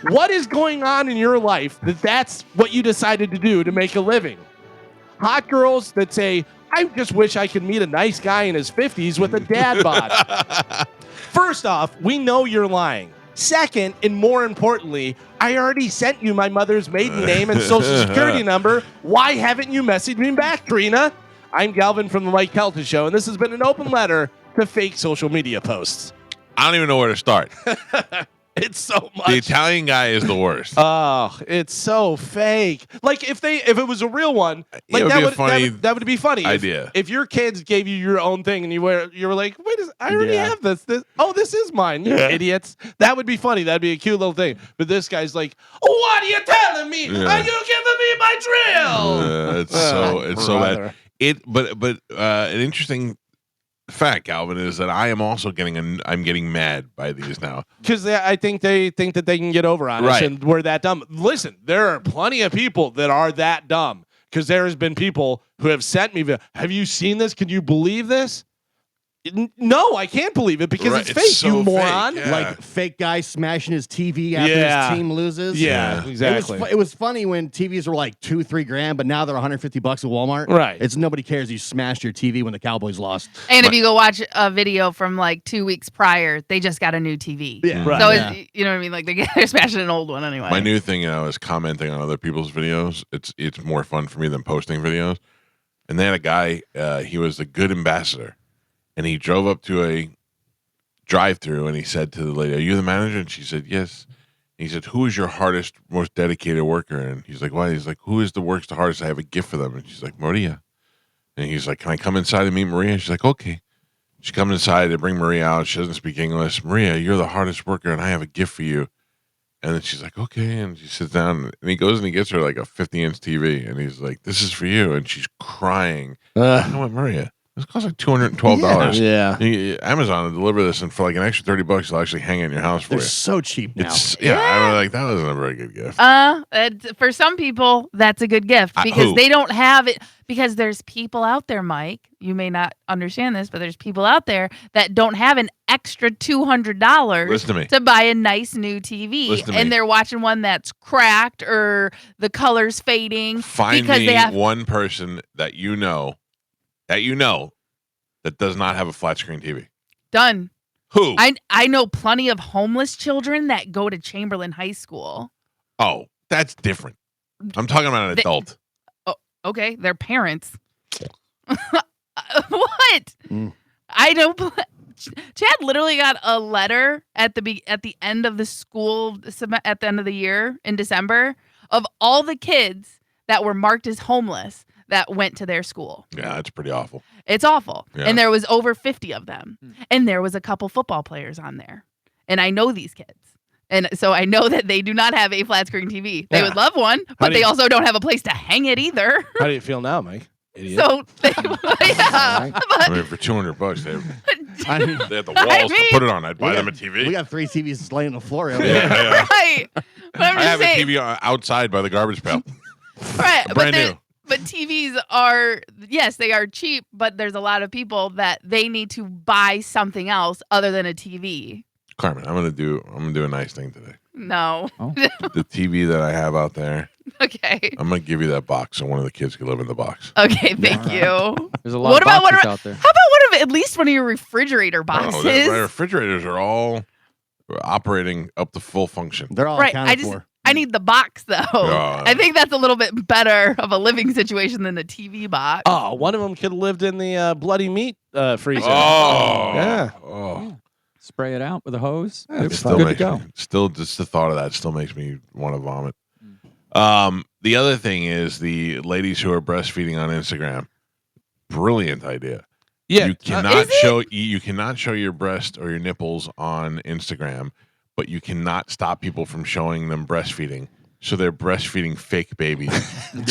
What is going on in your life that that's what you decided to do to make a living? Hot girls that say, I just wish I could meet a nice guy in his 50s with a dad bod. First off, we know you're lying. Second, and more importantly, I already sent you my mother's maiden name and social security number. Why haven't you messaged me back, Trina? I'm Galvin from the Mike Calta Show, and this has been an open letter to fake social media posts. I don't even know where to start. It's so much. The Italian guy is the worst. Oh, it's so fake. Like if it was a real one, like it would that be a would funny that would be funny. idea. If your kids gave you your own thing and you were like, wait, I already Yeah. have this. This is mine. You idiots. That would be funny. That'd be a cute little thing. But this guy's like, what are you telling me? Yeah. Are you giving me my drill? It's so bad. brother. But an interesting fact, Galvin, is that I am also I'm getting mad by these now. Because I think they think that they can get over on us Right. and we're that dumb. Listen, there are plenty of people that are that dumb. Because there has been people who have sent me, have you seen this? Can you believe this? No, I can't believe it because Right, it's it's fake, so you fake, moron. yeah. Like fake guy smashing his TV after Yeah. his team loses. Yeah, exactly. It was funny when TVs were like $2-3 grand, but now they're $150 at Walmart. Right. It's nobody cares. You smashed your TV when the Cowboys lost. And if you go watch a video from like 2 weeks prior, they just got a new TV. Yeah. Right. So Yeah. you know what I mean? Like they're smashing an old one anyway. My new thing now is commenting on other people's videos. It's more fun for me than posting videos. And they had a guy. He was a good ambassador, and he drove up to a drive-through and he said to the lady, "Are you the manager?" And she said, "Yes." And he said, "Who is your hardest, most dedicated worker?" And he's like, "Why?" He's like, "Who is the worst, the hardest? I have a gift for them." And she's like, "Maria." And he's like, "Can I come inside and meet Maria?" And she's like, "Okay." She comes inside. They bring Maria out. She doesn't speak English. "Maria, you're the hardest worker, and I have a gift for you." And then she's like, "Okay." And she sits down, and he goes and he gets her like a 50-inch TV, and he's like, "This is for you." And she's crying. You know what, Maria? This costs like $212. Yeah. Amazon will deliver this, and for like an extra $30, they'll actually hang it in your house for They're you. so cheap now. I was like, that wasn't a very good gift. For some people, that's a good gift because who? they don't have it. Because there's people out there, Mike. You may not understand this, but there's people out there that don't have an extra $200 Listen to me. to buy a nice new TV, Listen to me. and they're watching one that's cracked or the color's fading. Find because me they have one person that you know that does not have a flat screen TV. done. Who? I know plenty of homeless children that go to Chamberlain High School. Oh, that's different. I'm talking about an They- adult. Okay, their parents. What? I don't. Chad literally got a letter at the end of the school at the end of the year in December of all the kids that were marked as homeless that went to their school. Yeah, that's pretty awful. It's awful, Yeah. and there was over 50 of them, and there was a couple football players on there, and I know these kids. And so I know that they do not have a flat screen TV. They Yeah. would love one, but they also don't have a place to hang it either. How do you feel now, Mike? Idiot. So, yeah. I mean, for $200, they have the walls I to mean- put it on. I'd buy them a TV. We got 3 TVs laying on the floor. Yeah. Right. But I'm I just have saying, a TV outside by the garbage pail. right? brand new. But TVs are, yes, they are cheap, but there's a lot of people that they need to buy something else other than a TV. Carmen, I'm gonna do a nice thing today. No. The TV that I have out there, Okay. I'm gonna give you that box, so one of the kids can live in the box. Okay, thank you. There's a lot What of about boxes out there. How about at least one of your refrigerator Oh, boxes? my refrigerators are all operating up to full function. They're all Right, accounted for. I need the box though. Yeah. I think that's a little bit better of a living situation than the TV box. Oh, one of them could have lived in the bloody meat freezer. Oh, Yeah. Oh. Spray it out with a hose. Yeah, It's it's good to makes go. me, still just the thought of that still makes me want to vomit. The other thing is the ladies who are breastfeeding on Instagram. Brilliant idea. Yeah. You cannot is you cannot show your breast or your nipples on Instagram, but you cannot stop people from showing them breastfeeding. So they're breastfeeding fake babies.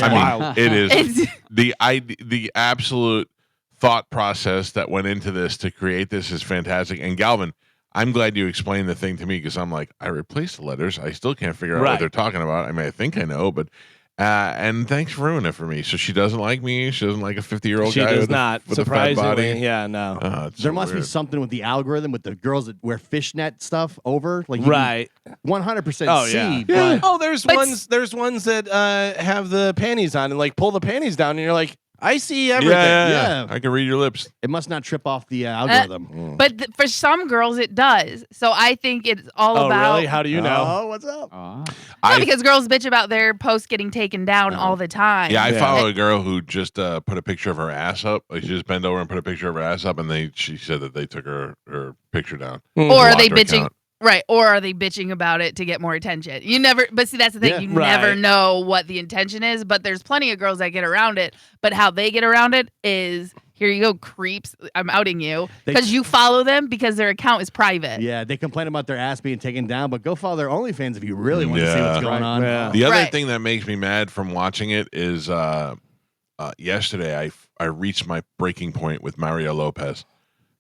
I mean, it is It's- the absolute thought process that went into this to create this is fantastic. And Galvin, I'm glad you explained the thing to me because I'm like, I replaced the letters. I still can't figure out Right. what they're talking about. I mean, I think I know, but and thanks for ruining it for me. So she doesn't like me. She doesn't like a 50-year-old She guy does with not. with a fat body. Surprisingly, yeah, no. It's There so must be weird. something with the algorithm with the girls that wear fishnet stuff over. Like Right. 100% Oh, see. yeah. But Oh, there's But ones that have the panties on and like pull the panties down and you're like, I see everything. Yeah. I can read your lips. it must not trip off the algorithm. But for some girls, it does. So I think it's all Oh, about. really? How do you know? Oh, what's up? Ah. No, because girls bitch about their posts getting taken down all the time. Yeah, I Yeah. follow a girl who just put a picture of her ass up. Like she just bent over and put a picture of her ass up, and she said that they took her picture down. Or are Blocked they her bitching? account. Right. Or are they bitching about it to get more attention? You never, but see, that's the thing. Yeah. You never Right. know what the intention is, but there's plenty of girls that get around it. But how they get around it is, here you go, creeps. I'm outing you They- because you follow them because their account is private. Yeah, they complain about their ass being taken down, but go follow their OnlyFans if you really want to see what's Yeah. going on. Yeah. The other Right. thing that makes me mad from watching it is yesterday I reached my breaking point with Mario Lopez.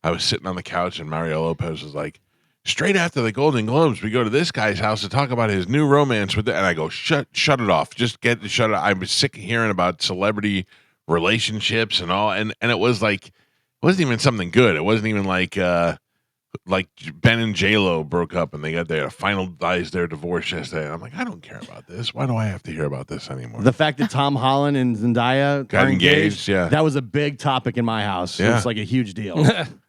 I was sitting on the couch and Mario Lopez was like, straight after the Golden Globes, we go to this guy's house to talk about his new romance with and I go, shut it off. Just shut it. I was sick of hearing about celebrity relationships and all. And it was like, it wasn't even something good. It wasn't even like Ben and J-Lo broke up and they got there to finalize their divorce yesterday. And I'm like, I don't care about this. Why do I have to hear about this anymore? The fact that Tom Holland and Zendaya got are engaged, yeah. That was a big topic in my house. Yeah. It was like a huge deal.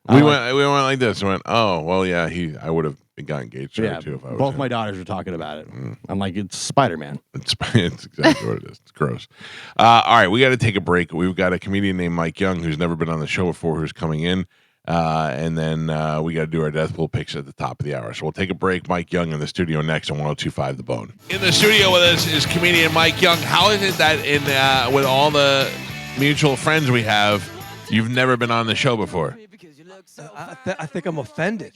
we went like this. We went, oh, well, yeah, I would have got engaged to her too if I was both him. my daughters were talking about it. I'm like, it's Spider-Man. It's exactly what it is. It's gross. All right, we got to take a break. We've got a comedian named Mike Young who's never been on the show before who's coming in. And then we got to do our death pool picks at the top of the hour. So we'll take a break. Mike Young in the studio next on 102.5 The Bone. In the studio with us is comedian Mike Young. How is it that with all the mutual friends we have, you've never been on the show before? I think I'm offended.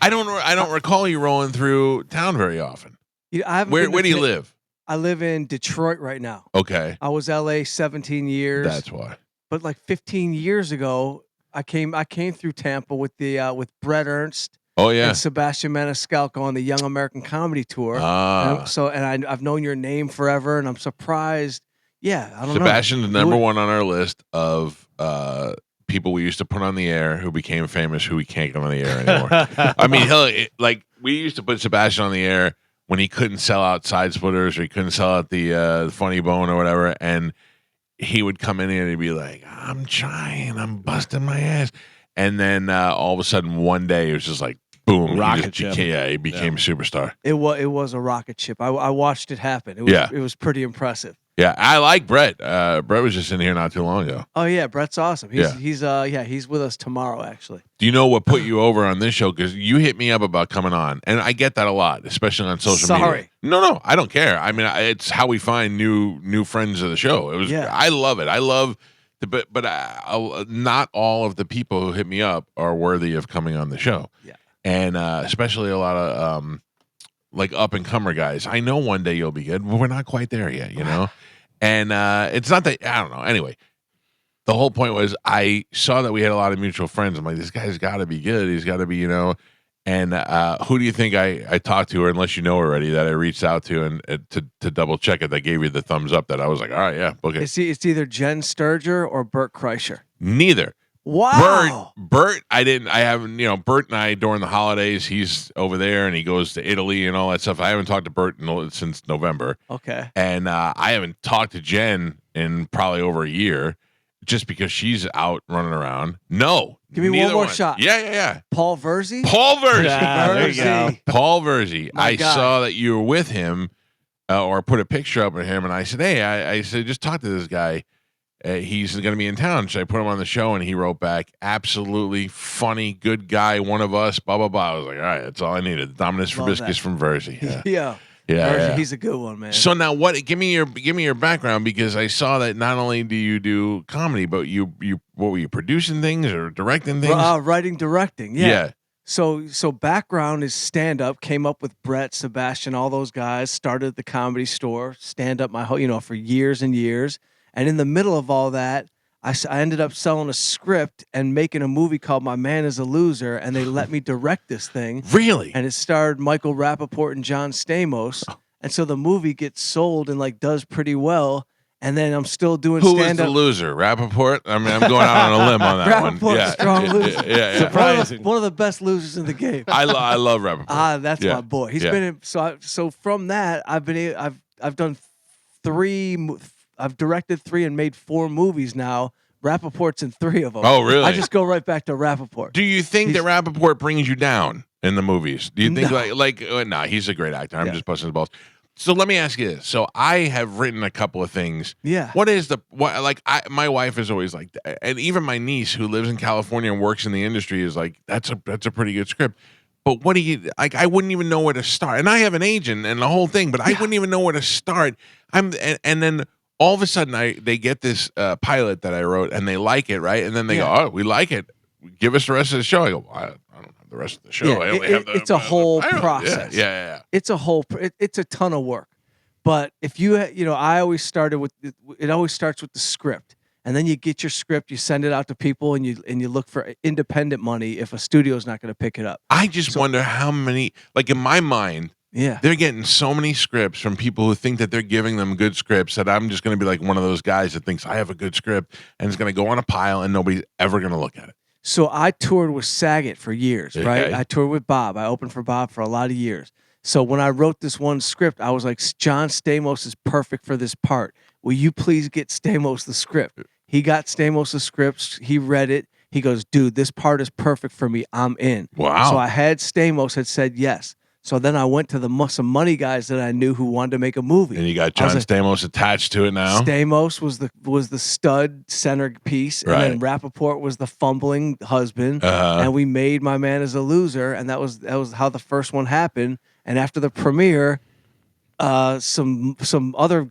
I don't recall you rolling through town very often. Where do you live? I live in Detroit right now. Okay. I was LA 17 years. That's why. But like 15 years ago, I came through Tampa with Brett Ernst. Oh yeah. And Sebastian Maniscalco on the Young American Comedy Tour. I've known your name forever, and I'm surprised. Yeah, I don't know. Sebastian's number one on our list of people we used to put on the air who became famous who we can't get on the air anymore. I mean, we used to put Sebastian on the air when he couldn't sell out Side Splitters or he couldn't sell out the Funny Bone or whatever, and he would come in here and he'd be like, I'm trying, I'm busting my ass. And then all of a sudden one day it was just like, boom, rocket ship. He became a superstar. It was a rocket ship. I watched it happen. It was pretty impressive. Yeah, I like Brett. Brett was just in here not too long ago. Oh yeah, Brett's awesome. He's with us tomorrow actually. Do you know what put you over on this show? Because you hit me up about coming on, and I get that a lot, especially on social media. No, I don't care. I mean, it's how we find new friends of the show. I love it. I love, but not all of the people who hit me up are worthy of coming on the show. Yeah, and especially a lot of like up and comer guys. I know one day you'll be good, but we're not quite there yet, you know. And it's not that I don't know. Anyway. The whole point was I saw that we had a lot of mutual friends. I'm like, this guy's got to be good. He's got to be, And who do you think I talked to, or unless you know already, that I reached out to and to double check it, that gave you the thumbs up that I was like, all right, yeah, book it. It's either Jen Sturger or Bert Kreischer. Neither. Wow. Bert, Bert and I during the holidays, he's over there and he goes to Italy and all that stuff. I haven't talked to Bert since November. Okay. And I haven't talked to Jen in probably over a year. Just because she's out running around. No. Give me one more shot. Yeah. Paul Verzi? There you go. Paul Verzi. I saw that you were with him or put a picture up of him, and I said, hey, I said, just talk to this guy. He's going to be in town. Should I put him on the show? And he wrote back, absolutely funny, good guy, one of us, blah, blah, blah. I was like, all right, that's all I needed. Dominus Verbiscus from Verzi. Yeah. Yeah. He's a good one, man. So now, give me your background, because I saw that not only do you do comedy, but you what were you producing things or directing things? Writing, directing. Yeah. So background is stand up. Came up with Brett, Sebastian, all those guys. Started the Comedy Store, stand up my whole for years and years. And in the middle of all that, I ended up selling a script and making a movie called My Man is a Loser, and they let me direct this thing. Really? And it starred Michael Rappaport and John Stamos. And so the movie gets sold and does pretty well. And then I'm still doing stand-up. Who is the loser? Rappaport? I mean, I'm going out on a limb on that one. Rappaport's strong loser. Yeah. Surprising. One of the best losers in the game. I love Rappaport. That's my boy. He's been in. So from that, I've done 3. I've directed 3 and made 4 movies now. Rappaport's in 3 of them. Oh, really? I just go right back to Rappaport. Do you think that Rappaport brings you down in the movies? Do you think nah, he's a great actor. I'm just busting his balls. So let me ask you this. So I have written a couple of things. Yeah. My wife is always like, and even my niece who lives in California and works in the industry is like, that's a pretty good script. But what do you like? I wouldn't even know where to start. And I have an agent and the whole thing, but I wouldn't even know where to start. And then all of a sudden they get this pilot that I wrote and they like it, right? And then they go, oh, we like it. Give us the rest of the show. I go, well, I don't have the rest of the show. Yeah, it's a whole process. Yeah. It's a ton of work. But if I always started with it. Always starts with the script, and then you get your script, you send it out to people, and you look for independent money if a studio's not going to pick it up. I just wonder how many, like in my mind, they're getting so many scripts from people who think that they're giving them good scripts that I'm just going to be like one of those guys that thinks I have a good script and it's going to go on a pile and nobody's ever going to look at it. So I toured with Saget for years, right? Okay. I toured with Bob. I opened for Bob for a lot of years. So when I wrote this one script, I was like, John Stamos is perfect for this part. Will you please get Stamos the script? He got Stamos the script. He read it. He goes, dude, this part is perfect for me. I'm in. Wow. So I had Stamos had said yes. So then I went to some money guys that I knew who wanted to make a movie. And you got John Stamos attached to it now. Stamos was the stud centerpiece, and then Rappaport was the fumbling husband, and we made My Man Is a Loser, and that was how the first one happened. And after the premiere, some other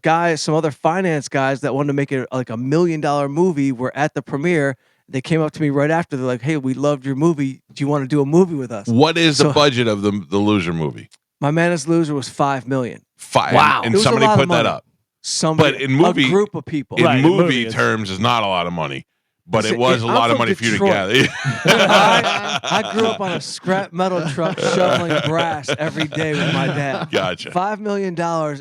finance guys that wanted to make it like $1 million movie were at the premiere. They came up to me right after. They're like, "Hey, we loved your movie. Do you want to do a movie with us?" What is the budget of the Loser movie? My Man Is Loser was $5 million. Wow! And somebody put that up. Somebody, but in movie, a group of people. In movie terms, is not a lot of money. But it was a lot of money for you to gather. I grew up on a scrap metal truck shoveling brass every day with my dad. Gotcha. $5 million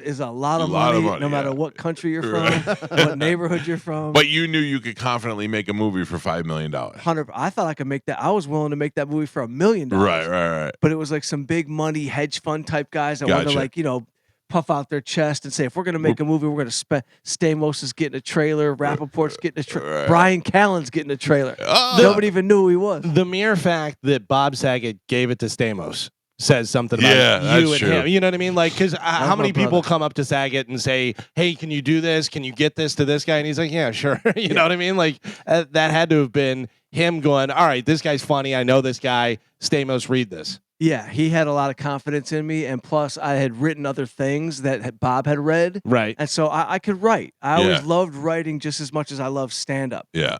is a lot of money, no matter what country you're from, what neighborhood you're from. But you knew you could confidently make a movie for $5 million. I thought I could make that. I was willing to make that movie for $1 million. Right. But it was like some big money hedge fund type guys that wanted to puff out their chest and say, if we're going to make a movie, we're going to spend. Stamos is getting a trailer. Rappaport's getting a trailer. Brian Callen's getting a trailer. Nobody even knew who he was. The mere fact that Bob Saget gave it to Stamos says something about you and true. him. You know what I mean? Like, because how many people brother. come up to Saget and say, "Hey, can you do this? Can you get this to this guy?" And he's like, "Yeah, sure." You know what I mean? Like, that had to have been him going, "All right, this guy's funny. I know this guy. Stamos, read this." Yeah, he had a lot of confidence in me, and plus I had written other things that Bob had read. Right. And so I could write. I always loved writing just as much as I love stand-up. Yeah.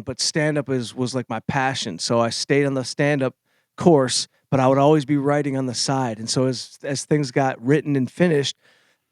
But stand-up was like my passion. So I stayed on the stand-up course, but I would always be writing on the side. And so as things got written and finished,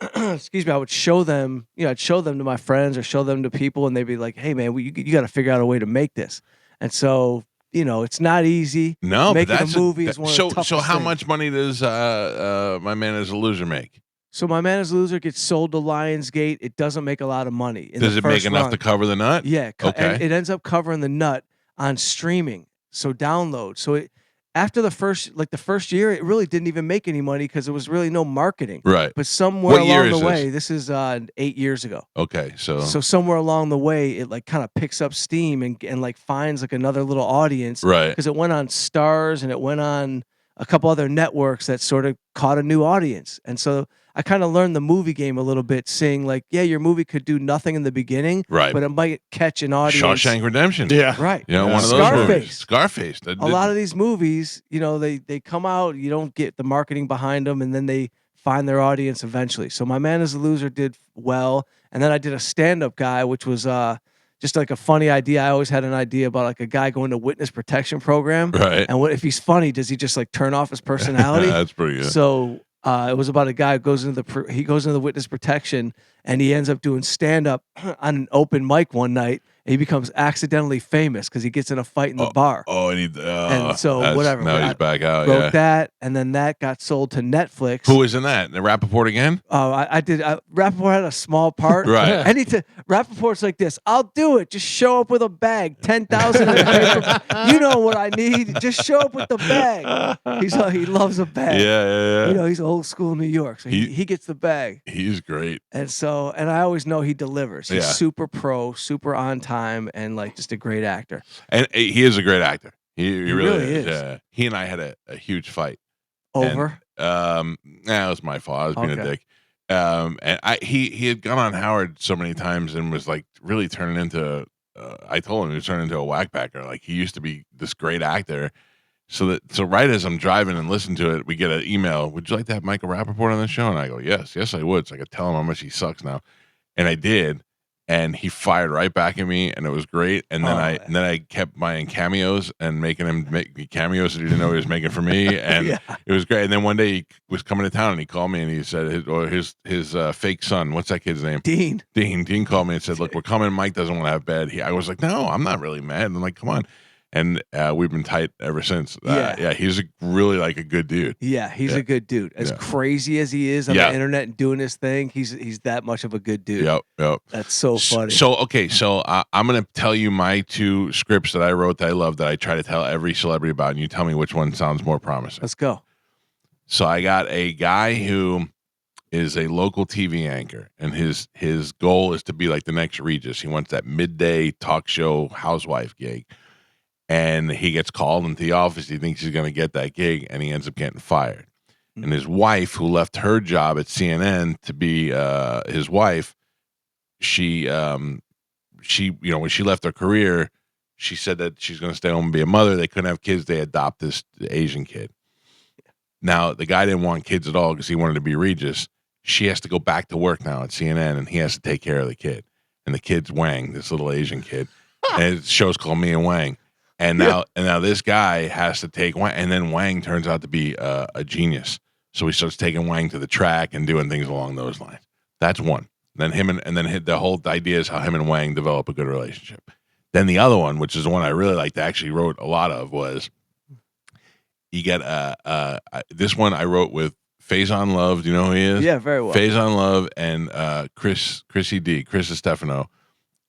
excuse me, I would show them, I'd show them to my friends or show them to people, and they'd be like, "Hey man, you got to figure out a way to make this." And so it's not easy. No, making but that's a movie is one of the toughest So how things. much money does My Man Is a Loser make? So My Man Is a Loser gets sold to Lionsgate. It doesn't make a lot of money. Does it make enough to cover the nut? Yeah. Okay. It ends up covering the nut on streaming. So download. So after the first year, it really didn't even make any money because there was really no marketing. Right. But somewhere What year along is the this? way, this is 8 years ago. Okay, so somewhere along the way, it like kind of picks up steam and like finds like another little audience. Right. Because it went on Stars and it went on a couple other networks that sort of caught a new audience. And so I kind of learned the movie game a little bit, seeing like, yeah, your movie could do nothing in the beginning, Right. but it might catch an audience. Shawshank Redemption. Yeah. Right. One of those Scarface. movies. Scarface. A lot of these movies, they come out, you don't get the marketing behind them, and then they find their audience eventually. So My Man Is a Loser did well. And then I did a stand-up guy, which was just like a funny idea. I always had an idea about like a guy going to witness protection program. Right. And if he's funny, does he just like turn off his personality? That's pretty good. So it was about a guy who goes into the witness protection, and he ends up doing stand-up on an open mic one night. And he becomes accidentally famous because he gets in a fight in the bar. Oh, And so whatever. Now he's back out. Wrote Yeah. that, and then that got sold to Netflix. Who was in that? The Rappaport again? Oh, I did. Rappaport had a small part. Right. Rappaport's like this. I'll do it. Just show up with a bag. 10,000 in paper. You know what I need. Just show up with the bag. He loves a bag. Yeah. He's old school New York, so he gets the bag. He's great. And I always know he delivers. He's Yeah. super pro, super on time, and like just a great actor. And he is a great actor. He really is. is. Yeah. He and I had a huge fight. Over. And, it was my fault. I was being a Okay. dick. And he had gone on Howard so many times and was like really turning into. I told him he was turning into a whackbacker. Like he used to be this great actor. So right as I'm driving and listen to it, we get an email. Would you like to have Michael Rappaport on the show? And I go, yes, I would. So I could tell him how much he sucks now. And I did. and he fired right back at me, and it was great. And then I kept buying cameos and making him make cameos that he didn't know he was making for me, and it was great. And then one day he was coming to town, and he called me, and he said his fake son, what's that kid's name? Dean called me and said, "Look, we're coming. Mike doesn't want to have bed." I was like, "No, I'm not really mad." And I'm like, "Come on." And we've been tight ever since. He's really like a good dude. Yeah, he's a good dude. As crazy as he is on the internet and doing his thing, he's that much of a good dude. Yep. That's so funny. So I'm gonna tell you my 2 scripts that I wrote that I love that I try to tell every celebrity about, and you tell me which one sounds more promising. Let's go. So I got a guy who is a local TV anchor, and his goal is to be like the next Regis. He wants that midday talk show housewife gig. And he gets called into the office. He thinks he's going to get that gig, and he ends up getting fired. And his wife, who left her job at CNN to be his wife, she when she left her career, she said that she's going to stay home and be a mother. They couldn't have kids. They adopt this Asian kid. Now, the guy didn't want kids at all because he wanted to be Regis. She has to go back to work now at CNN, and he has to take care of the kid. And the kid's Wang, this little Asian kid. And the show's called Me and Wang. And now this guy has to take Wang, and then Wang turns out to be a genius. So he starts taking Wang to the track and doing things along those lines. That's one. Then the whole idea is how him and Wang develop a good relationship. Then the other one, which is the one I really liked, actually wrote a lot of, was you get this one I wrote with Faison Love. Do you know who he is? Yeah, very well. Faison Love and Chris Stefano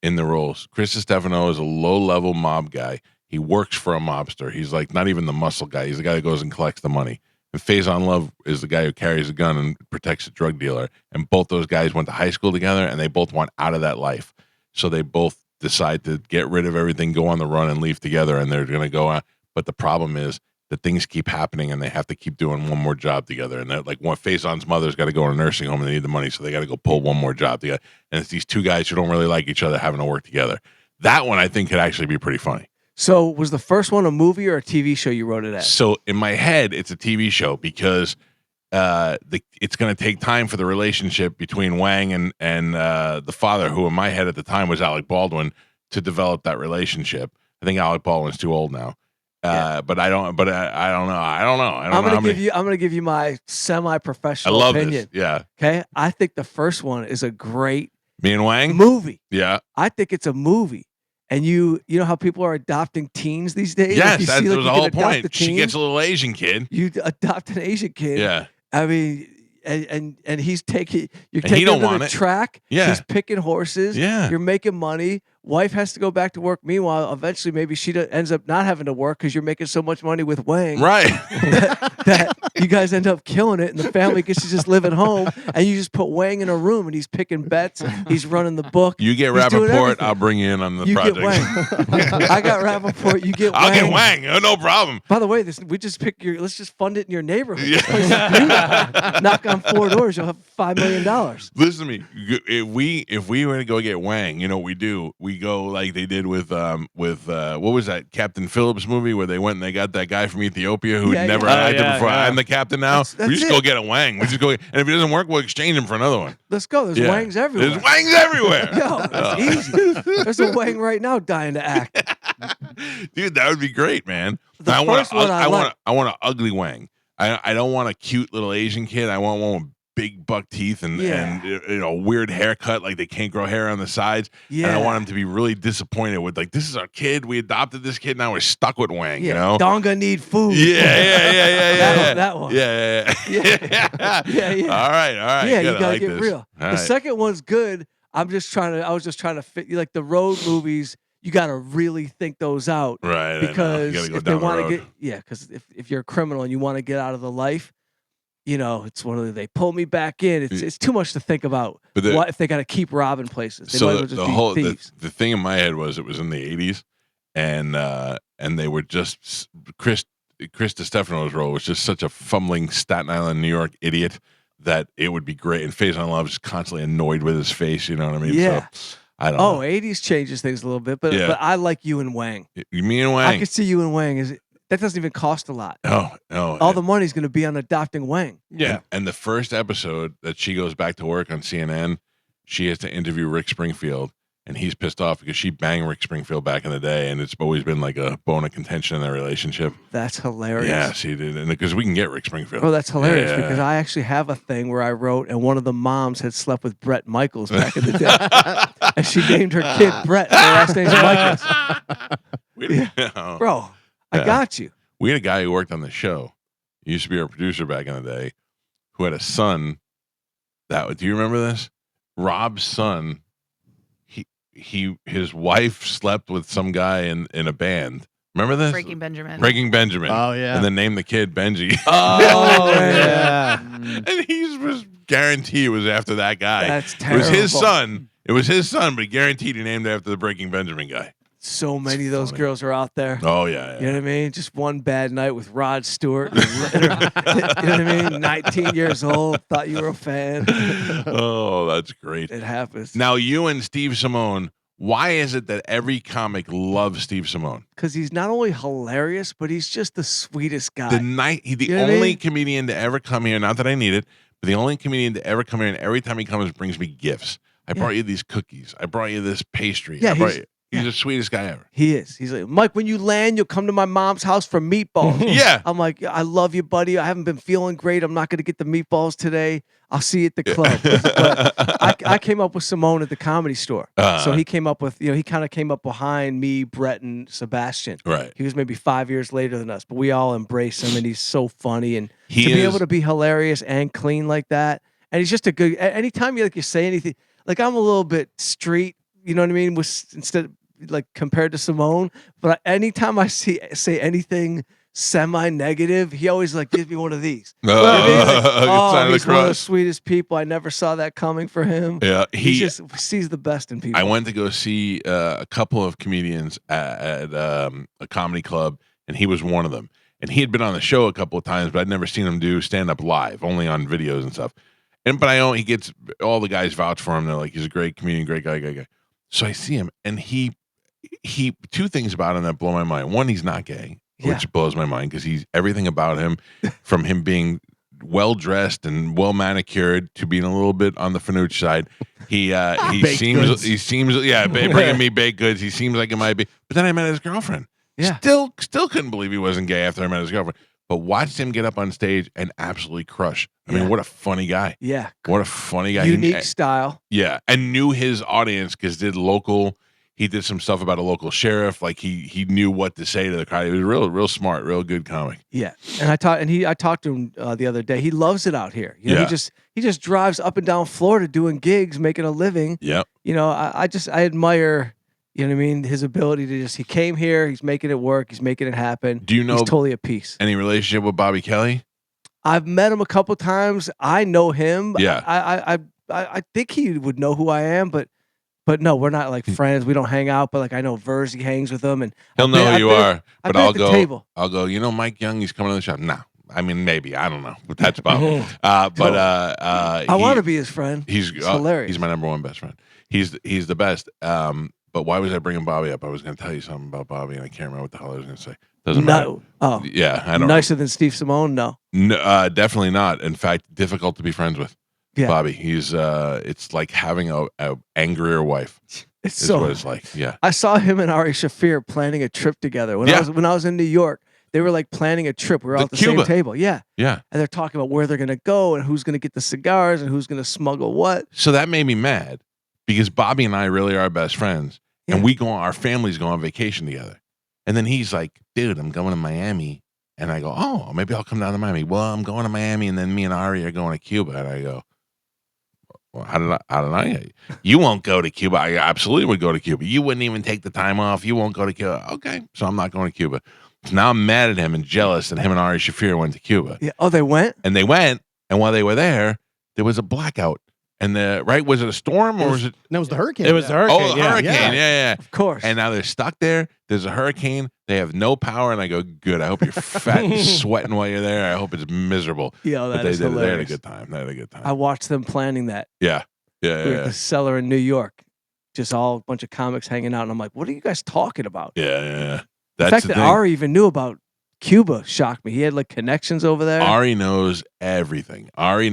in the roles. Chris Stefano is a low-level mob guy. He works for a mobster. He's like not even the muscle guy. He's the guy that goes and collects the money. And Faison Love is the guy who carries a gun and protects a drug dealer. And both those guys went to high school together, and they both want out of that life. So they both decide to get rid of everything, go on the run, and leave together. And they're going to go on. But the problem is that things keep happening, and they have to keep doing one more job together. And they're like, Faison's mother's got to go to a nursing home, and they need the money, so they got to go pull one more job together. And it's these 2 guys who don't really like each other having to work together. That one I think could actually be pretty funny. So was the first one a movie or a TV show you wrote it as? So in my head, it's a TV show because it's going to take time for the relationship between Wang and the father, who in my head at the time was Alec Baldwin, to develop that relationship. I think Alec Baldwin's too old now. But I don't know. I'm gonna give you my semi-professional opinion. This. Yeah. Okay. I think the first one is a great Me and Wang movie. Yeah. I think it's a movie. And you know how people are adopting teens these days? Yes, that was the whole point. She gets a little Asian kid. You adopt an Asian kid. Yeah. I mean, and he's taking him to the track. Yeah. He's picking horses. Yeah. You're making money. Wife has to go back to work. Meanwhile, eventually, maybe she ends up not having to work because you're making so much money with Wang. Right. that you guys end up killing it, and the family gets to just live at home, and you just put Wang in a room, and he's picking bets. He's running the book. You get Rappaport, I'll bring you in on the project. You get Wang. I got Rappaport. You get Wang. I'll get Wang. Oh, no problem. By the way, we just pick let's just fund it in your neighborhood. Yeah. Knock on 4 doors, you'll have $5 million. Listen to me. If we were to go get Wang, you know what we do? We go like they did with what was that Captain Phillips movie where they went and they got that guy from Ethiopia who never acted before. Yeah. I'm the captain now. That's we just go get a Wang. We just go, and if it doesn't work, we'll exchange him for another one. Let's go. There's Wangs everywhere. There's Wangs everywhere. Yo, that's easy. There's a Wang right now dying to act. Dude, that would be great, man. I want an ugly Wang. I don't want a cute little Asian kid. I want one with big buck teeth and weird haircut, like they can't grow hair on the sides. Yeah. And I want him to be really disappointed with like, this is our kid. We adopted this kid. Now we're stuck with Wang, you know? Donga need food. Yeah. That one. Yeah. All right. Yeah, good. you gotta get real. The second one's good. I was just trying to fit you like the road movies. You got to really think those out. Right. Because if they want to because if you're a criminal and you want to get out of the life, you know, it's one of they pull me back in. It's too much to think about. What if they got to keep robbing places? They might as well just be thieves. The thing in my head was it was in the 80s, and they were just Chris Stefano's role was just such a fumbling Staten Island, New York idiot that it would be great. And Faison Love is constantly annoyed with his face. You know what I mean? Yeah. So, I don't know. 80s changes things a little bit, but I like you and Wang. Me and Wang. I could see you and Wang. That doesn't even cost a lot. No. All the money's going to be on adopting Wang. Yeah. And the first episode that she goes back to work on CNN, she has to interview Rick Springfield. and he's pissed off because she banged Rick Springfield back in the day, and it's always been like a bone of contention in their relationship. That's hilarious. Yes, he did, and because we can get Rick Springfield. Oh, that's hilarious Yeah. because I actually have a thing where I wrote, and one of the moms had slept with Brett Michaels back in the day, and she named her kid Brett. And her last name's Michaels. Yeah. Bro, I Yeah. got you. We had a guy who worked on the show. He used to be our producer back in the day, who had a son. Do you remember this? Rob's son. His wife slept with some guy in a band. Remember this? Breaking Benjamin. Breaking Benjamin. Oh yeah. And then named the kid Benji. Oh, yeah. And he was guaranteed it was after that guy. That's It terrible. was his son. It was his son, but he guaranteed he named it after the Breaking Benjamin guy. So many of those funny. girls are out there. Oh yeah. You know what I mean? Just one bad night with Rod Stewart. You know what I mean? 19 years old, thought you were a fan. Oh, that's great. It happens. Now, you and Steve Simone, why is it that every comic loves Steve Simone? Because he's not only hilarious, but he's just the sweetest guy. The You know what I only mean? comedian to ever come here, not that I need it, but the only comedian to ever come here, and every time he comes, brings me gifts. I brought you these cookies. I brought you this pastry. Yeah, He's the sweetest guy ever. He is. He's like, Mike, when you land, you'll come to my mom's house for meatballs. Yeah. I'm like, I love you, buddy. I haven't been feeling great. I'm not going to get the meatballs today. I'll see you at the club. But I came up with Simone at the Comedy Store. So he came up with, he kind of came up behind me, Brett, and Sebastian. Right. He was maybe 5 years later than us, but we all embrace him, and he's so funny. And He to be is- able to be hilarious and clean like that, and he's just a good. Anytime you say anything, like I'm a little bit street, you know what I mean? Instead like compared to Simone, but anytime I say anything semi-negative, he always like gives me one of these. Sign He's of the one of the cross. sweetest people. I never saw that coming for him. Yeah, he just sees the best in people. I went to go see a couple of comedians at a comedy club, and he was one of them. And he had been on the show a couple of times, but I'd never seen him do stand-up live, only on videos and stuff. But he gets all the guys vouch for him. They're like, he's a great comedian, great guy. So I see him, and he two things about him that blow my mind. One, he's not gay, which blows my mind because he's everything about him, from him being well dressed and well manicured to being a little bit on the Fanucci side. He seems bringing me baked goods. He seems like it might be. But then I met his girlfriend. Yeah. Still couldn't believe he wasn't gay after I met his girlfriend. But watched him get up on stage and absolutely crush. I mean, what a funny guy. Yeah. What a funny guy. Unique style. Yeah. And knew his audience because he did some stuff about a local sheriff. Like he knew what to say to the crowd. He was real smart, real good comic. Yeah. And I talked to him the other day. He loves it out here. He just drives up and down Florida doing gigs, making a living. Yep. I admire, you know what I mean, his ability to he came here, he's making it work, he's making it happen. Do you know he's totally at peace. Any relationship with Bobby Kelly? I've met him a couple times. I know him. Yeah. I think he would know who I am, but no, we're not like friends. We don't hang out, but like I know Verzi hangs with him, and He'll know who you are. But I'll go. Table. I'll go. Mike Young, he's coming to the shop. No, I mean maybe. I don't know, but that's about. I want to be his friend. He's hilarious. He's my number one best friend. He's the best. But why was I bringing Bobby up? I was going to tell you something about Bobby, and I can't remember what the hell I was going to say. Doesn't matter. Oh, yeah, I don't. Nicer than Steve Simone? No, definitely not. In fact, difficult to be friends with. Yeah. Bobby, he's it's like having a angrier wife. It's what it's like. Yeah. I saw him and Ari Shaffir planning a trip together when I was in New York. They were like planning a trip. We were all at the Cuba. same table. Yeah. Yeah. And they're talking about where they're gonna go and who's gonna get the cigars and who's gonna smuggle what. So that made me mad because Bobby and I really are best friends, and our families go on vacation together. And then he's like, "Dude, I'm going to Miami," and I go, "Oh, maybe I'll come down to Miami." Well, I'm going to Miami, and then me and Ari are going to Cuba, and I go, well, how did I? You won't go to Cuba. I absolutely would go to Cuba. You wouldn't even take the time off. You won't go to Cuba. Okay, so I'm not going to Cuba. So now I'm mad at him and jealous that him and Ari Shaffir went to Cuba. Yeah. Oh, they went? And they went, and while they were there was a blackout. And was it a storm or was it? No, it was the hurricane. It was the hurricane. Oh, the hurricane. Yeah. Of course. And now they're stuck there. There's a hurricane. They have no power. And I go, good. I hope you're fat and sweating while you're there. I hope it's miserable. Yeah, But that is they had a hilarious. good time. I watched them planning that. Yeah. We were at the cellar in New York, just all a bunch of comics hanging out, and I'm like, "What are you guys talking about?" Yeah. The fact that Ari even knew about Cuba shocked me. He had like connections over there. Ari knows everything. Ari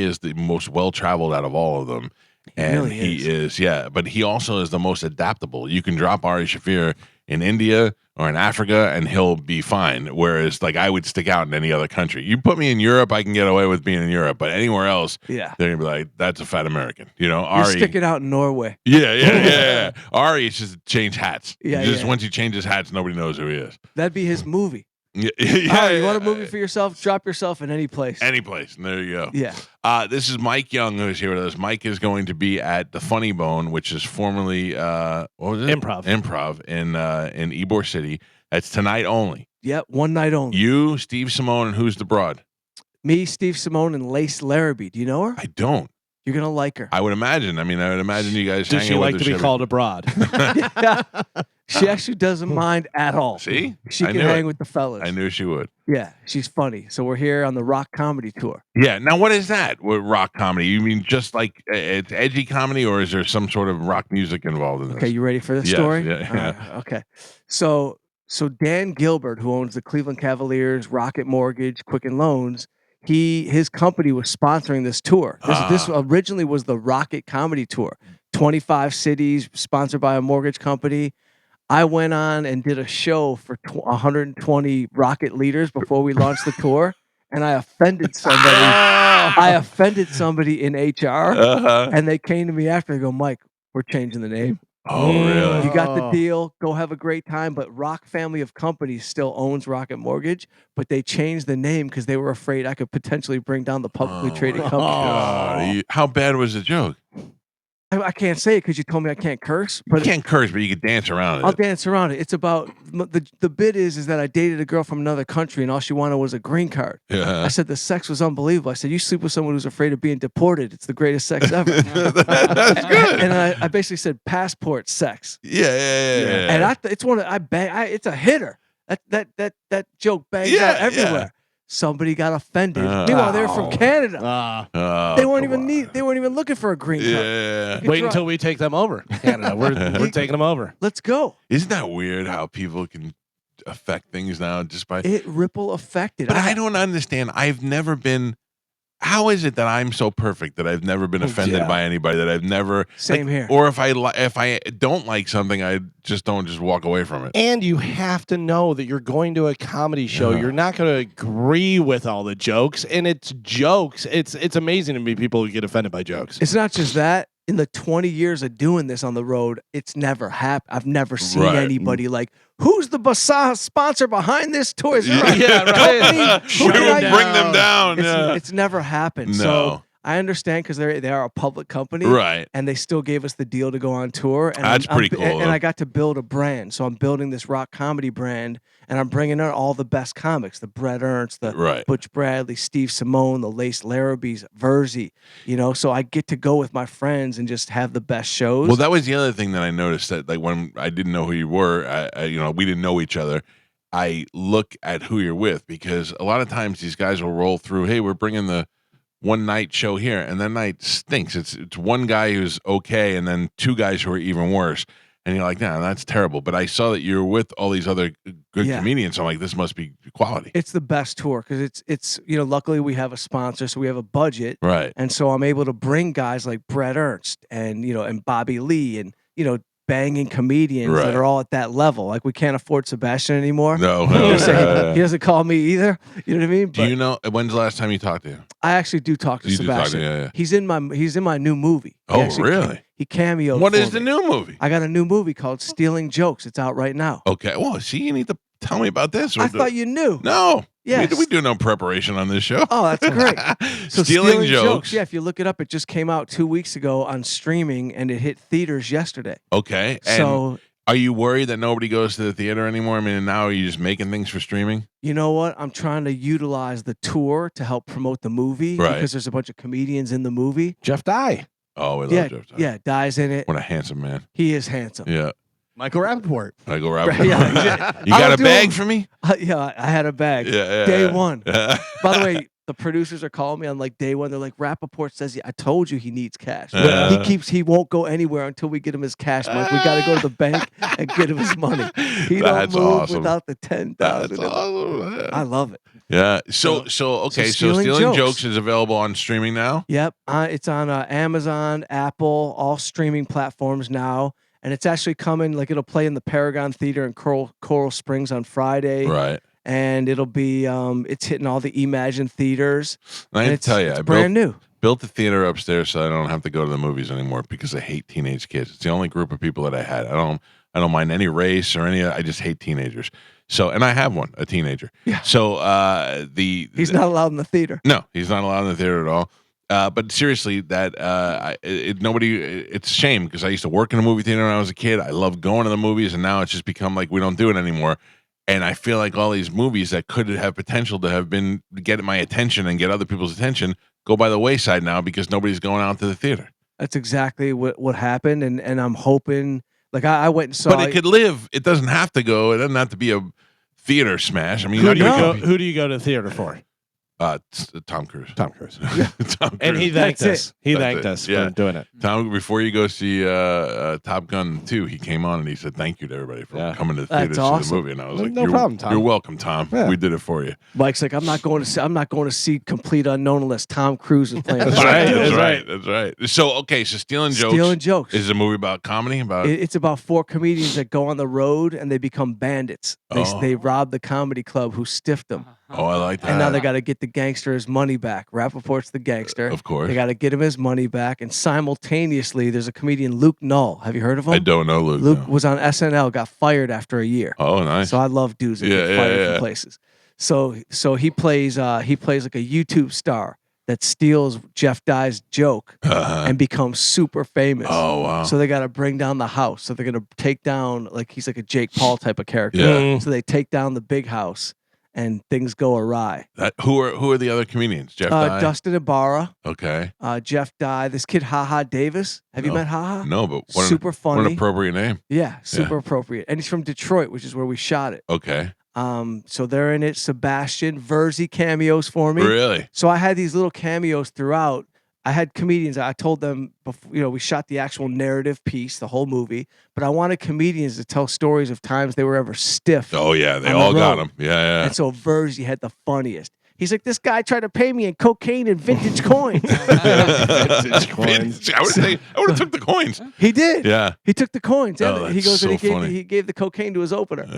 is the most well-traveled out of all of them. And really he is, yeah. But he also is the most adaptable. You can drop Ari Shafir in India or in Africa, and he'll be fine. Whereas, like, I would stick out in any other country. You put me in Europe, I can get away with being in Europe. But anywhere else, Yeah. they're gonna be like, "That's a fat American." You know, You're Ari. sticking out in Norway. Yeah. Ari is just change hats. Yeah, Once he changes hats, nobody knows who he is. That'd be his movie. Yeah, All right, you want a movie for yourself? Drop yourself in any place. Any place. And there you go. Yeah. This is Mike Young who's here with us. Mike is going to be at the Funny Bone, which is formerly what was it? Improv in Ybor City. That's tonight only. Yep, one night only. You, Steve Simone, and who's the broad? Me, Steve Simone, and Lace Larrabee. Do you know her? I don't. You're gonna like her. I would imagine. I mean, I would imagine you guys. Does she hanging with like to her be shit. called abroad? Yeah. She actually doesn't mind at all. See, She I can knew hang it. with the fellas. I knew she would. Yeah, she's funny. So we're here on the rock comedy tour. Yeah. Now, what is that? What rock comedy? You mean just like it's edgy comedy, or is there some sort of rock music involved in this? Okay, you ready for the Yes, story? yeah. All right, okay. So Dan Gilbert, who owns the Cleveland Cavaliers, Rocket Mortgage, Quicken Loans, his company was sponsoring this tour. This originally was the Rocket Comedy Tour. 25 cities, sponsored by a mortgage company. I went on and did a show for 120 Rocket leaders before we launched the tour, and I offended somebody. I offended somebody in HR, and they came to me after. They go, "Mike, we're changing the name. Oh, really? You got the deal. Go have a great time." But Rock Family of Companies still owns Rocket Mortgage, but they changed the name because they were afraid I could potentially bring down the publicly traded company. God. How bad was the joke? I can't say it because you told me I can't curse. But You can't curse, but you could dance around it. I'll dance around it. It's about the bit is that I dated a girl from another country and all she wanted was a green card. Yeah. I said the sex was unbelievable. I said you sleep with someone who's afraid of being deported. It's the greatest sex ever. That's good. And I basically said passport sex. Yeah. And it's one of it's a hitter. That joke bangs out everywhere. Somebody got offended. Meanwhile, they were from Canada. They weren't even looking for a green card. Yeah. Wait until we take them over. Canada, we're taking them over. Let's go. Isn't that weird how people can affect things now just by it ripple affected? But I don't understand. I've never been. How is it that I'm so perfect that I've never been offended by anybody? That I've never Same here. Or if I don't like something, I just don't just walk away from it. And you have to know that you're going to a comedy show. You're not going to agree with all the jokes, and it's jokes. It's amazing to me people who get offended by jokes. It's not just that. In the 20 years of doing this on the road, it's never happened. I've never seen anybody like, who's the sponsor behind this tour? Is there a company? We will bring them down. It's never happened. No. So I understand because they are a public company, right? And they still gave us the deal to go on tour. And That's pretty cool. And I got to build a brand. So I'm building this rock comedy brand, and I'm bringing in all the best comics: the Brett Ernst, the Butch Bradley, Steve Simone, the Lace Larrabees, Verzi. So I get to go with my friends and just have the best shows. Well, that was the other thing that I noticed, that like when I didn't know who you were, we didn't know each other. I look at who you're with, because a lot of times these guys will roll through. Hey, we're bringing the one night show here, and that night stinks. It's one guy who's okay, and then two guys who are even worse. And you're like, nah, that's terrible. But I saw that you're with all these other good comedians. So I'm like, this must be quality. It's the best tour because it's luckily we have a sponsor, so we have a budget, right? And so I'm able to bring guys like Brett Ernst and and Bobby Lee and banging comedians that are all at that level. Like we can't afford Sebastian anymore. No. He doesn't call me either. You know what I mean? Do you know when's the last time you talked to him? I actually do talk to Sebastian. Yeah. He's in my new movie. Really? He cameoed. What is the new movie? I got a new movie called Stealing Jokes. It's out right now. Okay. Well, see, you need to tell me about this. I thought you knew. No. Yes. We do no preparation on this show. Oh, that's great. So Stealing Jokes. Yeah, if you look it up, it just came out 2 weeks ago on streaming, and it hit theaters yesterday. Okay. And so are you worried that nobody goes to the theater anymore? I mean, now are you just making things for streaming? You know what? I'm trying to utilize the tour to help promote the movie because there's a bunch of comedians in the movie. Jeff Dye. Oh, we love Jeff Dye. Yeah, Dye's in it. What a handsome man. He is handsome. Yeah. Michael Rappaport. You got a bag for me? Yeah, I had a bag. Yeah. Day one. By the way, The producers are calling me on like day one. They're like, Rappaport says, I told you he needs cash. Yeah. He won't go anywhere until we get him his cash. Mike, we got to go to the bank and get him his money. He That's don't move awesome. without the 10,000. That's awesome. I love it. Yeah. So Stealing Jokes is available on streaming now. Yep. It's on Amazon, Apple, all streaming platforms now. And it's actually coming, like it'll play in the Paragon Theater in Coral Springs on Friday. Right. And it'll be, it's hitting all the Imagine theaters. I have to tell you, it's brand new. Built the theater upstairs so I don't have to go to the movies anymore because I hate teenage kids. It's the only group of people that I had. I don't mind any race or any. I just hate teenagers. So, and I have a teenager. Yeah. So he's not allowed in the theater. No, he's not allowed in the theater at all. But seriously, it's a shame because I used to work in a movie theater when I was a kid. I loved going to the movies, and now it's just become like we don't do it anymore. And I feel like all these movies that could have potential to have been get my attention and get other people's attention go by the wayside now because nobody's going out to the theater. That's exactly what happened, and I'm hoping. Like I went and saw. But it could live. It doesn't have to go. It doesn't have to be a theater smash. I mean, who do you go to the theater for? Tom Cruise. Tom Cruise. Tom Cruise. And he thanked us. He That's thanked it. us Yeah. for doing it. Tom, before you go see Top Gun 2, he came on and he said thank you to everybody for coming to the theater to see the movie. And I was like, no problem, Tom. You're welcome, Tom. Yeah. We did it for you. Mike's like, I'm not going to see Complete Unknown unless Tom Cruise is playing. That's right. That's right. So Stealing Jokes is a movie about comedy. It's about 4 comedians that go on the road and they become bandits. They rob the comedy club who stiffed them. Oh, I like that. And now they got to get the gangster his money back. Rappaport's the gangster. Of course. They got to get him his money back. And simultaneously, there's a comedian, Luke Null. Have you heard of him? I don't know Luke. Luke was on SNL, got fired after a year. Oh, nice. So I love dudes that get fired from places. So he plays like a YouTube star that steals Jeff Dye's joke and becomes super famous. Oh, wow. So they got to bring down the house. So they're going to take down, like he's like a Jake Paul type of character. Yeah. So they take down the big house. And things go awry. Who are the other comedians? Jeff Dye? Dustin Ibarra. Okay. Jeff Dye. This kid, Haha Davis. Have you met Haha? No, but super funny. What an appropriate name. Yeah, super appropriate. And he's from Detroit, which is where we shot it. Okay. So they're in it. Sebastian, Verzi cameos for me. Really? So I had these little cameos throughout. I had comedians. I told them, before, we shot the actual narrative piece, the whole movie, but I wanted comedians to tell stories of times they were ever stiff. Oh, yeah. They all got them. Yeah. And so Verzi had the funniest. He's like, this guy tried to pay me in cocaine and vintage coins. Vintage coins. I would have took the coins. He did. Yeah. He took the coins. Oh, And he goes so and funny. he gave the cocaine to his opener.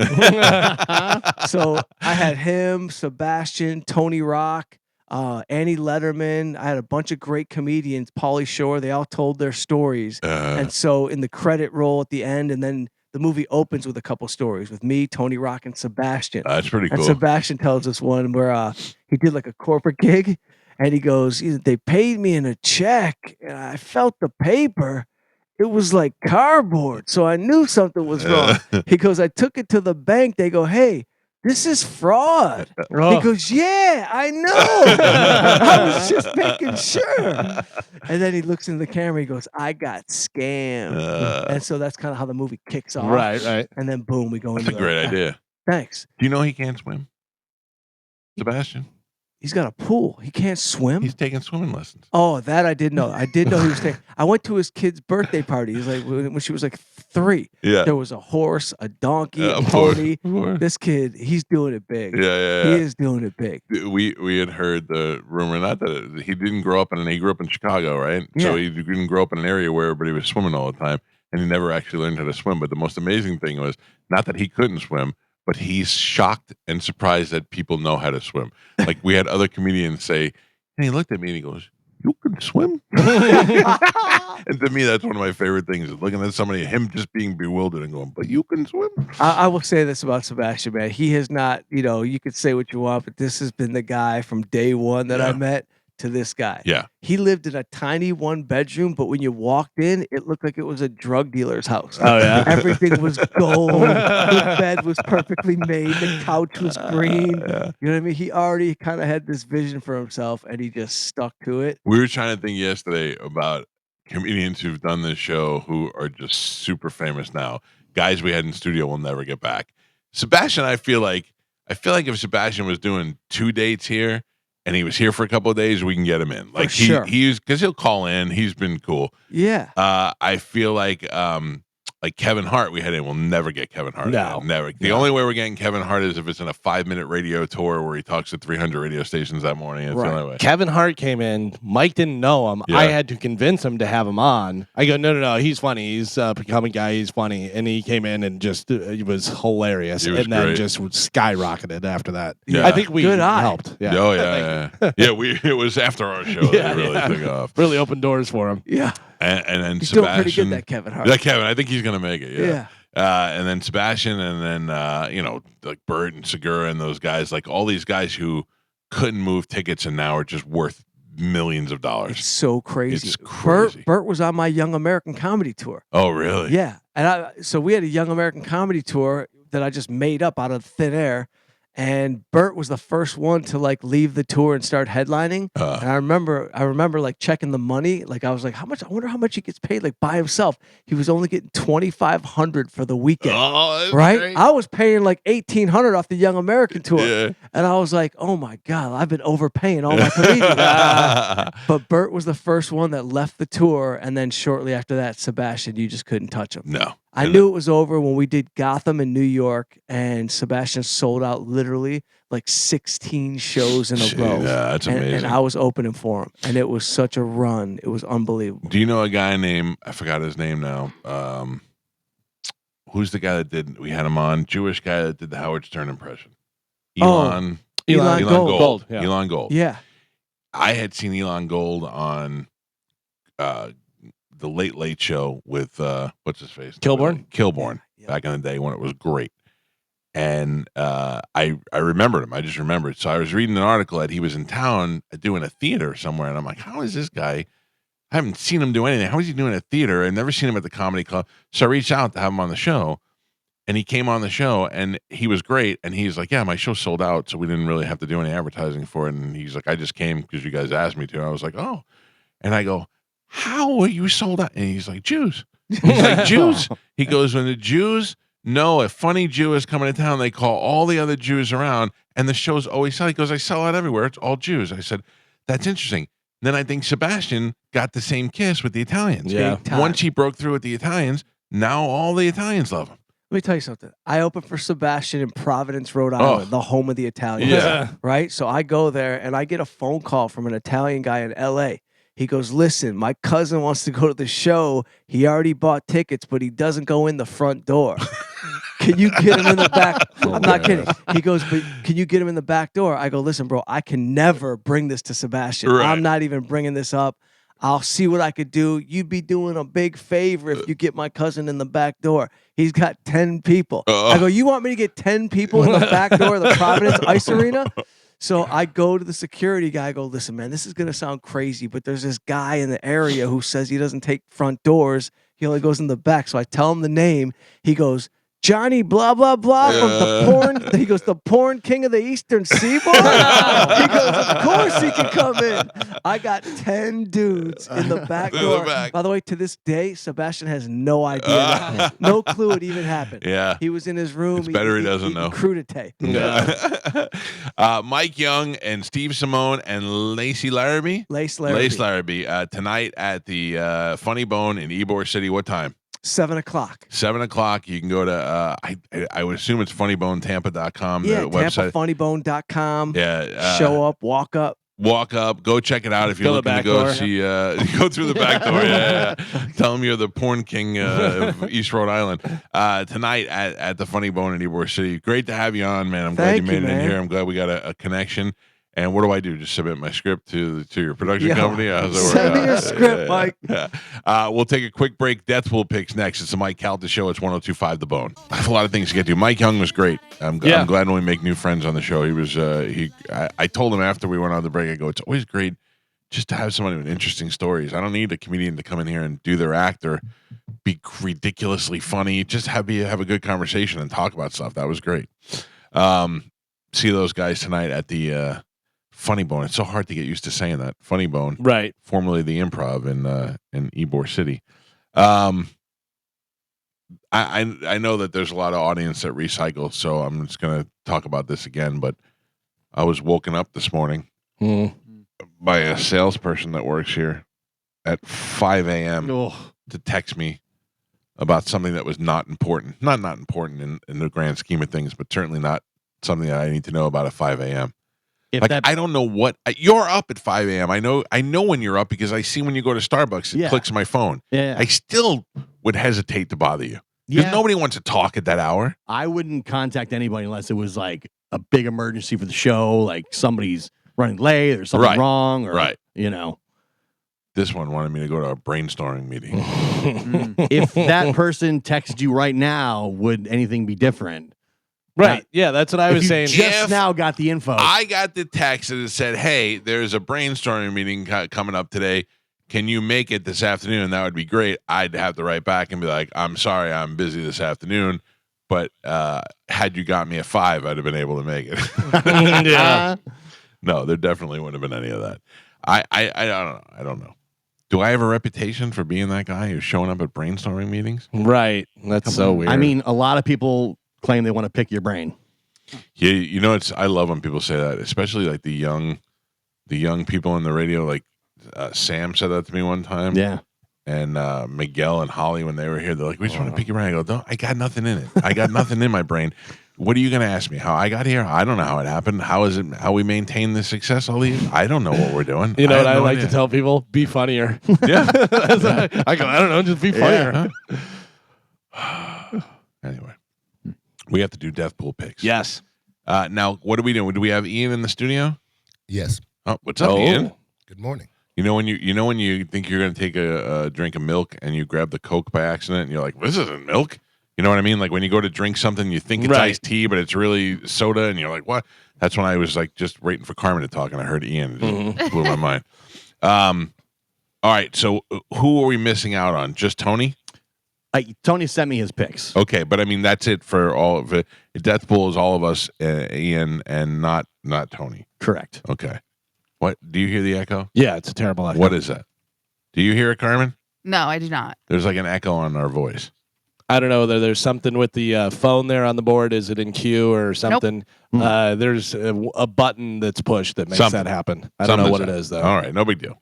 So I had him, Sebastian, Tony Rock, Annie Letterman. I had a bunch of great comedians, Pauly Shore. They all told their stories. And so in the credit roll at the end, and then the movie opens with a couple stories with me, Tony Rock, and Sebastian. That's pretty cool. And Sebastian tells us one where he did like a corporate gig, and he goes, they paid me in a check, and I felt the paper. It was like cardboard, so I knew something was wrong. He goes, I took it to the bank. They go, hey, this is fraud. He goes, yeah, I know. I was just making sure. And then he looks in the camera. He goes, I got scammed. And so that's kind of how the movie kicks off. Right. And then boom, we go That's into a great idea. Thanks. Do you know he can't swim? Sebastian? He's got a pool. He can't swim. He's taking swimming lessons. Oh, that I did know. I did know he was taking. I went to his kid's birthday party. He's like when she was like 3. Yeah. There was a horse, a donkey, a of course, pony. of course. This kid, he's doing it big. Yeah. He is doing it big. We had heard the rumor, not that he didn't grow up he grew up in Chicago, right? So he didn't grow up in an area where everybody was swimming all the time, and he never actually learned how to swim. But the most amazing thing was not that he couldn't swim, but he's shocked and surprised that people know how to swim. Like we had other comedians say, and he looked at me and he goes, you can swim? And to me, that's one of my favorite things, is looking at somebody, him just being bewildered and going, but you can swim? I will say this about Sebastian, man. He has not, you could say what you want, but this has been the guy from day one that I met to this guy. Yeah. He lived in a tiny 1-bedroom, but when you walked in, it looked like it was a drug dealer's house. Oh, yeah. Everything was gold. The bed was perfectly made. The couch was green. Yeah. You know what I mean? He already kind of had this vision for himself, and he just stuck to it. We were trying to think yesterday about comedians who've done this show who are just super famous now. Guys we had in studio will never get back. Sebastian, I feel like if Sebastian was doing 2 dates here and he was here for a couple of days, we can get him in. Like he's because he'll call in. He's been cool. Yeah. I feel like Kevin Hart, we had in. We'll never get Kevin Hart. No. Never. The only way we're getting Kevin Hart is if it's in a 5-minute radio tour where he talks to 300 radio stations that morning. It's the only way. Kevin Hart came in. Mike didn't know him. Yeah. I had to convince him to have him on. I go, no. He's funny. He's a becoming guy. He's funny. And he came in and just it was hilarious. He was and then great. just skyrocketed after that. Yeah. I think we Good eye. helped. Yeah. Oh yeah. It was after our show that we really took off. Really opened doors for him. Yeah. And then He's Sebastian. doing pretty good, that Kevin Hart. Yeah, Kevin. I think he's gonna make it. Yeah. And then Sebastian, and then like Bert and Segura and those guys, like all these guys who couldn't move tickets and now are just worth millions of dollars. It's so crazy. It's crazy. Bert was on my Young American Comedy Tour. Oh, really? Yeah. And so we had a Young American Comedy Tour that I just made up out of thin air. And Bert was the first one to like leave the tour and start headlining. And I remember like checking the money. Like I was like, how much? I wonder how much he gets paid like by himself. He was only getting $2,500 for the weekend. Oh, that's right? great. I was paying like $1,800 off the Young American tour. Yeah. And I was like, oh my God, I've been overpaying all my comedians. But Bert was the first one that left the tour. And then shortly after that, Sebastian, you just couldn't touch him. No. I knew it was over when we did Gotham in New York, and Sebastian sold out literally like 16 shows in a row. Yeah, that's amazing. And I was opening for him, and it was such a run. It was unbelievable. Do you know a guy named, I forgot his name now. Who's the guy that we had him on? Jewish guy that did the Howard Stern impression. Elon Gold. Yeah. Elon Gold. Yeah. I had seen Elon Gold on the Late Late Show with what's his face? Kilborn? Kilborn, back in the day when it was great. And I remembered him. I just remembered. So I was reading an article that he was in town doing a theater somewhere, and I'm like, how is this guy? I haven't seen him do anything. How is he doing a theater? I've never seen him at the comedy club. So I reached out to have him on the show, and he came on the show, and he was great. And he's like, yeah, my show sold out, so we didn't really have to do any advertising for it. And he's like, I just came because you guys asked me to. And I was like, oh. And I go, how are you sold out? And he's like, Jews. He's like, Jews. He goes, when the Jews know a funny Jew is coming to town, they call all the other Jews around, and the show's always sell. He goes, I sell out everywhere. It's all Jews. I said, that's interesting. Then I think Sebastian got the same kiss with the Italians. Yeah. Once he broke through with the Italians, now all the Italians love him. Let me tell you something. I opened for Sebastian in Providence, Rhode Island, the home of the Italians. Yeah. Right? So I go there, and I get a phone call from an Italian guy in L.A. He goes, listen, my cousin wants to go to the show. He already bought tickets, but he doesn't go in the front door. Can you get him in the back? I'm not kidding. He goes, but can you get him in the back door? I go, listen, bro, I can never bring this to Sebastian. Right. I'm not even bringing this up. I'll see what I could do. You'd be doing a big favor if you get my cousin in the back door. He's got 10 people. I go, you want me to get 10 people in the back door of the Providence Ice Arena? So I go to the security guy. I go, listen, man, this is going to sound crazy, but there's this guy in the area who says he doesn't take front doors. He only goes in the back. So I tell him the name. He goes, Johnny blah, blah, blah from the porn. He goes, the porn king of the Eastern Seaboard? He goes, of course he can come in. I got 10 dudes in the back door. By the way, to this day, Sebastian has no idea. No clue it even happened. Yeah. He was in his room. It's better he doesn't know. Crudité. Yeah. Mike Young and Steve Simone and Lacey Larrabee. Lace Larrabee. Tonight at the Funny Bone in Ybor City. What time? 7 o'clock. 7 o'clock. You can go to, I would assume it's funnybonetampa.com, Yeah, the website. TampaFunnyBone.com. Yeah. Show up, walk up. Walk up, go check it out if you're looking to go see. Go through the back door. Yeah. Tell them you're the porn king of East Rhode Island. Tonight at the Funny Bone in Ybor City. Great to have you on, man. I'm glad you made it in here. I'm glad we got a connection. And what do I do? Just submit my script to your production company? How's that work? Send me your script, Mike. Yeah. We'll take a quick break. Death Pool picks next. It's the Mike Calta Show. It's 102.5 The Bone. I have a lot of things to get to. Mike Young was great. I'm glad when we make new friends on the show. He was. I told him after we went on the break, I go, it's always great just to have somebody with interesting stories. I don't need a comedian to come in here and do their act or be ridiculously funny. Just have a good conversation and talk about stuff. That was great. See those guys tonight at the Funny Bone. It's so hard to get used to saying that. Funny Bone, right? Formerly the Improv in Ybor City. I know that there's a lot of audience that recycle, so I'm just gonna talk about this again. But I was woken up this morning by a salesperson that works here at 5 a.m. Oh. to text me about something that was not important. Not important in the grand scheme of things, but certainly not something that I need to know about at 5 a.m. I don't know what you're up at 5 a.m. I know when you're up because I see when you go to Starbucks, it clicks my phone. Yeah. I still would hesitate to bother you because nobody wants to talk at that hour. I wouldn't contact anybody unless it was like a big emergency for the show, like somebody's running late or something wrong, or you know. This one wanted me to go to a brainstorming meeting. If that person texted you right now, would anything be different? Right. Yeah, that's what I was saying. Just now got the info. I got the text that said, "Hey, there's a brainstorming meeting coming up today. Can you make it this afternoon?" That would be great. I'd have to write back and be like, "I'm sorry, I'm busy this afternoon, but had you got me at 5, I'd have been able to make it." Yeah. No, there definitely wouldn't have been any of that. I don't know. Do I have a reputation for being that guy who's showing up at brainstorming meetings? Right. That's so weird. I mean, a lot of people claim they want to pick your brain. Yeah, you know, I love when people say that, especially like the young people in the radio. Like Sam said that to me one time. Yeah. And Miguel and Holly, when they were here, they're like, "We just want to pick your brain." I go, I got nothing in it. I got nothing in my brain. What are you going to ask me? How I got here? I don't know how it happened. How we maintain this success all these? I don't know what we're doing. You know what I like to tell people? Be funnier. Yeah. I go, I don't know, just be funnier. Anyway, we have to do death pool picks. Yes. Now, what are we doing? Do we have Ian in the studio? Yes. Oh, what's up, Ian? Good morning. You know when you think you're going to take a drink of milk and you grab the Coke by accident and you're like, "This isn't milk." You know what I mean? Like when you go to drink something, you think it's iced tea, but it's really soda, and you're like, "What?" That's when I was like just waiting for Carmen to talk, and I heard Ian. It just blew my mind. All right, so who are we missing out on? Just Tony? Tony sent me his picks. Okay, but I mean that's it for all of it. Death Pool is all of us, Ian, and not Tony. Correct. Okay. What? Do you hear the echo? Yeah, it's a terrible echo. What is that? Do you hear it, Carmen? No, I do not. There's like an echo on our voice. I don't know whether there's something with the phone there on the board. Is it in queue or something? Nope. There's a button that's pushed that makes that happen. I don't know what it is, though. All right, no big deal.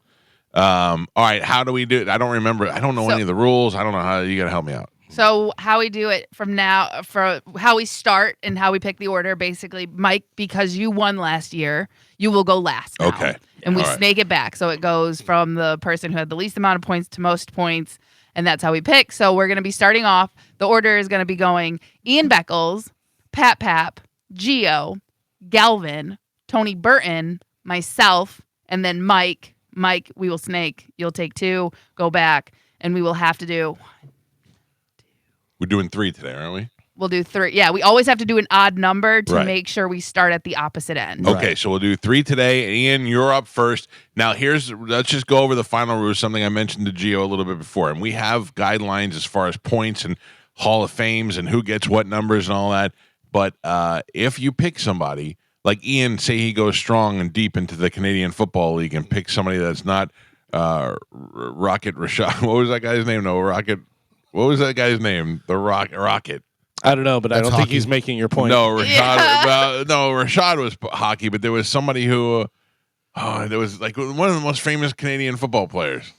All right, how do we do it? I don't remember. I don't know any of the rules. I don't know how. You got to help me out. So how we do it from now, for how we start and how we pick the order, basically, Mike, because you won last year, you will go last now. Okay. And we snake it back. So it goes from the person who had the least amount of points to most points. And that's how we pick. So we're going to be starting off. The order is going to be going Ian Beckles, Pat Pap, Gio, Galvin, Tony Burton, myself, and then Mike. Mike, we will snake. You'll take 2, go back, and we will have to do... We're doing 3 today, aren't we? We'll do 3. Yeah, we always have to do an odd number to make sure we start at the opposite end. Okay, so we'll do 3 today. Ian, you're up first. Now, let's just go over the final rules, something I mentioned to Gio a little bit before. And we have guidelines as far as points and Hall of Fames and who gets what numbers and all that. But if you pick somebody, like Ian, say he goes strong and deep into the Canadian Football League and picks somebody that's not Rocket Rashad. What was that guy's name? No, Rocket. What was that guy's name? The Rocket. I don't know, but I don't think he's making your point. No, Rashad. Rashad was hockey, but there was somebody who, there was like one of the most famous Canadian football players.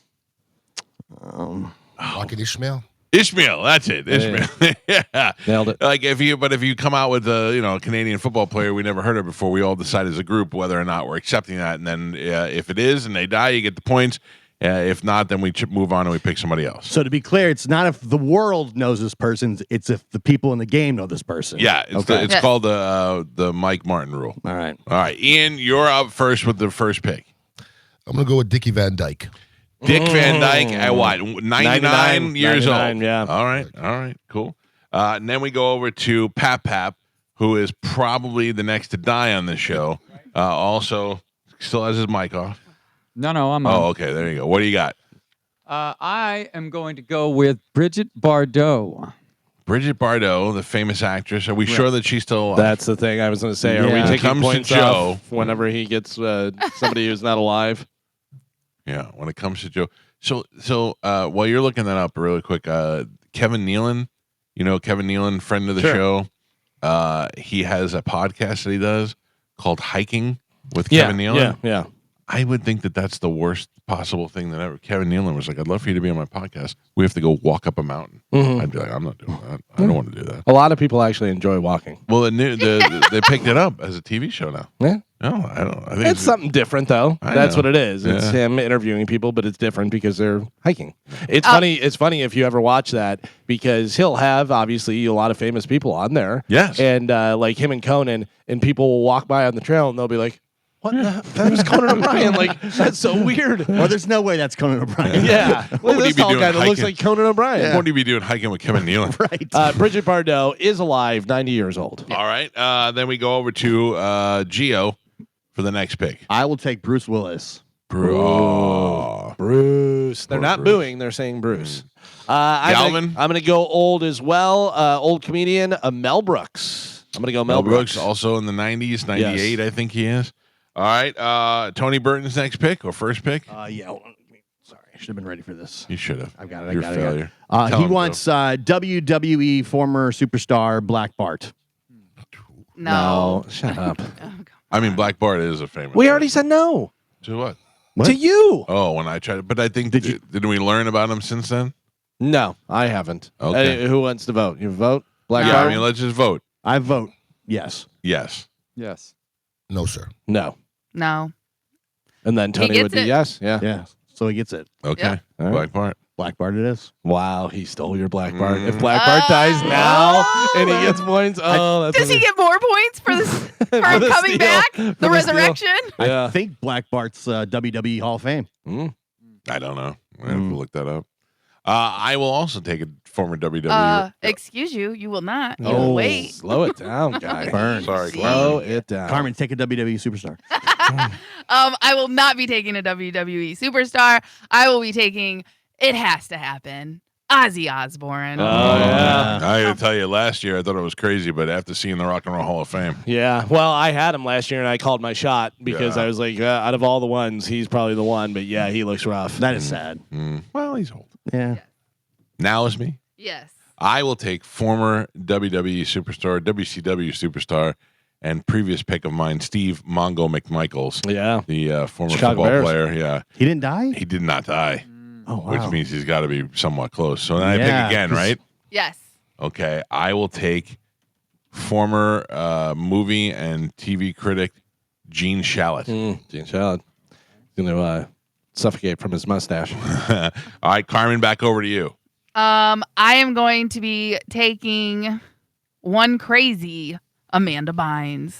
Rocket Ishmael. Ishmael, that's it. Ishmael, yeah, nailed it. Like if you come out with a Canadian football player we never heard of before, we all decide as a group whether or not we're accepting that, and then if it is and they die, you get the points. If not, then we move on and we pick somebody else. So to be clear, it's not if the world knows this person; it's if the people in the game know this person. Yeah, it's called the Mike Martin rule. All right, Ian, you're up first with the first pick. I'm gonna go with Dickie Van Dyke. Dick Van Dyke at what? 99 years old. Yeah. All right, cool. And then we go over to Pap Pap, who is probably the next to die on this show. Also, still has his mic off. No, I'm on. Oh, okay. There you go. What do you got? I am going to go with Bridget Bardot. Bridget Bardot, the famous actress. Are we sure that she's still alive? That's the thing I was going to say. Are we taking points off whenever he gets somebody who's not alive? Yeah, when it comes to Joe. So while you're looking that up really quick, Kevin Nealon, Kevin Nealon, friend of the show, he has a podcast that he does called Hiking. with Kevin Nealon. Yeah. I would think that that's the worst possible thing that ever. Kevin Nealon was like, I'd love for you to be on my podcast. We have to go walk up a mountain. Mhm. I'd be like, I'm not doing that. I don't want to do that. A lot of people actually enjoy walking. Well, they picked it up as a TV show now. Yeah. No, I don't. I think It's something different, though. I That's know. what it is. It's Yeah. him interviewing people, but it's different because they're hiking. It's funny. It's funny if you ever watch that because he'll have obviously a lot of famous people on there. Yes. And like him and Conan, and people will walk by on the trail and they'll be like, "What? That was Conan O'Brien? Like that's so weird." Well, there's no way that's Conan O'Brien. Yeah. What Look would at he this be tall doing guy that looks hiking? like Conan O'Brien. What would he be doing hiking with Kevin Nealon? Right. Bridget Bardot is alive, 90 years old. All right. Then we go over to Gio for the next pick. I will take Bruce Willis. Bruce. They're not booing. They're saying Bruce. Galvin? I'm gonna go old as well. Old comedian Mel Brooks. I'm gonna go Mel Brooks. Also in the 90s, 98, I think he is. All right. Tony Burton's next pick or first pick? Yeah. Hold on. Sorry, I should have been ready for this. You should have. I've got it. You're I a got failure. it. Tell He him, wants WWE former superstar Black Bart. No. Shut up. I mean, Black Bart is a famous. We already said no. To what? To you. Oh, when I tried, but I think did we learn about him since then? No, I haven't. Okay. Who wants to vote? You vote? Black Yeah, Bart? I mean, let's just vote. I vote yes. Yes. Yes. No, sir. No. No. And then Tony gets would be it. yes. Yeah. Yeah. So he gets it. Okay. Yeah. All right. Black Bart. Black Bart it is. Wow, he stole your Black Bart. If Black Bart dies now and he gets points, that's Does he get more points for this for him the coming steal. back? For The the resurrection? Yeah. I think Black Bart's WWE Hall of Fame. I don't know. I have to look that up. I will also take a former WWE. Excuse you, you will not. You Oh, will wait. slow it down, guy. Burn. Sorry, Slow it down. Carmen, take a WWE superstar. I will not be taking a WWE superstar. I will be taking It Has to Happen. Ozzy Osbourne. Oh, yeah. I got to tell you, last year I thought it was crazy, but after seeing the Rock and Roll Hall of Fame, Yeah, well, I had him last year, and I called my shot because Yeah. I was like, out of all the ones, he's probably the one. But yeah, he looks rough. That is sad. well, he's old. Yeah. Now is me. Yes. I will take former WWE superstar, WCW superstar, and previous pick of mine, Steve Mongo McMichaels, Yeah, the former Chicago football Bears. player. Yeah, He didn't die? he did not die, Oh, wow. which means he's got to be somewhat close. So then I pick Yeah, again, 'cause- right? Yes. Okay, I will take former movie and TV critic Gene Shalit. Gene Shalit. He's going to suffocate from his mustache. All right, Carmen, back over to you. I am going to be taking one crazy Amanda Bynes.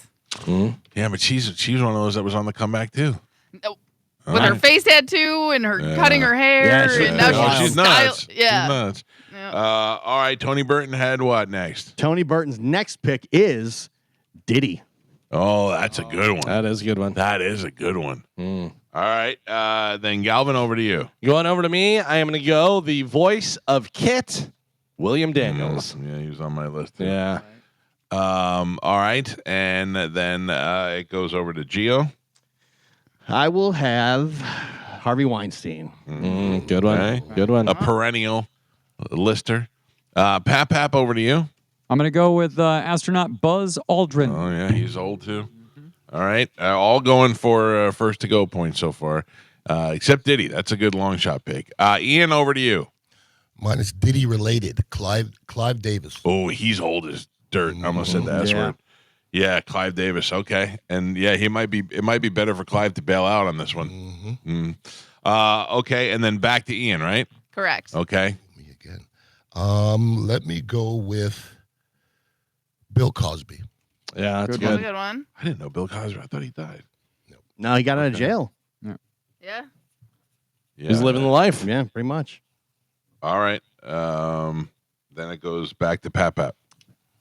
Yeah, but she's one of those that was on the comeback too. Nope. All With her right. face tattoo and her Yeah. cutting her hair, Yeah, she- and now Oh, she's she's style- nuts. Yeah. She's nuts. Yeah. All right, Tony Burton had what next? Tony Burton's next pick is Diddy. Oh, that's a good one. That is a good one. That is a good one. All right, then Galvin, over to you. Going over to me, I am going to go the voice of Kit, William Daniels. Yeah, he was on my list. Too. Yeah. All right, and then it goes over to Gio. I will have Harvey Weinstein. Good one. Okay. Good one. A perennial lister. Pap, over to you. I'm going to go with astronaut Buzz Aldrin. Oh yeah, he's old too. All right, all going for first to go points so far, except Diddy. That's a good long shot pick. Ian, over to you. Mine is Diddy related. Clive Davis. Oh, he's old as dirt. I almost said the S word. Yeah, Clive Davis. Okay, and yeah, it might be better for Clive to bail out on this one. Okay, and then back to Ian, right? Correct. Okay. Me again. Let me go with Bill Cosby. Yeah, that's That's a good. good one. I didn't know Bill Cosby. I thought he died. No, he got out of jail. Yeah. Yeah. He's living the life. Yeah, pretty much. All right. Then it goes back to Pap.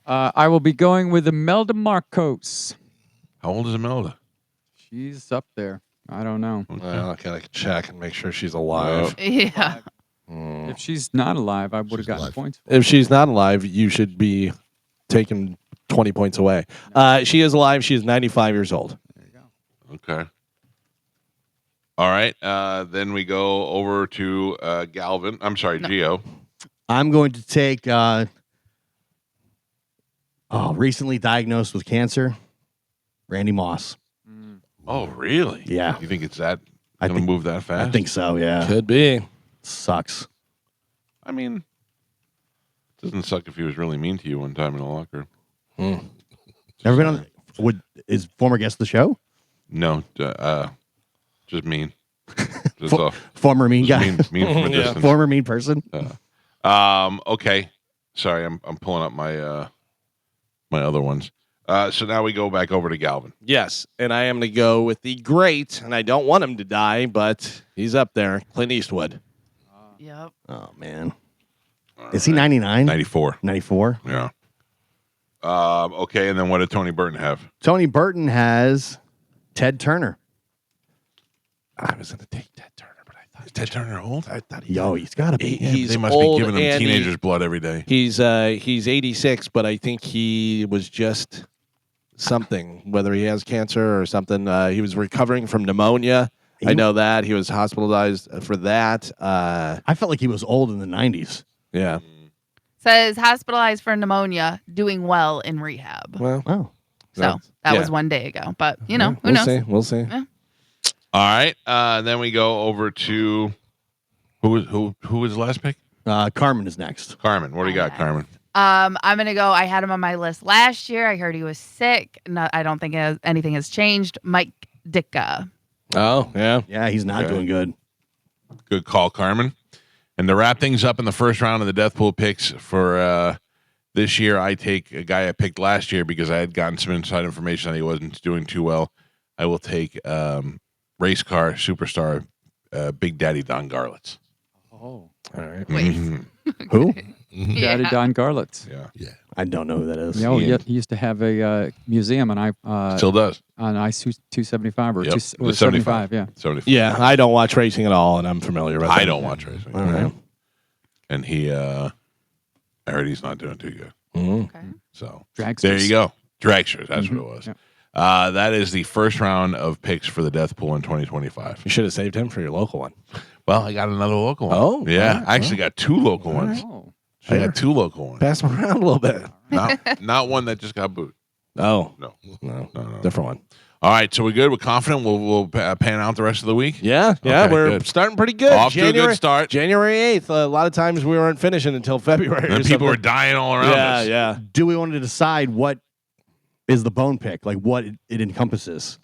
I will be going with Imelda Marcos. How old is Imelda? She's up there. I don't know. Well, I gotta check and make sure she's alive. Yeah. If she's not alive, I would have gotten alive. points. If she's not alive, you should be taking 20 points away. She is alive. She is 95 years old. Okay. All right. Then we go over to Galvin. I'm sorry, Gio. I'm going to take recently diagnosed with cancer, Randy Moss. Oh, really? Yeah. You think it's that I going to think- move that fast? I think so. Yeah. Could be. Sucks. I mean, it doesn't suck if he was really mean to you one time in the locker room. Ever been on? Is former guest of the show? No, just mean. Just all. Former mean Just guy. mean from a distance. Former mean person. Okay. Sorry, I'm pulling up my my other ones. So now we go back over to Galvin. Yes, and I am going to go with the great, and I don't want him to die, but he's up there, Clint Eastwood. Yep. Oh man. Is he 99? 94. 94. Yeah. Okay, and then what did Tony Burton have? Tony Burton has Ted Turner. I was going to take Ted Turner, but I thought Is Ted Turner old? I thought Yo, he's got to be. he's They must old be giving him and teenagers' blood every day. He's 86, but I think he was just something, whether he has cancer or something. He was recovering from pneumonia. I know that. He was hospitalized for that. I felt like he was old in the 90s. Yeah. Says hospitalized for pneumonia, doing well in rehab. Well, Oh. So that was 1 day ago. But, you know, who we'll knows? see. We'll see. Yeah. All right. Then we go over to who was the last pick? Carmen is next. Carmen. What do you got, Carmen? I'm going to go. I had him on my list last year. I heard he was sick. No, I don't think anything has changed. Mike Ditka. Oh, yeah. Yeah, he's not doing good. Good call, Carmen. And to wrap things up in the first round of the Death Pool picks for this year, I take a guy I picked last year because I had gotten some inside information that he wasn't doing too well. I will take race car superstar Big Daddy Don Garlitz. Oh, All right. Wait. Who? Daddy Don Garlitz. Yeah. I don't know who that is. No, Ian. he used to have a museum on Still does. I-275 or Yep. 275. Yeah. 75. Yeah, I don't watch racing at all, and I'm familiar with it. I don't watch racing. All right. And he, I heard he's not doing too good. Okay. So Dragsters. there you go. Dragsters. That's what it was. Yeah. That is the first round of picks for the Death Pool in 2025. You should have saved him for your local one. Well, I got another local one. Oh, yeah. all right. I actually got two local ones. Oh. I got two local ones. Pass him around a little bit. Not one that just got booed. Oh, No. no. No. Different one. All right, so we're good. We're confident. We'll pan out the rest of the week. Yeah, Okay, we're good. starting pretty good. Off to a good start. January 8th. A lot of times we weren't finishing until February. And or people were something. dying all around us. Yeah. Do we want to decide what is the bone pick? Like what it encompasses?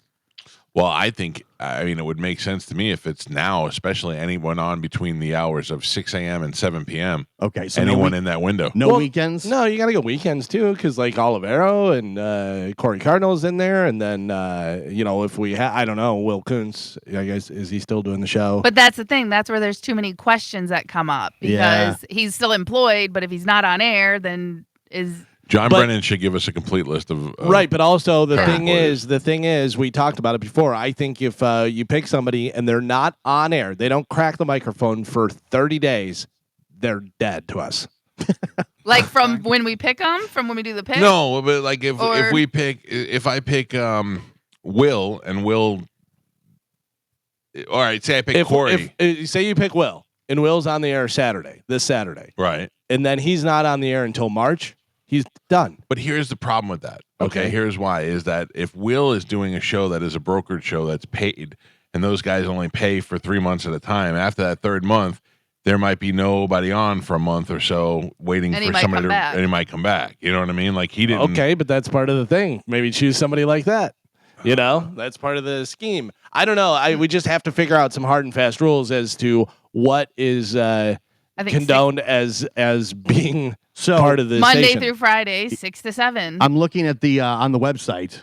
Well, I mean, it would make sense to me if it's now, especially anyone on between the hours of 6 a.m. and 7 p.m. Okay, so anyone in that window. No Well, weekends? No, you got to go weekends too, because like Olivero and Corey Cardinal's in there, and then if we I don't know, Will Kuntz, I guess, is he still doing the show? But that's the thing. That's where there's too many questions that come up because he's still employed, but if he's not on air, then is. John Brennan should give us a complete list of right, but also the parent thing is, we talked about it before. I think if you pick somebody and they're not on air, they don't crack the microphone for 30 days, they're dead to us. Like from when we pick them, from when we do the pick. No, but like if I pick Will and Will. All right, say I pick Corey. If say you pick Will and Will's on the air this Saturday, right, and then he's not on the air until March. He's done. But here's the problem with that. Okay. Here's why is that if Will is doing a show that is a brokered show that's paid, and those guys only pay for 3 months at a time, after that third month, there might be nobody on for a month or so waiting for somebody and he might come back. You know what I mean? Like he didn't. Okay, but that's part of the thing. Maybe choose somebody like that. You know, that's part of the scheme. I don't know. We just have to figure out some hard and fast rules as to what is condoned as being part of the Monday station. through Friday, 6 to 7. I'm looking at the on the website,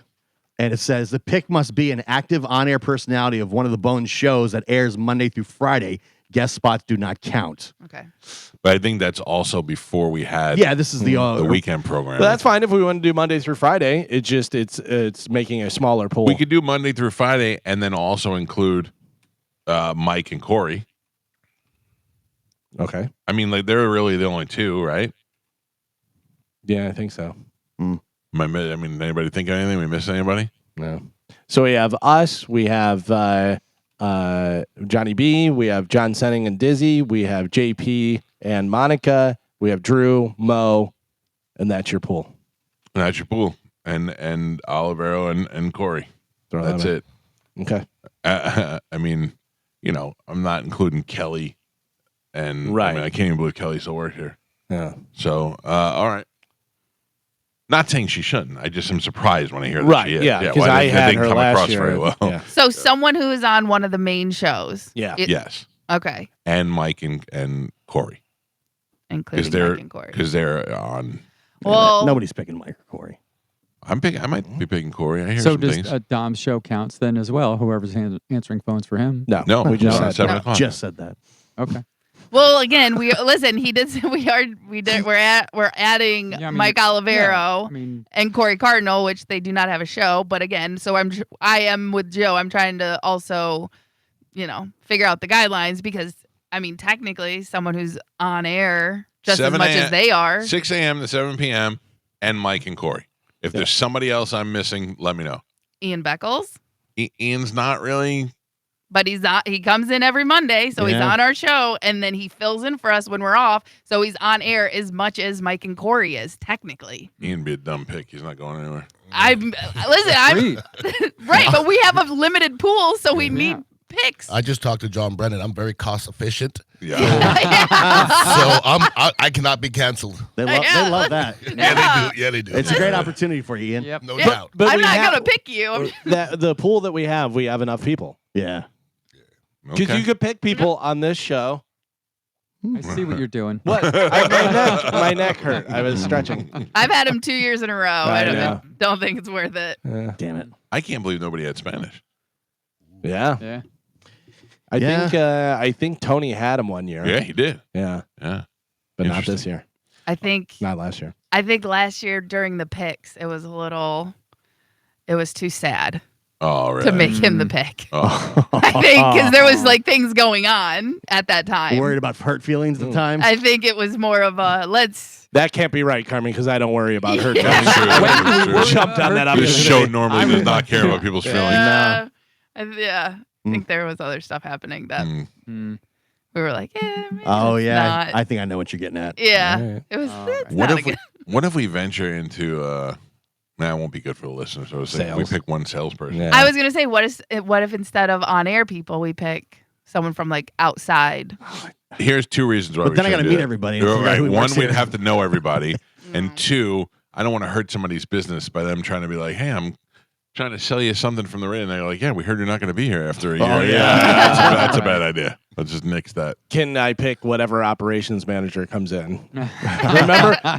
and it says the pick must be an active on-air personality of one of the Bones shows that airs Monday through Friday. Guest spots do not count. Okay. But I think that's also before we had. Yeah, this is the weekend program. But that's fine if we want to do Monday through Friday. It just it's making a smaller pool. We could do Monday through Friday and then also include Mike and Corey. Okay. I mean, like they're really the only two, right? Yeah, I think so. I mean, anybody think of anything? We miss anybody? No. So we have us. We have Johnny B. We have John Senning and Dizzy. We have JP and Monica. We have Drew, Mo, and that's your pool. And that's your pool. And Olivero and Corey. Throw That's that in. it. Okay. I mean, I'm not including Kelly, and Right. I mean, I can't even believe Kelly still worked here. Yeah. So, all right. Not saying she shouldn't. I just am surprised when I hear that Right. she is. Yeah. Because why I didn't- had they didn't her come last across year. very well. Yeah. So someone who is on one of the main shows. Yeah. Yes. Okay. And Mike and Corey, Including Mike and Corey. because they're on. Well, Nobody's picking Mike or Corey. I might be picking Corey. I hear So some does things. Dom's show counts then as well? Whoever's answering phones for him. No, we just no, said 7 that. o'clock. Just said that. Okay. Well, again, listen. He did. We're adding Yeah, I mean, Mike Olivero I mean, and Corey Cardinal, which they do not have a show. But again, so I am with Joe. I'm trying to also, figure out the guidelines because I mean, technically, someone who's on air just as 7 much a.m. as they are. 6 a.m. to 7 p.m. and Mike and Corey. If there's somebody else I'm missing, let me know. Ian Beckles, Ian's not really. but he's not. He comes in every Monday, so he's Yeah. on our show, and then he fills in for us when we're off. So he's on air as much as Mike and Corey is technically. Ian be a dumb pick. He's not going anywhere. I'm right, but we have a limited pool, so we need picks. I just talked to John Brennan. I'm very cost efficient. Yeah. So I cannot be canceled. They love that. Yeah, they do. It's a great opportunity for you, Ian. Yep. No doubt. But I'm we not have- gonna pick you. the pool that we have enough people. Yeah. Because Okay. you could pick people on this show. I see what you're doing. What? My neck hurt. I was stretching. I've had him 2 years in a row. I know. don't think it's worth it. Damn it. I can't believe nobody had Spanish. Yeah. Yeah. I think Tony had him one year. Yeah, he did. Yeah. Yeah. But not this Interesting. year. I think Not last year. last year during the picks, it was too sad Oh, really? to make him the pick. Oh. I think because there was like things going on at that time. Worried about hurt feelings at the time. I think it was more of a let's. That can't be right, Carmen, because I don't worry about her. Yeah. That's true. That's true. We jumped on that This opportunity. show normally does not care about people's feelings. I think there was other stuff happening that Mm. we were like, maybe Oh let's yeah, not. I think I know what you're getting at. Yeah, Alright. it was. it's What not if a good- what if we venture into? Nah, it won't be good for the listeners. So I was thinking we Sales. pick one salesperson. Yeah. I was gonna say, what if instead of on air people, we pick someone from like outside? Here's two reasons why. But we then I shouldn't gotta do meet that. everybody. You're and figure out right. who One, works we'd here. have to know everybody, and two, I don't want to hurt somebody's business by them trying to be like, "Hey, I'm trying to sell you something from the radio," and they're like, "Yeah, we heard you're not going to be here after a year." Oh, yeah. That's a bad idea. Let's just nix that. Can I pick whatever operations manager comes in?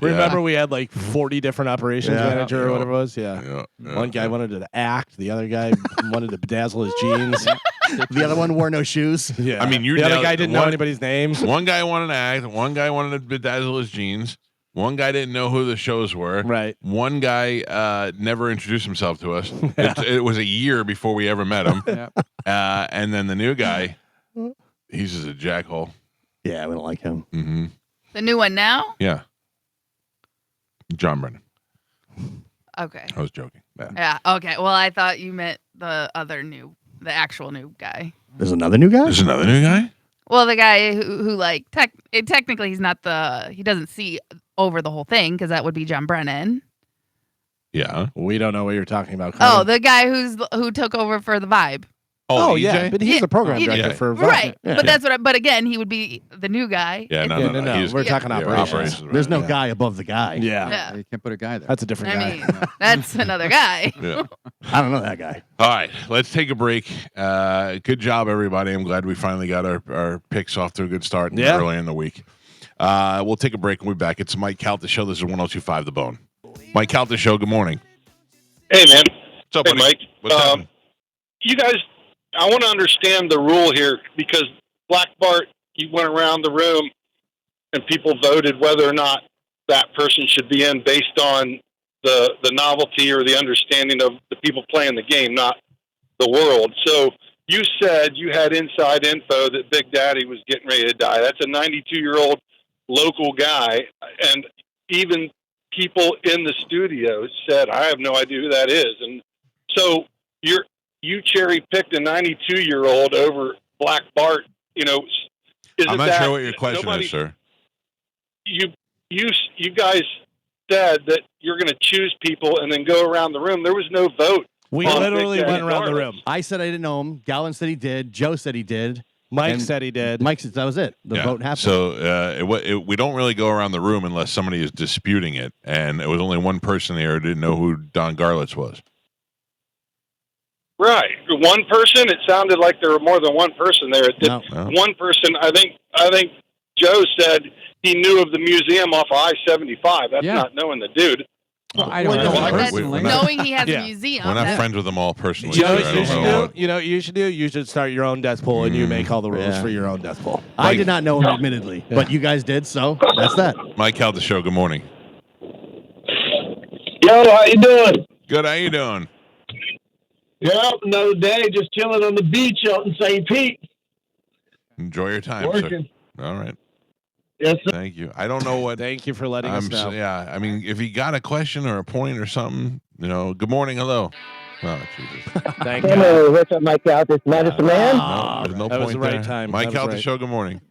Remember we had like 40 different operations Yeah. manager or Yeah. whatever it was? Yeah. Yeah, One guy wanted to act. The other guy wanted to bedazzle his jeans. The other one wore no shoes. Yeah. I mean, you the other nailed- guy didn't know one- anybody's names. One guy wanted to act. One guy wanted to bedazzle his jeans. One guy didn't know who the shows were. Right. One guy never introduced himself to us. It was a year before we ever met him. Yep. And then the new guy, he's just a jackhole. Yeah, we don't like him. Mm-hmm. The new one now? Yeah. John Brennan. Okay. I was joking. Yeah. Okay. Well, I thought you meant the actual new guy. There's another new guy. There's another new guy? Well, the guy who like technically he's not he doesn't see over the whole thing because that would be John Brennan. Yeah. We don't know what you're talking about. Oh, Carmen. the guy who took over for the Vibe. Oh, EJ? yeah. But he's the program he- director Yeah. for Vibe. Right. Yeah. But that's what. But again, he would be the new guy. Yeah, Yeah, no. He's- We're talking yeah, operations. There's no right. guy above the guy. Yeah. Yeah. You can't put a guy there. That's a different I guy. mean, that's another guy. Yeah. I don't know that guy. All right, let's take a break. Good job, everybody. I'm glad we finally got our picks off to a good start Yeah. early in the week. We'll take a break and we'll be back. It's Mike Calta Show. This is 102.5 The Bone. Mike Calta Show, good morning. Hey, man. What's up, Hey, buddy? Mike. What's happening? You guys, I want to understand the rule here because Black Bart, you went around the room and people voted whether or not that person should be in based on the novelty or the understanding of the people playing the game, not the world. So you said you had inside info that Big Daddy was getting ready to die. That's a 92-year-old local guy. And even people in the studio said, I have no idea who that is. And so you cherry-picked a 92-year-old over Black Bart. You know, I'm not sure what your question is, sir. You guys said that you're going to choose people and then go around the room. There was no vote We on literally Big Daddy went around the Garland. room. I said I didn't know him. Galvin said he did. Joe said he did. Mike And said he did. Mike said that was it. The vote happened. So we don't really go around the room unless somebody is disputing it, and it was only one person there who didn't know who Don Garlitz was. Right, one person. It sounded like there were more than one person there. It did. No. One person. I think Joe said he knew of the museum off of I-75. That's not knowing the dude. Well, I don't know him personally. Knowing he has Yeah. a museum. We're not that- friends with them all personally. You know so what I you don't should know do? what- You know what you should do? You should start your own death pool, and you make all the rules for your own death pool. I did not know him, admittedly, but you guys did, so that's that. Mike Calta Show. Good morning. Yo, how you doing? Good. How you doing? Yep, another day, just chilling on the beach out in St. Pete. Enjoy your time, Working. sir. All right. Yes, sir. Thank you. I don't know what. Thank you for letting us know. Yeah. I mean, if you got a question or a point or something, good morning, hello. Oh, Jesus. Thank you. Hello, what's up, Mike Calta? Medicine Man? No, there's no that point was the right there. time. Mike That was Calta right. Show. Good morning.